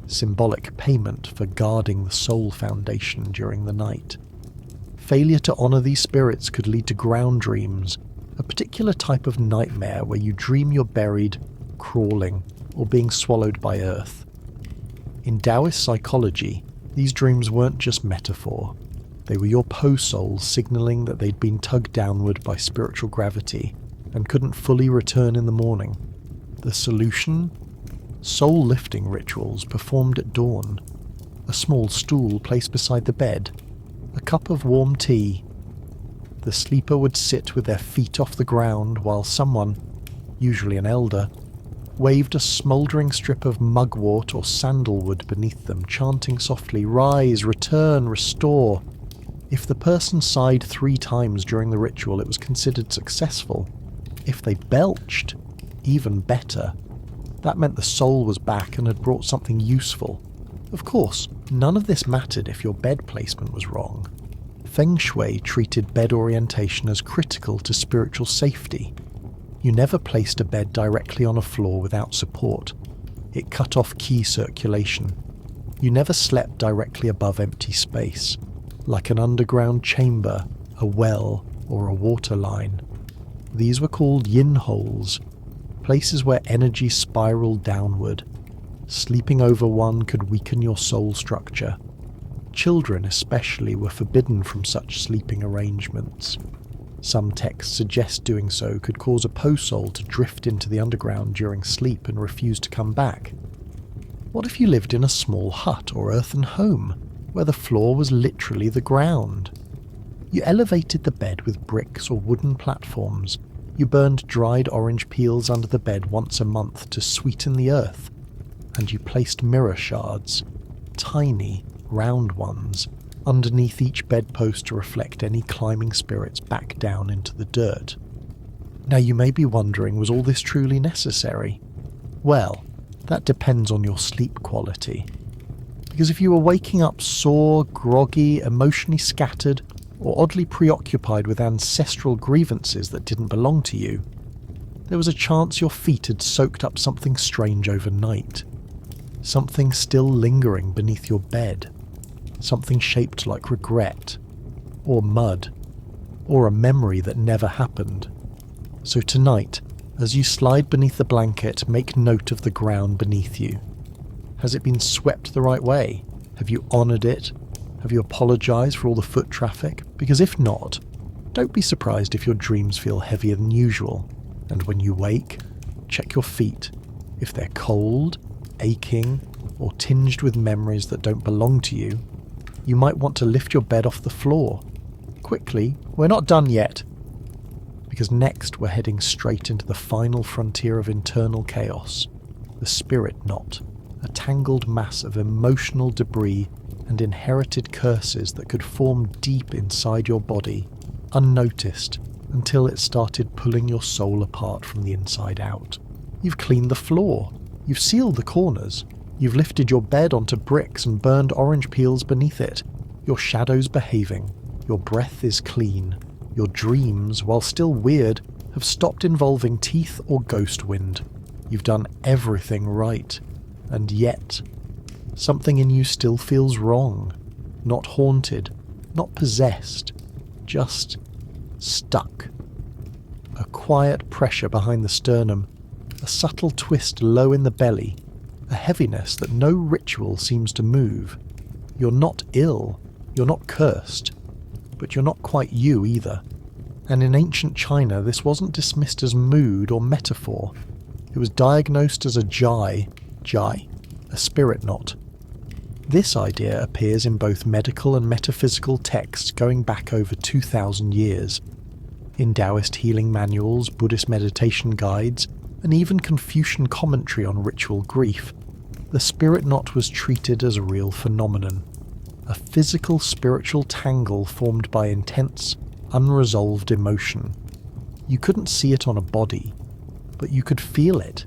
Symbolic payment for guarding the soul foundation during the night. Failure to honour these spirits could lead to ground dreams, a particular type of nightmare where you dream you're buried, crawling, or being swallowed by earth. In Taoist psychology, these dreams weren't just metaphor. They were your po-souls signalling that they'd been tugged downward by spiritual gravity and couldn't fully return in the morning. The solution? Soul-lifting rituals performed at dawn. A small stool placed beside the bed. A cup of warm tea. The sleeper would sit with their feet off the ground while someone, usually an elder, waved a smouldering strip of mugwort or sandalwood beneath them, chanting softly, "Rise, return, restore." If the person sighed 3 times during the ritual, it was considered successful. If they belched, even better. That meant the soul was back and had brought something useful. Of course, none of this mattered if your bed placement was wrong. Feng Shui treated bed orientation as critical to spiritual safety. You never placed a bed directly on a floor without support. It cut off ki circulation. You never slept directly above empty space, like an underground chamber, a well, or a water line. These were called yin holes, places where energy spiraled downward. Sleeping over one could weaken your soul structure. Children especially were forbidden from such sleeping arrangements. Some texts suggest doing so could cause a po-soul to drift into the underground during sleep and refuse to come back. What if you lived in a small hut or earthen home, where the floor was literally the ground? You elevated the bed with bricks or wooden platforms. You burned dried orange peels under the bed once a month to sweeten the earth, and you placed mirror shards, tiny, round ones, underneath each bedpost to reflect any climbing spirits back down into the dirt. Now you may be wondering, was all this truly necessary? Well, that depends on your sleep quality. Because if you were waking up sore, groggy, emotionally scattered, or oddly preoccupied with ancestral grievances that didn't belong to you, there was a chance your feet had soaked up something strange overnight. Something still lingering beneath your bed. Something shaped like regret, or mud, or a memory that never happened. So tonight, as you slide beneath the blanket, make note of the ground beneath you. Has it been swept the right way? Have you honoured it? Have you apologised for all the foot traffic? Because if not, don't be surprised if your dreams feel heavier than usual. And when you wake, check your feet. If they're cold, aching, or tinged with memories that don't belong to you, you might want to lift your bed off the floor. Quickly, we're not done yet. Because next we're heading straight into the final frontier of internal chaos, the spirit knot, a tangled mass of emotional debris and inherited curses that could form deep inside your body, unnoticed, until it started pulling your soul apart from the inside out. You've cleaned the floor, you've sealed the corners, you've lifted your bed onto bricks and burned orange peels beneath it. Your shadow's behaving, your breath is clean, your dreams, while still weird, have stopped involving teeth or ghost wind. You've done everything right, and yet something in you still feels wrong. Not haunted, not possessed, just stuck. A quiet pressure behind the sternum, a subtle twist low in the belly, a heaviness that no ritual seems to move. You're not ill, you're not cursed, but you're not quite you either. And in ancient China, this wasn't dismissed as mood or metaphor. It was diagnosed as a jai, a spirit knot. This idea appears in both medical and metaphysical texts going back over 2,000 years. In Taoist healing manuals, Buddhist meditation guides, and even Confucian commentary on ritual grief, the spirit knot was treated as a real phenomenon. A physical spiritual tangle formed by intense, unresolved emotion. You couldn't see it on a body, but you could feel it,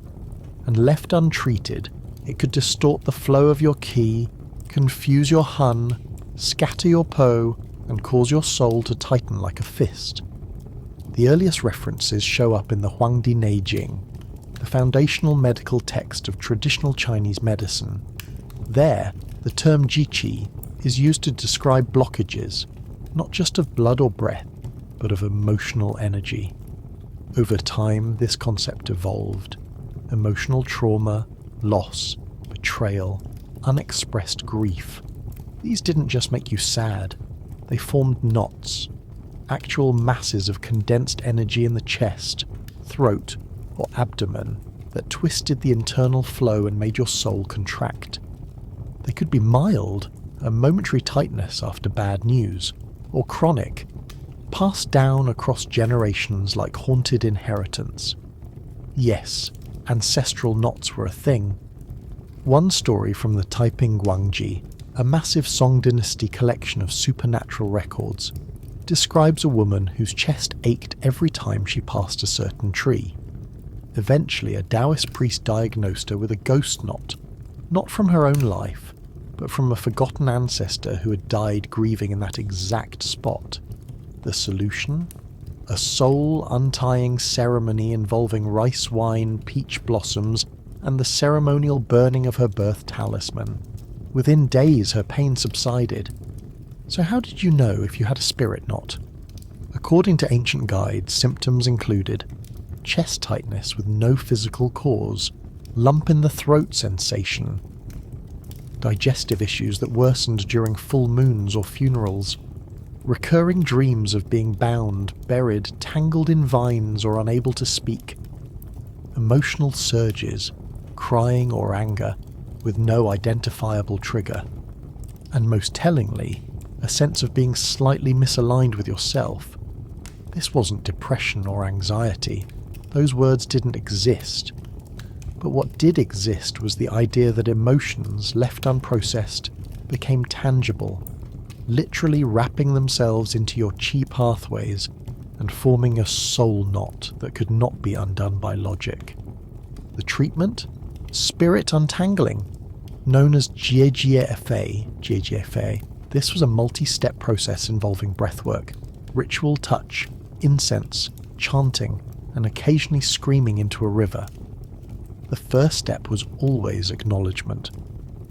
and left untreated, it could distort the flow of your qi, confuse your hun, scatter your po, and cause your soul to tighten like a fist. The earliest references show up in the Huangdi Neijing, the foundational medical text of traditional Chinese medicine. There, the term jiqi is used to describe blockages, not just of blood or breath, but of emotional energy. Over time, this concept evolved. Emotional trauma, loss, betrayal, unexpressed grief. These didn't just make you sad, they formed knots, actual masses of condensed energy in the chest, throat, or abdomen that twisted the internal flow and made your soul contract. They could be mild, a momentary tightness after bad news, or chronic, passed down across generations like haunted inheritance. Yes, ancestral knots were a thing. One story from the Taiping Guangji, a massive Song Dynasty collection of supernatural records, describes a woman whose chest ached every time she passed a certain tree. Eventually, a Taoist priest diagnosed her with a ghost knot, not from her own life, but from a forgotten ancestor who had died grieving in that exact spot. The solution? A soul untying ceremony involving rice wine, peach blossoms, and the ceremonial burning of her birth talisman. Within days, her pain subsided. So how did you know if you had a spirit knot? According to ancient guides, symptoms included chest tightness with no physical cause, lump in the throat sensation, digestive issues that worsened during full moons or funerals, recurring dreams of being bound, buried, tangled in vines or unable to speak, emotional surges, crying or anger, with no identifiable trigger, and most tellingly, a sense of being slightly misaligned with yourself. This wasn't depression or anxiety. Those words didn't exist. But what did exist was the idea that emotions, left unprocessed, became tangible, literally wrapping themselves into your chi pathways and forming a soul knot that could not be undone by logic. The treatment? Spirit untangling, known as GGFA. This was a multi-step process involving breathwork, ritual touch, incense, chanting, and occasionally screaming into a river. The first step was always acknowledgement.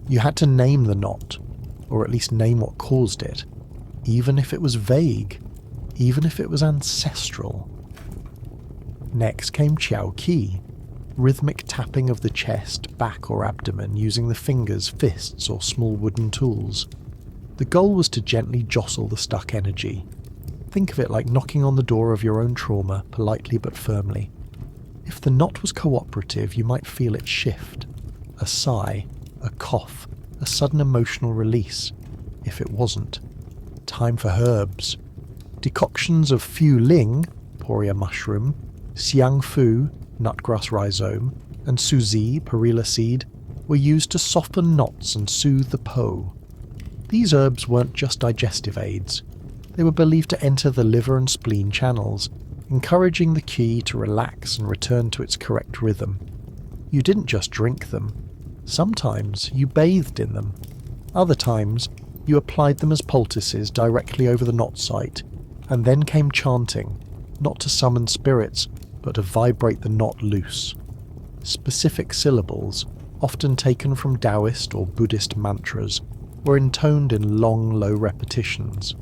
You had to name the knot, or at least name what caused it, even if it was vague, even if it was ancestral. Next came Chiao Qi, rhythmic tapping of the chest, back or abdomen using the fingers, fists or small wooden tools. The goal was to gently jostle the stuck energy. Think of it like knocking on the door of your own trauma, politely but firmly. If the knot was cooperative, you might feel it shift. A sigh, a cough, a sudden emotional release. If it wasn't, time for herbs. Decoctions of Fu Ling, Poria mushroom, Xiang Fu, nutgrass rhizome, and Suzi, perilla seed, were used to soften knots and soothe the Po. These herbs weren't just digestive aids. They were believed to enter the liver and spleen channels, encouraging the qi to relax and return to its correct rhythm. You didn't just drink them. Sometimes you bathed in them. Other times you applied them as poultices directly over the knot site, and then came chanting, not to summon spirits, but to vibrate the knot loose. Specific syllables, often taken from Taoist or Buddhist mantras, were intoned in long, low repetitions.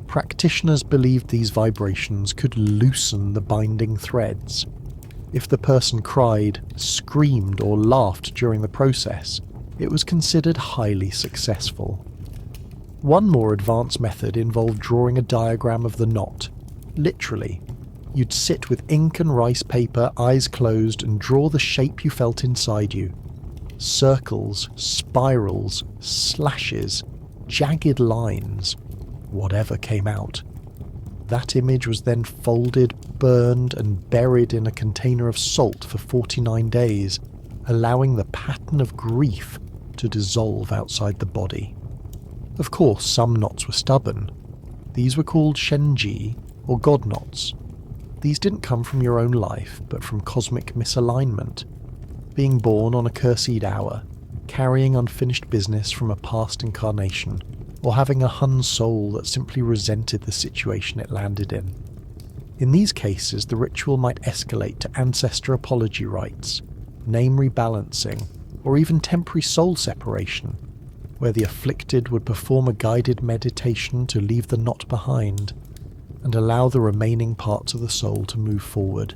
Practitioners believed these vibrations could loosen the binding threads. If the person cried, screamed, or laughed during the process, it was considered highly successful. One more advanced method involved drawing a diagram of the knot. Literally, you'd sit with ink and rice paper, eyes closed, and draw the shape you felt inside you. Circles, spirals, slashes, jagged lines, whatever came out. That image was then folded, burned, and buried in a container of salt for 49 days, allowing the pattern of grief to dissolve outside the body. Of course, some knots were stubborn. These were called shenji, or god knots. These didn't come from your own life, but from cosmic misalignment. Being born on a cursed hour, carrying unfinished business from a past incarnation, or having a Hun soul that simply resented the situation it landed in. In these cases, the ritual might escalate to ancestor apology rites, name rebalancing, or even temporary soul separation, where the afflicted would perform a guided meditation to leave the knot behind and allow the remaining parts of the soul to move forward.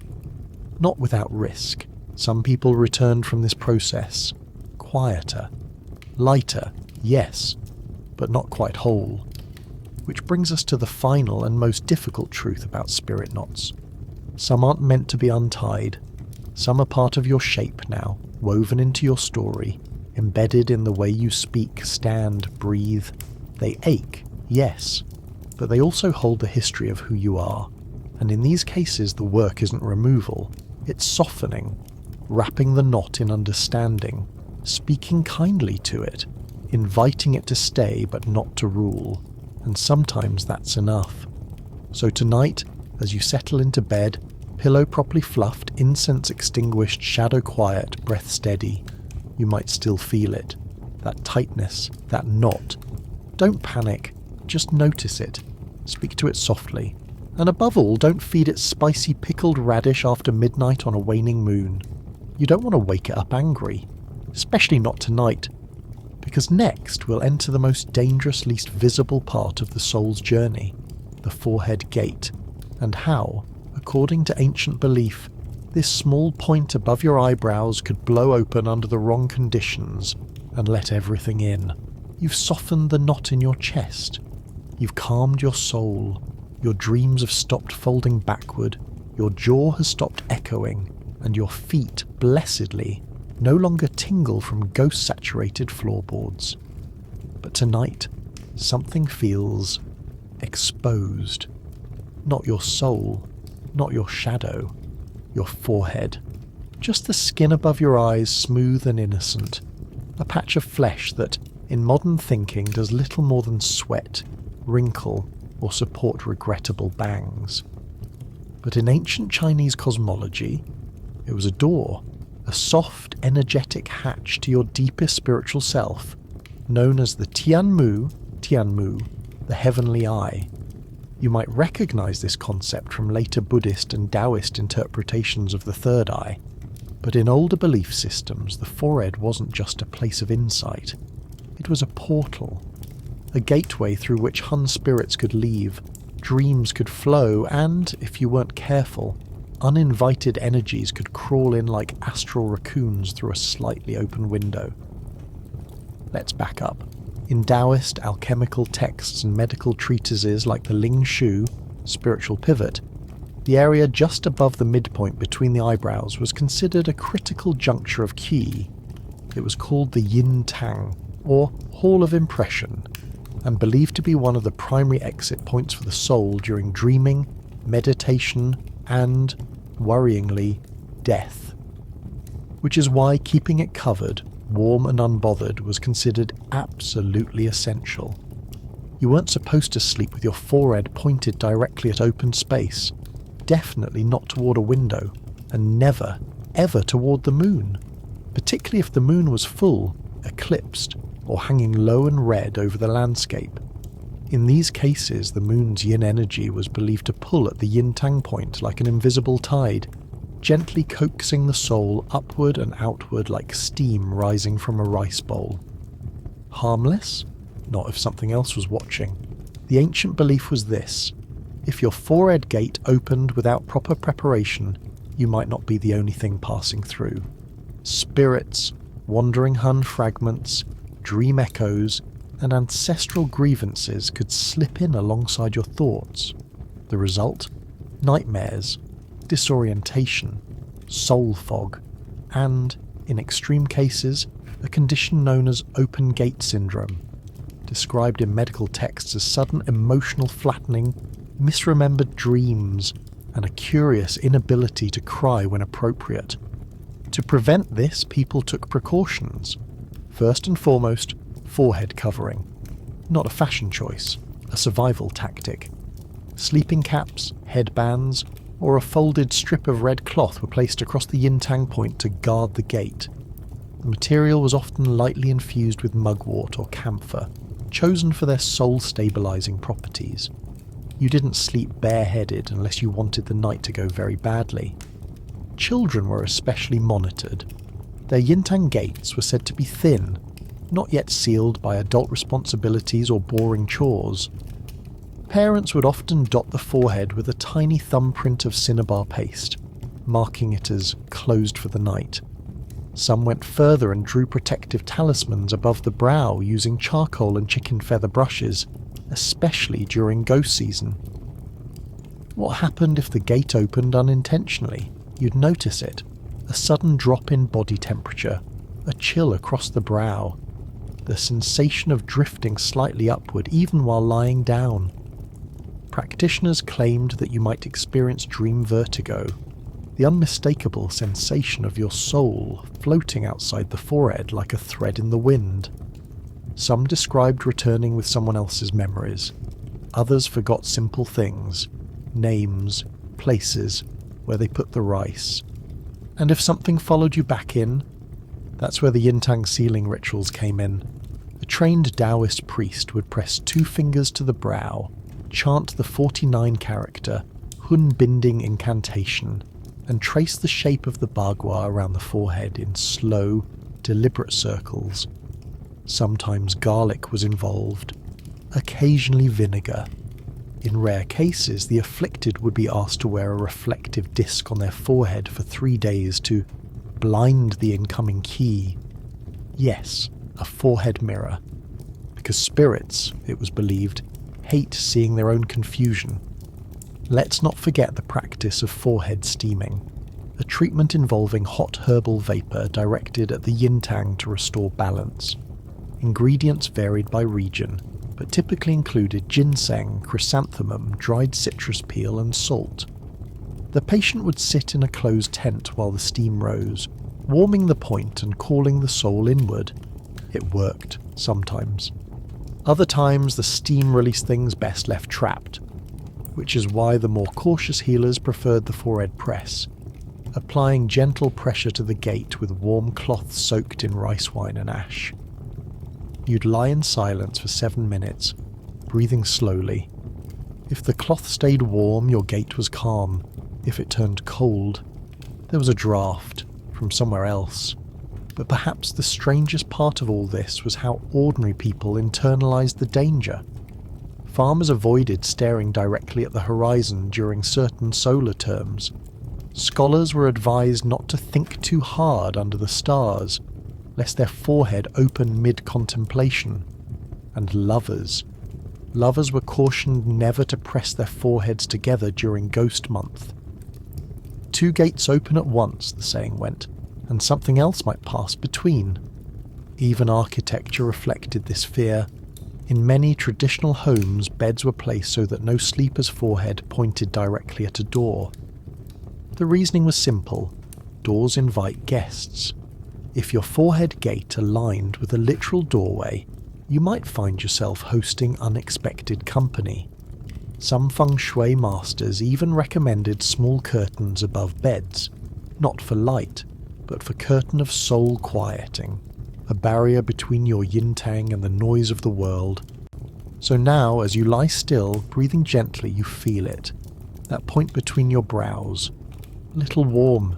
Not without risk. Some people returned from this process quieter, lighter, yes, but not quite whole. Which brings us to the final and most difficult truth about spirit knots. Some aren't meant to be untied. Some are part of your shape now, woven into your story, embedded in the way you speak, stand, breathe. They ache, yes, but they also hold the history of who you are. And in these cases, the work isn't removal, it's softening, wrapping the knot in understanding, speaking kindly to it, inviting it to stay but not to rule, and sometimes that's enough. So tonight, as you settle into bed, pillow properly fluffed, incense extinguished, shadow quiet, breath steady, you might still feel it, that tightness, that knot. Don't panic, just notice it, speak to it softly, and above all, don't feed it spicy pickled radish after midnight on a waning moon. You don't want to wake it up angry, especially not tonight, because next we'll enter the most dangerous, least visible part of the soul's journey, the forehead gate, and how, according to ancient belief, this small point above your eyebrows could blow open under the wrong conditions, and let everything in. You've softened the knot in your chest. You've calmed your soul. Your dreams have stopped folding backward. Your jaw has stopped echoing, and your feet, blessedly, no longer tingle from ghost-saturated floorboards. But tonight, something feels exposed. Not your soul, not your shadow, your forehead. Just the skin above your eyes, smooth and innocent. A patch of flesh that, in modern thinking, does little more than sweat, wrinkle, or support regrettable bangs. But in ancient Chinese cosmology, it was a door, a soft, energetic hatch to your deepest spiritual self, known as the Tianmu, the heavenly eye. You might recognize this concept from later Buddhist and Taoist interpretations of the third eye, but in older belief systems, the forehead wasn't just a place of insight. It was a portal, a gateway through which Hun spirits could leave, dreams could flow, and, if you weren't careful, uninvited energies could crawl in like astral raccoons through a slightly open window. Let's back up. In Taoist alchemical texts and medical treatises like the Ling Shu, spiritual pivot, the area just above the midpoint between the eyebrows was considered a critical juncture of qi. It was called the Yin Tang, or Hall of Impression, and believed to be one of the primary exit points for the soul during dreaming, meditation, and, worryingly, death. Which is why keeping it covered, warm and unbothered, was considered absolutely essential. You weren't supposed to sleep with your forehead pointed directly at open space, definitely not toward a window, and never, ever toward the moon, particularly if the moon was full, eclipsed, or hanging low and red over the landscape. In these cases, the moon's yin energy was believed to pull at the yin-tang point like an invisible tide, gently coaxing the soul upward and outward like steam rising from a rice bowl. Harmless? Not if something else was watching. The ancient belief was this: if your forehead gate opened without proper preparation, you might not be the only thing passing through. Spirits, wandering Hun fragments, dream echoes, and ancestral grievances could slip in alongside your thoughts. The result? Nightmares, disorientation, soul fog, and, in extreme cases, a condition known as open gate syndrome, described in medical texts as sudden emotional flattening, misremembered dreams, and a curious inability to cry when appropriate. To prevent this, people took precautions. First and foremost, forehead covering. Not a fashion choice, a survival tactic. Sleeping caps, headbands, or a folded strip of red cloth were placed across the yin-tang point to guard the gate. The material was often lightly infused with mugwort or camphor, chosen for their soul-stabilizing properties. You didn't sleep bareheaded unless you wanted the night to go very badly. Children were especially monitored. Their yin-tang gates were said to be thin, not yet sealed by adult responsibilities or boring chores. Parents would often dot the forehead with a tiny thumbprint of cinnabar paste, marking it as closed for the night. Some went further and drew protective talismans above the brow using charcoal and chicken feather brushes, especially during ghost season. What happened if the gate opened unintentionally? You'd notice it. A sudden drop in body temperature, a chill across the brow, the sensation of drifting slightly upward even while lying down. Practitioners claimed that you might experience dream vertigo, the unmistakable sensation of your soul floating outside the forehead like a thread in the wind. Some described returning with someone else's memories. Others forgot simple things, names, places, where they put the rice. And if something followed you back in, that's where the yin-tang sealing rituals came in. A trained Taoist priest would press 2 fingers to the brow, chant the 49-character Hun Binding incantation, and trace the shape of the bagua around the forehead in slow, deliberate circles. Sometimes garlic was involved, occasionally vinegar. In rare cases, the afflicted would be asked to wear a reflective disc on their forehead for 3 days to blind the incoming qi. Yes, a forehead mirror. Because spirits, it was believed, hate seeing their own confusion. Let's not forget the practice of forehead steaming, a treatment involving hot herbal vapour directed at the yin-tang to restore balance. Ingredients varied by region, but typically included ginseng, chrysanthemum, dried citrus peel and salt. The patient would sit in a closed tent while the steam rose, warming the point and calling the soul inward. It worked, sometimes. Other times the steam released things best left trapped, which is why the more cautious healers preferred the forehead press, applying gentle pressure to the gate with warm cloth soaked in rice wine and ash. You'd lie in silence for 7 minutes, breathing slowly. If the cloth stayed warm, your gate was calm. If it turned cold, there was a draft from somewhere else. But perhaps the strangest part of all this was how ordinary people internalized the danger. Farmers avoided staring directly at the horizon during certain solar terms. Scholars were advised not to think too hard under the stars, lest their forehead open mid-contemplation. And lovers were cautioned never to press their foreheads together during ghost month. 2 gates open at once, the saying went, and something else might pass between. Even architecture reflected this fear. In many traditional homes, beds were placed so that no sleeper's forehead pointed directly at a door. The reasoning was simple. Doors invite guests. If your forehead gate aligned with a literal doorway, you might find yourself hosting unexpected company. Some feng shui masters even recommended small curtains above beds, not for light, but for curtain of soul quieting, a barrier between your yin-tang and the noise of the world. So now, as you lie still, breathing gently, you feel it, that point between your brows, a little warm,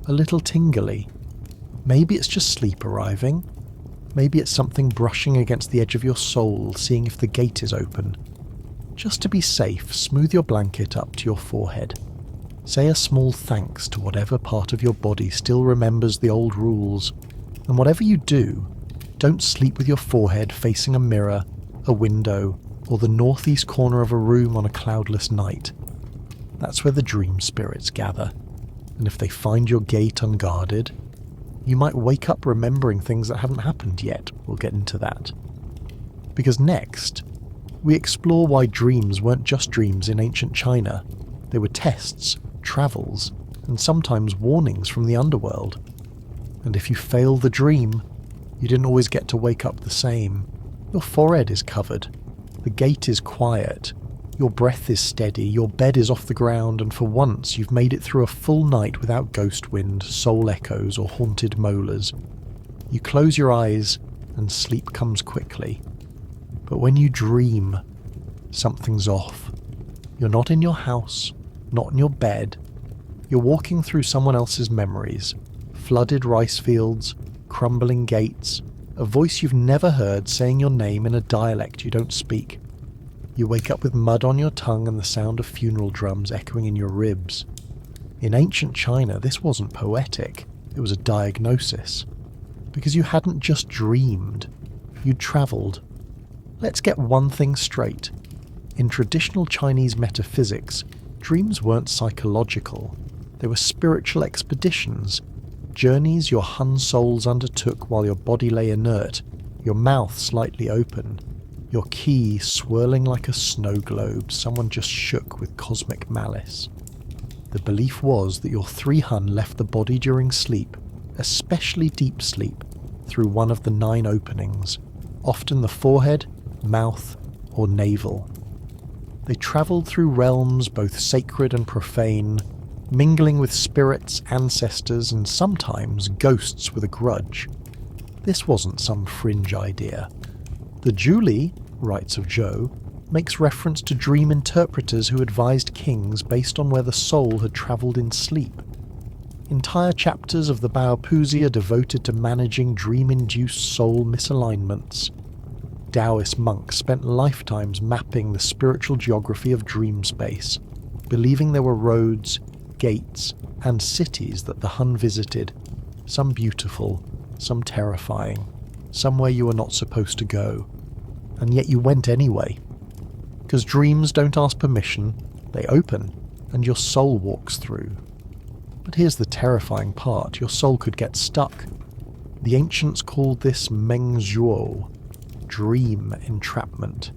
a little tingly. Maybe it's just sleep arriving. Maybe it's something brushing against the edge of your soul, seeing if the gate is open. Just to be safe, smooth your blanket up to your forehead. Say a small thanks to whatever part of your body still remembers the old rules. And whatever you do, don't sleep with your forehead facing a mirror, a window, or the northeast corner of a room on a cloudless night. That's where the dream spirits gather. And if they find your gate unguarded, you might wake up remembering things that haven't happened yet. We'll get into that. Because next, we explore why dreams weren't just dreams in ancient China. They were tests, travels, and sometimes warnings from the underworld. And if you fail the dream, you didn't always get to wake up the same. Your forehead is covered, the gate is quiet, your breath is steady, your bed is off the ground, and for once you've made it through a full night without ghost wind, soul echoes, or haunted molars. You close your eyes, and sleep comes quickly. But when you dream, something's off. You're not in your house, not in your bed. You're walking through someone else's memories. Flooded rice fields, crumbling gates, a voice you've never heard saying your name in a dialect you don't speak. You wake up with mud on your tongue and the sound of funeral drums echoing in your ribs. In ancient China, this wasn't poetic, it was a diagnosis. Because you hadn't just dreamed, you'd travelled. Let's get one thing straight. In traditional Chinese metaphysics, dreams weren't psychological. They were spiritual expeditions, journeys your hun souls undertook while your body lay inert, your mouth slightly open, your ki swirling like a snow globe someone just shook with cosmic malice. The belief was that your 3 hun left the body during sleep, especially deep sleep, through one of the 9 openings, often the forehead, mouth, or navel. They travelled through realms both sacred and profane, mingling with spirits, ancestors, and sometimes ghosts with a grudge. This wasn't some fringe idea. The Julie, writes of Zhou, makes reference to dream interpreters who advised kings based on where the soul had travelled in sleep. Entire chapters of the Baopuzi are devoted to managing dream-induced soul misalignments. Taoist monks spent lifetimes mapping the spiritual geography of dream space, believing there were roads, gates, and cities that the Hun visited, some beautiful, some terrifying. somewhere you were not supposed to go, and yet you went anyway. Because dreams don't ask permission, they open, and your soul walks through. But here's the terrifying part, your soul could get stuck. The ancients called this mengzhuo, dream entrapment.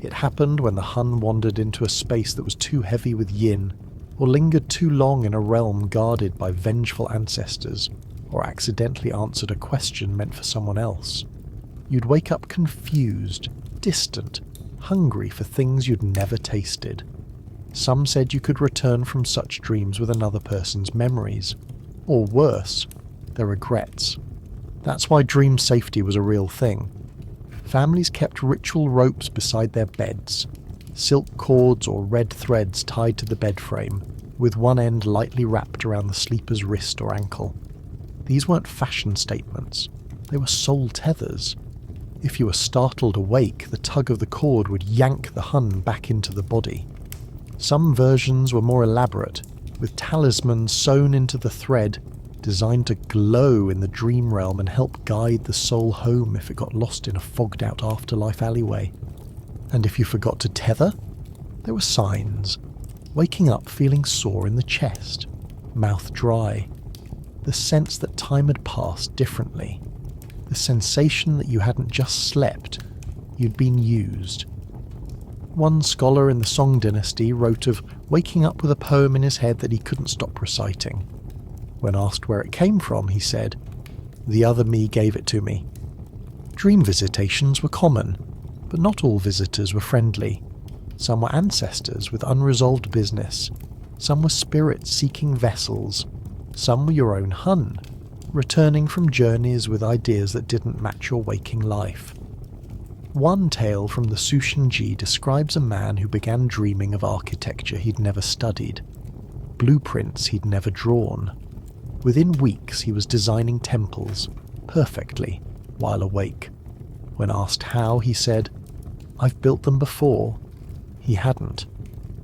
It happened when the Hun wandered into a space that was too heavy with yin, or lingered too long in a realm guarded by vengeful ancestors, or accidentally answered a question meant for someone else. You'd wake up confused, distant, hungry for things you'd never tasted. Some said you could return from such dreams with another person's memories, or worse, their regrets. That's why dream safety was a real thing. Families kept ritual ropes beside their beds, silk cords or red threads tied to the bed frame, with one end lightly wrapped around the sleeper's wrist or ankle. These weren't fashion statements, they were soul tethers. If you were startled awake, the tug of the cord would yank the Hun back into the body. Some versions were more elaborate, with talismans sewn into the thread, designed to glow in the dream realm and help guide the soul home if it got lost in a fogged-out afterlife alleyway. And if you forgot to tether, there were signs. Waking up feeling sore in the chest, mouth dry, the sense that time had passed differently, the sensation that you hadn't just slept, you'd been used. One scholar in the Song dynasty wrote of waking up with a poem in his head that he couldn't stop reciting. When asked where it came from, he said, "The other me gave it to me." Dream visitations were common, but not all visitors were friendly. Some were ancestors with unresolved business. Some were spirits seeking vessels. Some were your own Hun, returning from journeys with ideas that didn't match your waking life. One tale from the Sushinji describes a man who began dreaming of architecture he'd never studied, blueprints he'd never drawn. Within weeks he was designing temples, perfectly, while awake. When asked how, he said, "I've built them before." He hadn't,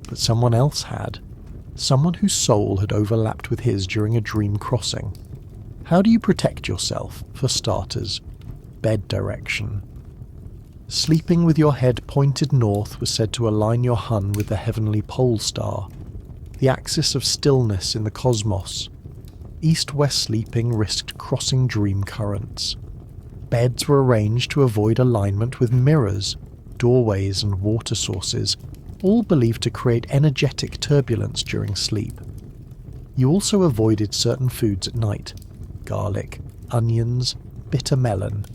but someone else had. Someone whose soul had overlapped with his during a dream crossing. How do you protect yourself? For starters, bed direction. Sleeping with your head pointed north was said to align your Hun with the heavenly pole star, the axis of stillness in the cosmos. East-west sleeping risked crossing dream currents. Beds were arranged to avoid alignment with mirrors, doorways and water sources, all believed to create energetic turbulence during sleep. You also avoided certain foods at night: garlic, onions, bitter melon.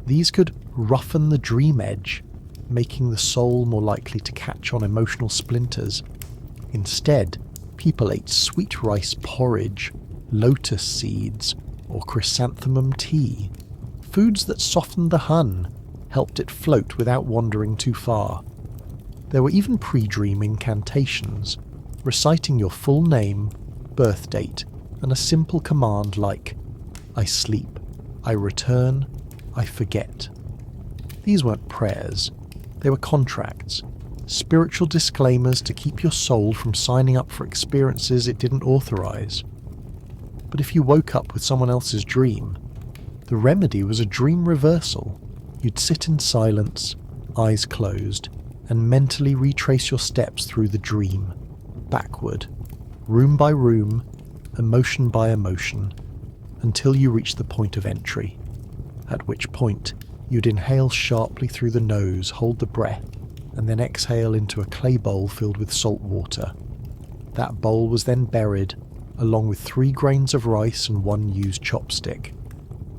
These could roughen the dream edge, making the soul more likely to catch on emotional splinters. Instead, people ate sweet rice porridge, lotus seeds, or chrysanthemum tea, foods that softened the Hun, helped it float without wandering too far. There were even pre-dream incantations, reciting your full name, birth date, and a simple command like, "I sleep, I return, I forget." These weren't prayers, they were contracts, spiritual disclaimers to keep your soul from signing up for experiences it didn't authorize. But if you woke up with someone else's dream, the remedy was a dream reversal. You'd sit in silence, eyes closed, and mentally retrace your steps through the dream, backward, room by room, emotion by emotion, until you reach the point of entry, at which point you'd inhale sharply through the nose, hold the breath, and then exhale into a clay bowl filled with salt water. That bowl was then buried, along with 3 grains of rice and 1 used chopstick.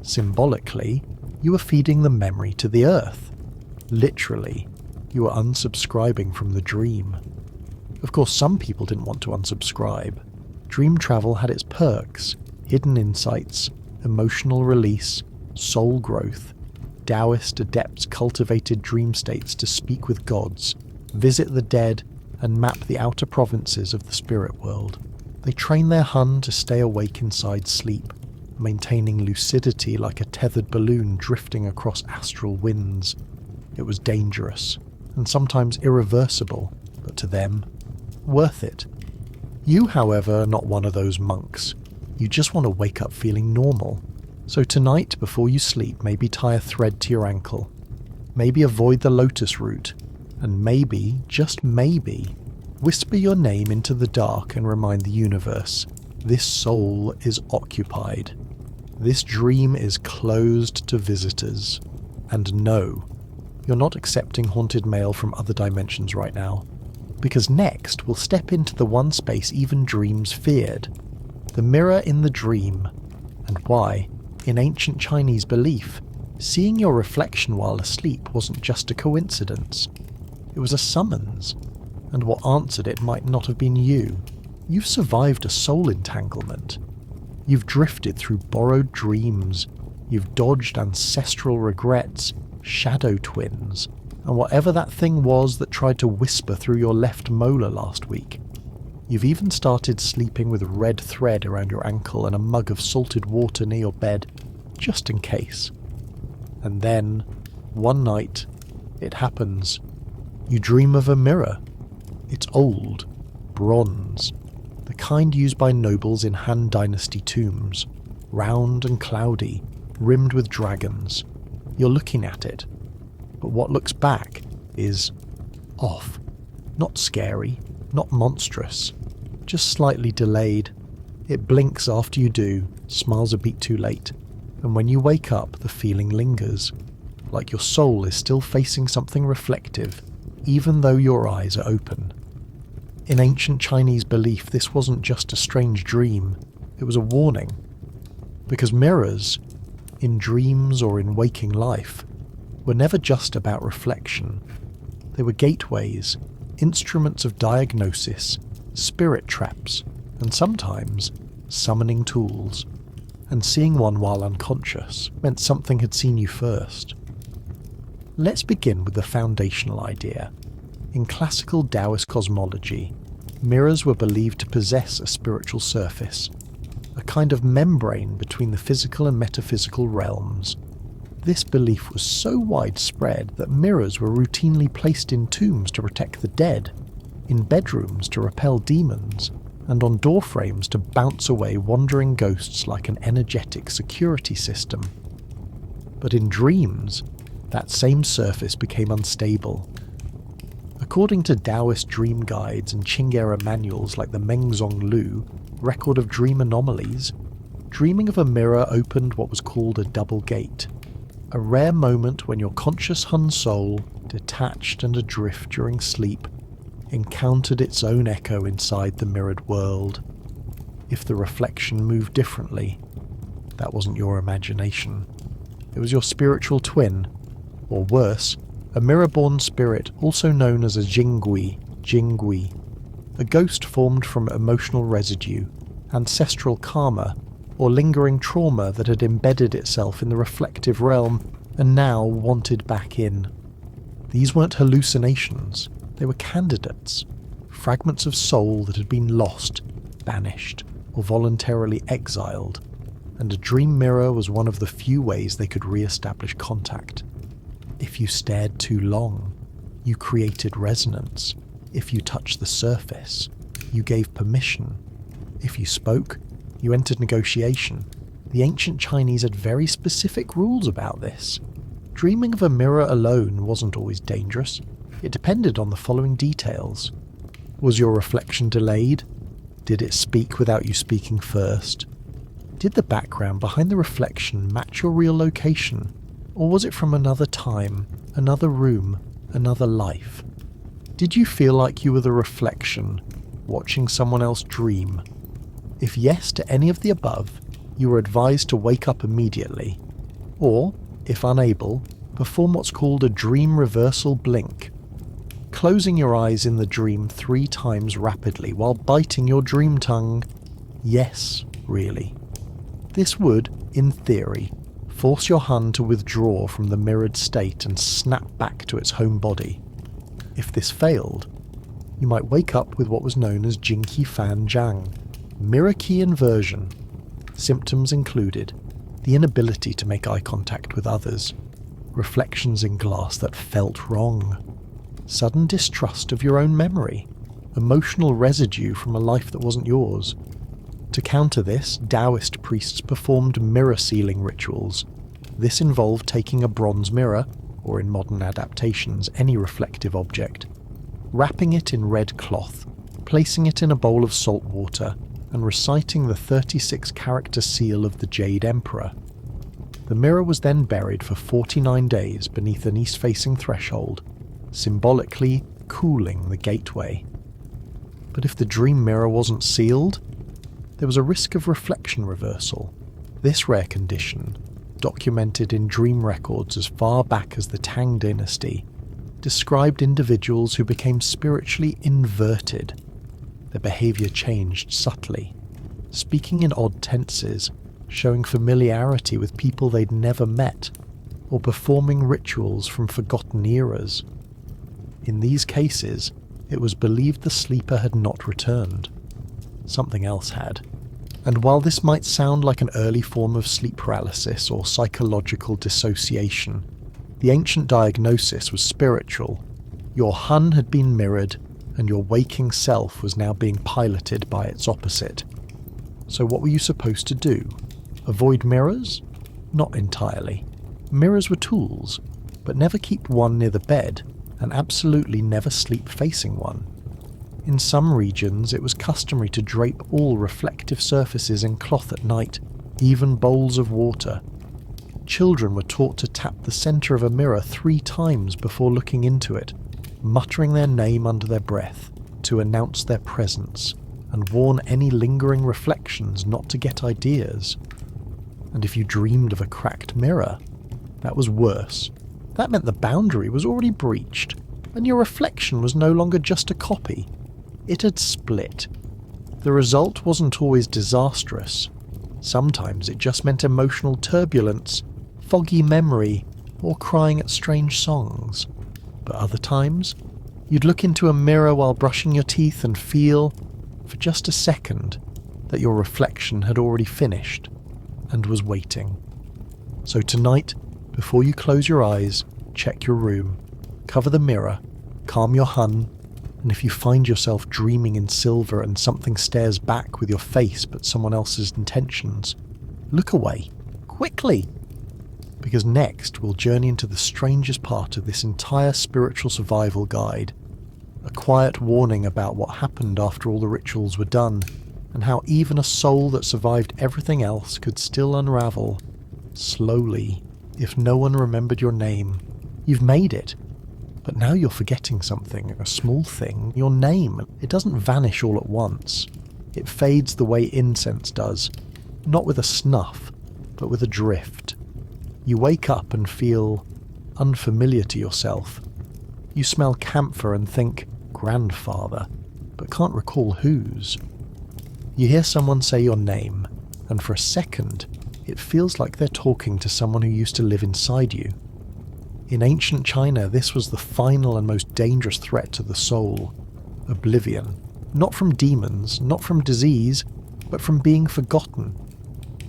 Symbolically, you were feeding the memory to the earth. Literally, you were unsubscribing from the dream. Of course, some people didn't want to unsubscribe. Dream travel had its perks: hidden insights, emotional release, soul growth. Taoist adepts cultivated dream states to speak with gods, visit the dead, and map the outer provinces of the spirit world. They trained their Hun to stay awake inside sleep, maintaining lucidity like a tethered balloon drifting across astral winds. It was dangerous, and sometimes irreversible, but to them, worth it. You, however, are not one of those monks. You just want to wake up feeling normal. So tonight, before you sleep, maybe tie a thread to your ankle, maybe avoid the lotus root, and maybe, just maybe, whisper your name into the dark and remind the universe, this soul is occupied. This dream is closed to visitors. And no, you're not accepting haunted mail from other dimensions right now, because next we'll step into the one space even dreams feared, the mirror in the dream, and why, in ancient Chinese belief, seeing your reflection while asleep wasn't just a coincidence. It was a summons, and what answered it might not have been you. You've survived a soul entanglement. You've drifted through borrowed dreams. You've dodged ancestral regrets, shadow twins, and whatever that thing was that tried to whisper through your left molar last week. You've even started sleeping with red thread around your ankle and a mug of salted water near your bed, just in case. And then, one night, it happens. You dream of a mirror. It's old, bronze, the kind used by nobles in Han Dynasty tombs, round and cloudy, rimmed with dragons. You're looking at it, but what looks back is off. Not scary, not monstrous, just slightly delayed. It blinks after you do, smiles a beat too late, and when you wake up, the feeling lingers, like your soul is still facing something reflective, even though your eyes are open. In ancient Chinese belief, this wasn't just a strange dream, it was a warning. Because mirrors, in dreams or in waking life, were never just about reflection. They were gateways, instruments of diagnosis, spirit traps, and sometimes summoning tools. And seeing one while unconscious meant something had seen you first. Let's begin with the foundational idea. In classical Taoist cosmology, mirrors were believed to possess a spiritual surface, a kind of membrane between the physical and metaphysical realms. This belief was so widespread that mirrors were routinely placed in tombs to protect the dead, in bedrooms to repel demons, and on doorframes to bounce away wandering ghosts like an energetic security system. But in dreams, that same surface became unstable. According to Taoist dream guides and Qing-era manuals like the Mengzong Lu, Record of Dream Anomalies, dreaming of a mirror opened what was called a double gate, a rare moment when your conscious Hun soul, detached and adrift during sleep, encountered its own echo inside the mirrored world. If the reflection moved differently, that wasn't your imagination. It was your spiritual twin, or worse, a mirror-born spirit also known as a Jingui, a ghost formed from emotional residue, ancestral karma, or lingering trauma that had embedded itself in the reflective realm and now wanted back in. These weren't hallucinations, they were candidates, fragments of soul that had been lost, banished, or voluntarily exiled, and a dream mirror was one of the few ways they could re-establish contact. If you stared too long, you created resonance. If you touched the surface, you gave permission. If you spoke, you entered negotiation. The ancient Chinese had very specific rules about this. Dreaming of a mirror alone wasn't always dangerous. It depended on the following details. Was your reflection delayed? Did it speak without you speaking first? Did the background behind the reflection match your real location? Or was it from another time, another room, another life? Did you feel like you were the reflection, watching someone else dream? If yes to any of the above, you were advised to wake up immediately. Or, if unable, perform what's called a dream reversal blink, closing your eyes in the dream 3 times rapidly while biting your dream tongue. Yes, really. This would, in theory, force your Hun to withdraw from the mirrored state and snap back to its home body. If this failed, you might wake up with what was known as Jinqi Fan Jiang, mirror key inversion. Symptoms included the inability to make eye contact with others, reflections in glass that felt wrong, sudden distrust of your own memory, emotional residue from a life that wasn't yours. To To counter this, Taoist priests performed mirror sealing rituals. This involved taking a bronze mirror, or in modern adaptations, any reflective object, wrapping it in red cloth, placing it in a bowl of salt water, and reciting the 36-character seal of the Jade Emperor. The mirror was then buried for 49 days beneath an east-facing threshold, symbolically cooling the gateway. But if the dream mirror wasn't sealed, there was a risk of reflection reversal. This rare condition, documented in dream records as far back as the Tang dynasty, described individuals who became spiritually inverted. Their behavior changed subtly, speaking in odd tenses, showing familiarity with people they'd never met, or performing rituals from forgotten eras. In these cases, it was believed the sleeper had not returned. Something else had. And while this might sound like an early form of sleep paralysis or psychological dissociation, the ancient diagnosis was spiritual. Your hun had been mirrored, and your waking self was now being piloted by its opposite. So what were you supposed to do? Avoid mirrors? Not entirely. Mirrors were tools, but never keep one near the bed, and absolutely never sleep facing one. In some regions, it was customary to drape all reflective surfaces in cloth at night, even bowls of water. Children were taught to tap the center of a mirror 3 times before looking into it, muttering their name under their breath to announce their presence and warn any lingering reflections not to get ideas. And if you dreamed of a cracked mirror, that was worse. That meant the boundary was already breached, and your reflection was no longer just a copy. It had split. The result wasn't always disastrous. Sometimes it just meant emotional turbulence, foggy memory, or crying at strange songs. But other times, you'd look into a mirror while brushing your teeth and feel, for just a second, that your reflection had already finished and was waiting. So tonight, before you close your eyes, check your room, cover the mirror, calm your hun, and if you find yourself dreaming in silver and something stares back with your face but someone else's intentions, look away, quickly! Because next we'll journey into the strangest part of this entire spiritual survival guide, a quiet warning about what happened after all the rituals were done, and how even a soul that survived everything else could still unravel, slowly, if no one remembered your name. You've made it. But now you're forgetting something, a small thing, your name. It doesn't vanish all at once. It fades the way incense does, not with a snuff, but with a drift. You wake up and feel unfamiliar to yourself. You smell camphor and think, grandfather, but can't recall whose. You hear someone say your name, and for a second, it feels like they're talking to someone who used to live inside you. In ancient China, this was the final and most dangerous threat to the soul, oblivion. Not from demons, not from disease, but from being forgotten.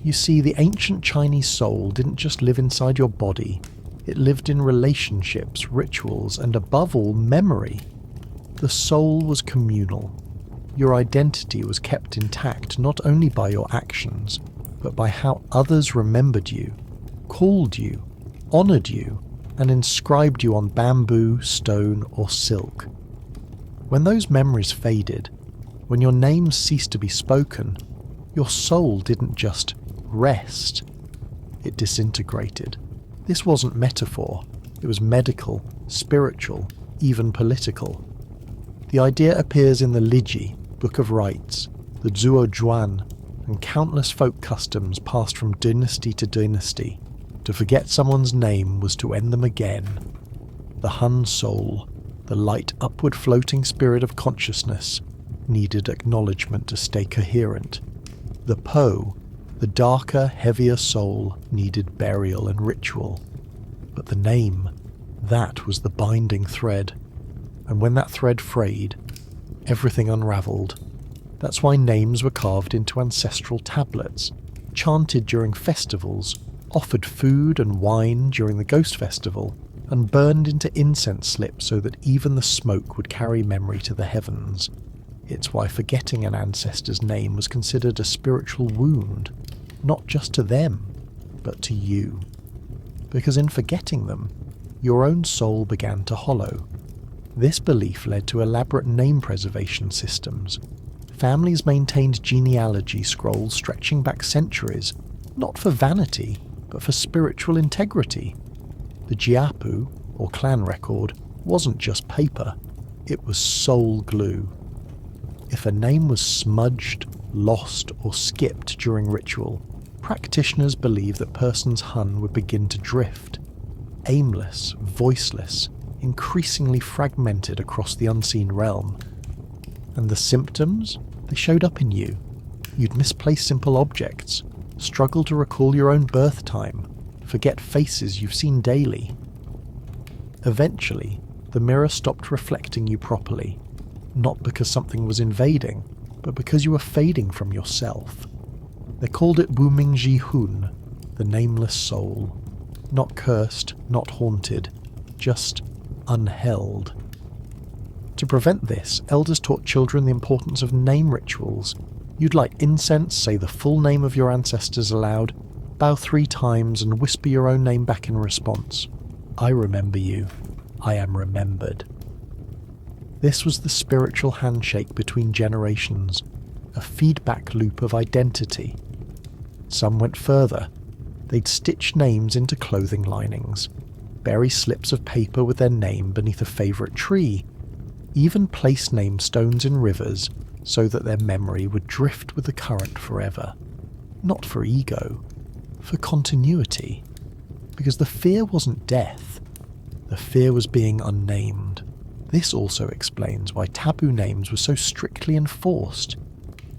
You see, the ancient Chinese soul didn't just live inside your body, it lived in relationships, rituals, and above all, memory. The soul was communal. Your identity was kept intact not only by your actions, but by how others remembered you, called you, honored you, and inscribed you on bamboo, stone, or silk. When those memories faded, when your name ceased to be spoken, your soul didn't just rest, it disintegrated. This wasn't metaphor, it was medical, spiritual, even political. The idea appears in the Liji, Book of Rites, the Zuo Zhuan, and countless folk customs passed from dynasty to dynasty. To forget someone's name was to end them again. The Hun soul, the light upward floating spirit of consciousness, needed acknowledgement to stay coherent. The Po, the darker, heavier soul, needed burial and ritual. But the name, that was the binding thread. And when that thread frayed, everything unraveled. That's why names were carved into ancestral tablets, chanted during festivals, offered food and wine during the ghost festival, and burned into incense slips so that even the smoke would carry memory to the heavens. It's why forgetting an ancestor's name was considered a spiritual wound, not just to them, but to you. Because in forgetting them, your own soul began to hollow. This belief led to elaborate name preservation systems. Families maintained genealogy scrolls stretching back centuries, not for vanity, but for spiritual integrity. The jiapu, or clan record, wasn't just paper, it was soul glue. If a name was smudged, lost, or skipped during ritual, practitioners believed that person's hun would begin to drift, aimless, voiceless, increasingly fragmented across the unseen realm. And the symptoms? They showed up in you. You'd misplace simple objects, struggle to recall your own birth time, forget faces you've seen daily. Eventually, the mirror stopped reflecting you properly, not because something was invading, but because you were fading from yourself. They called it Wu Ming Ji Hun, the nameless soul. Not cursed, not haunted, just unheld. To prevent this, elders taught children the importance of name rituals. You'd light incense, say the full name of your ancestors aloud, bow 3 times and whisper your own name back in response. I remember you. I am remembered. This was the spiritual handshake between generations, a feedback loop of identity. Some went further. They'd stitch names into clothing linings, bury slips of paper with their name beneath a favourite tree, even place name stones in rivers so that their memory would drift with the current forever. Not for ego, for continuity. Because the fear wasn't death, the fear was being unnamed. This also explains why taboo names were so strictly enforced.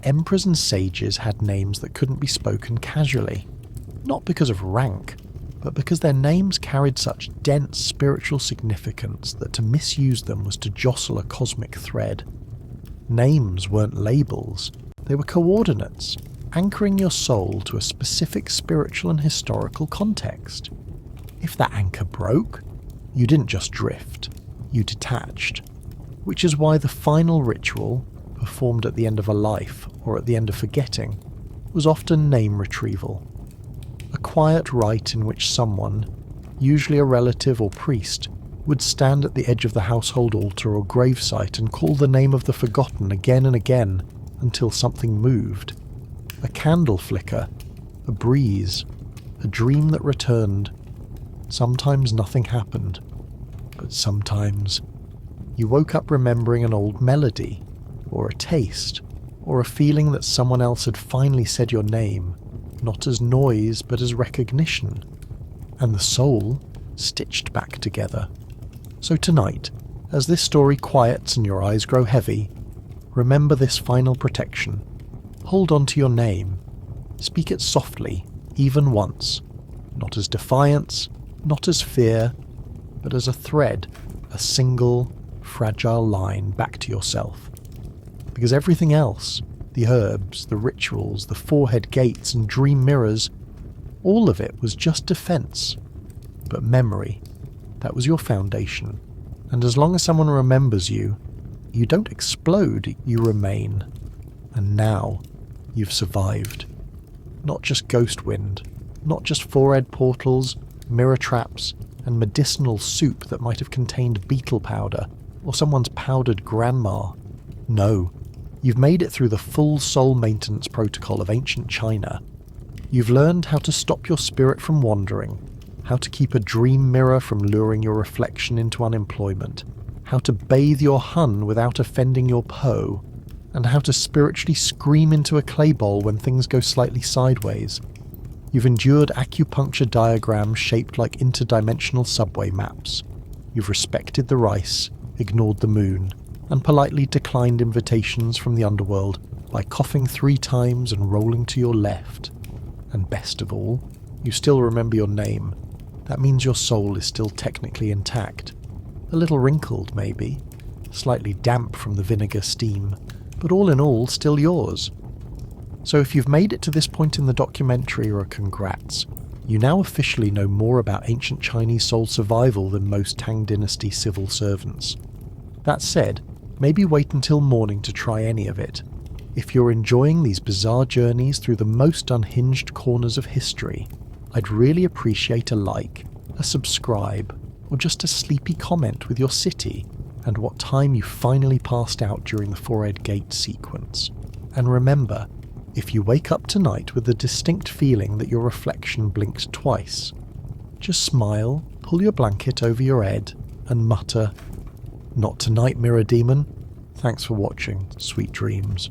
Emperors and sages had names that couldn't be spoken casually, not because of rank, but because their names carried such dense spiritual significance that to misuse them was to jostle a cosmic thread. Names weren't labels, they were coordinates, anchoring your soul to a specific spiritual and historical context. If that anchor broke, you didn't just drift, you detached. Which is why the final ritual, performed at the end of a life or at the end of forgetting, was often name retrieval. A quiet rite in which someone, usually a relative or priest, would stand at the edge of the household altar or gravesite and call the name of the forgotten again and again until something moved. A candle flicker, a breeze, a dream that returned. Sometimes nothing happened, but sometimes you woke up remembering an old melody, or a taste, or a feeling that someone else had finally said your name, not as noise but as recognition, and the soul stitched back together. So tonight, as this story quiets and your eyes grow heavy, remember this final protection. Hold on to your name. Speak it softly, even once, not as defiance, not as fear, but as a thread, a single, fragile line back to yourself. Because everything else, the herbs, the rituals, the forehead gates and dream mirrors, all of it was just defense. But memory, that was your foundation. And as long as someone remembers you, you don't explode, you remain. And now, you've survived. Not just ghost wind, not just forehead portals, mirror traps, and medicinal soup that might have contained beetle powder, or someone's powdered grandma. No, you've made it through the full soul maintenance protocol of ancient China. You've learned how to stop your spirit from wandering, how to keep a dream mirror from luring your reflection into unemployment, how to bathe your hun without offending your Po, and how to spiritually scream into a clay bowl when things go slightly sideways. You've endured acupuncture diagrams shaped like interdimensional subway maps. You've respected the rice, ignored the moon, and politely declined invitations from the underworld by coughing 3 times and rolling to your left. And best of all, you still remember your name. That means your soul is still technically intact. A little wrinkled, maybe, slightly damp from the vinegar steam, but all in all, still yours. So if you've made it to this point in the documentary, or congrats. You now officially know more about ancient Chinese soul survival than most Tang Dynasty civil servants. That said, maybe wait until morning to try any of it. If you're enjoying these bizarre journeys through the most unhinged corners of history, I'd really appreciate a like, a subscribe, or just a sleepy comment with your city and what time you finally passed out during the four-eyed gate sequence. And remember, if you wake up tonight with the distinct feeling that your reflection blinked twice, just smile, pull your blanket over your head, and mutter, "Not tonight, mirror demon. Thanks for watching. Sweet dreams."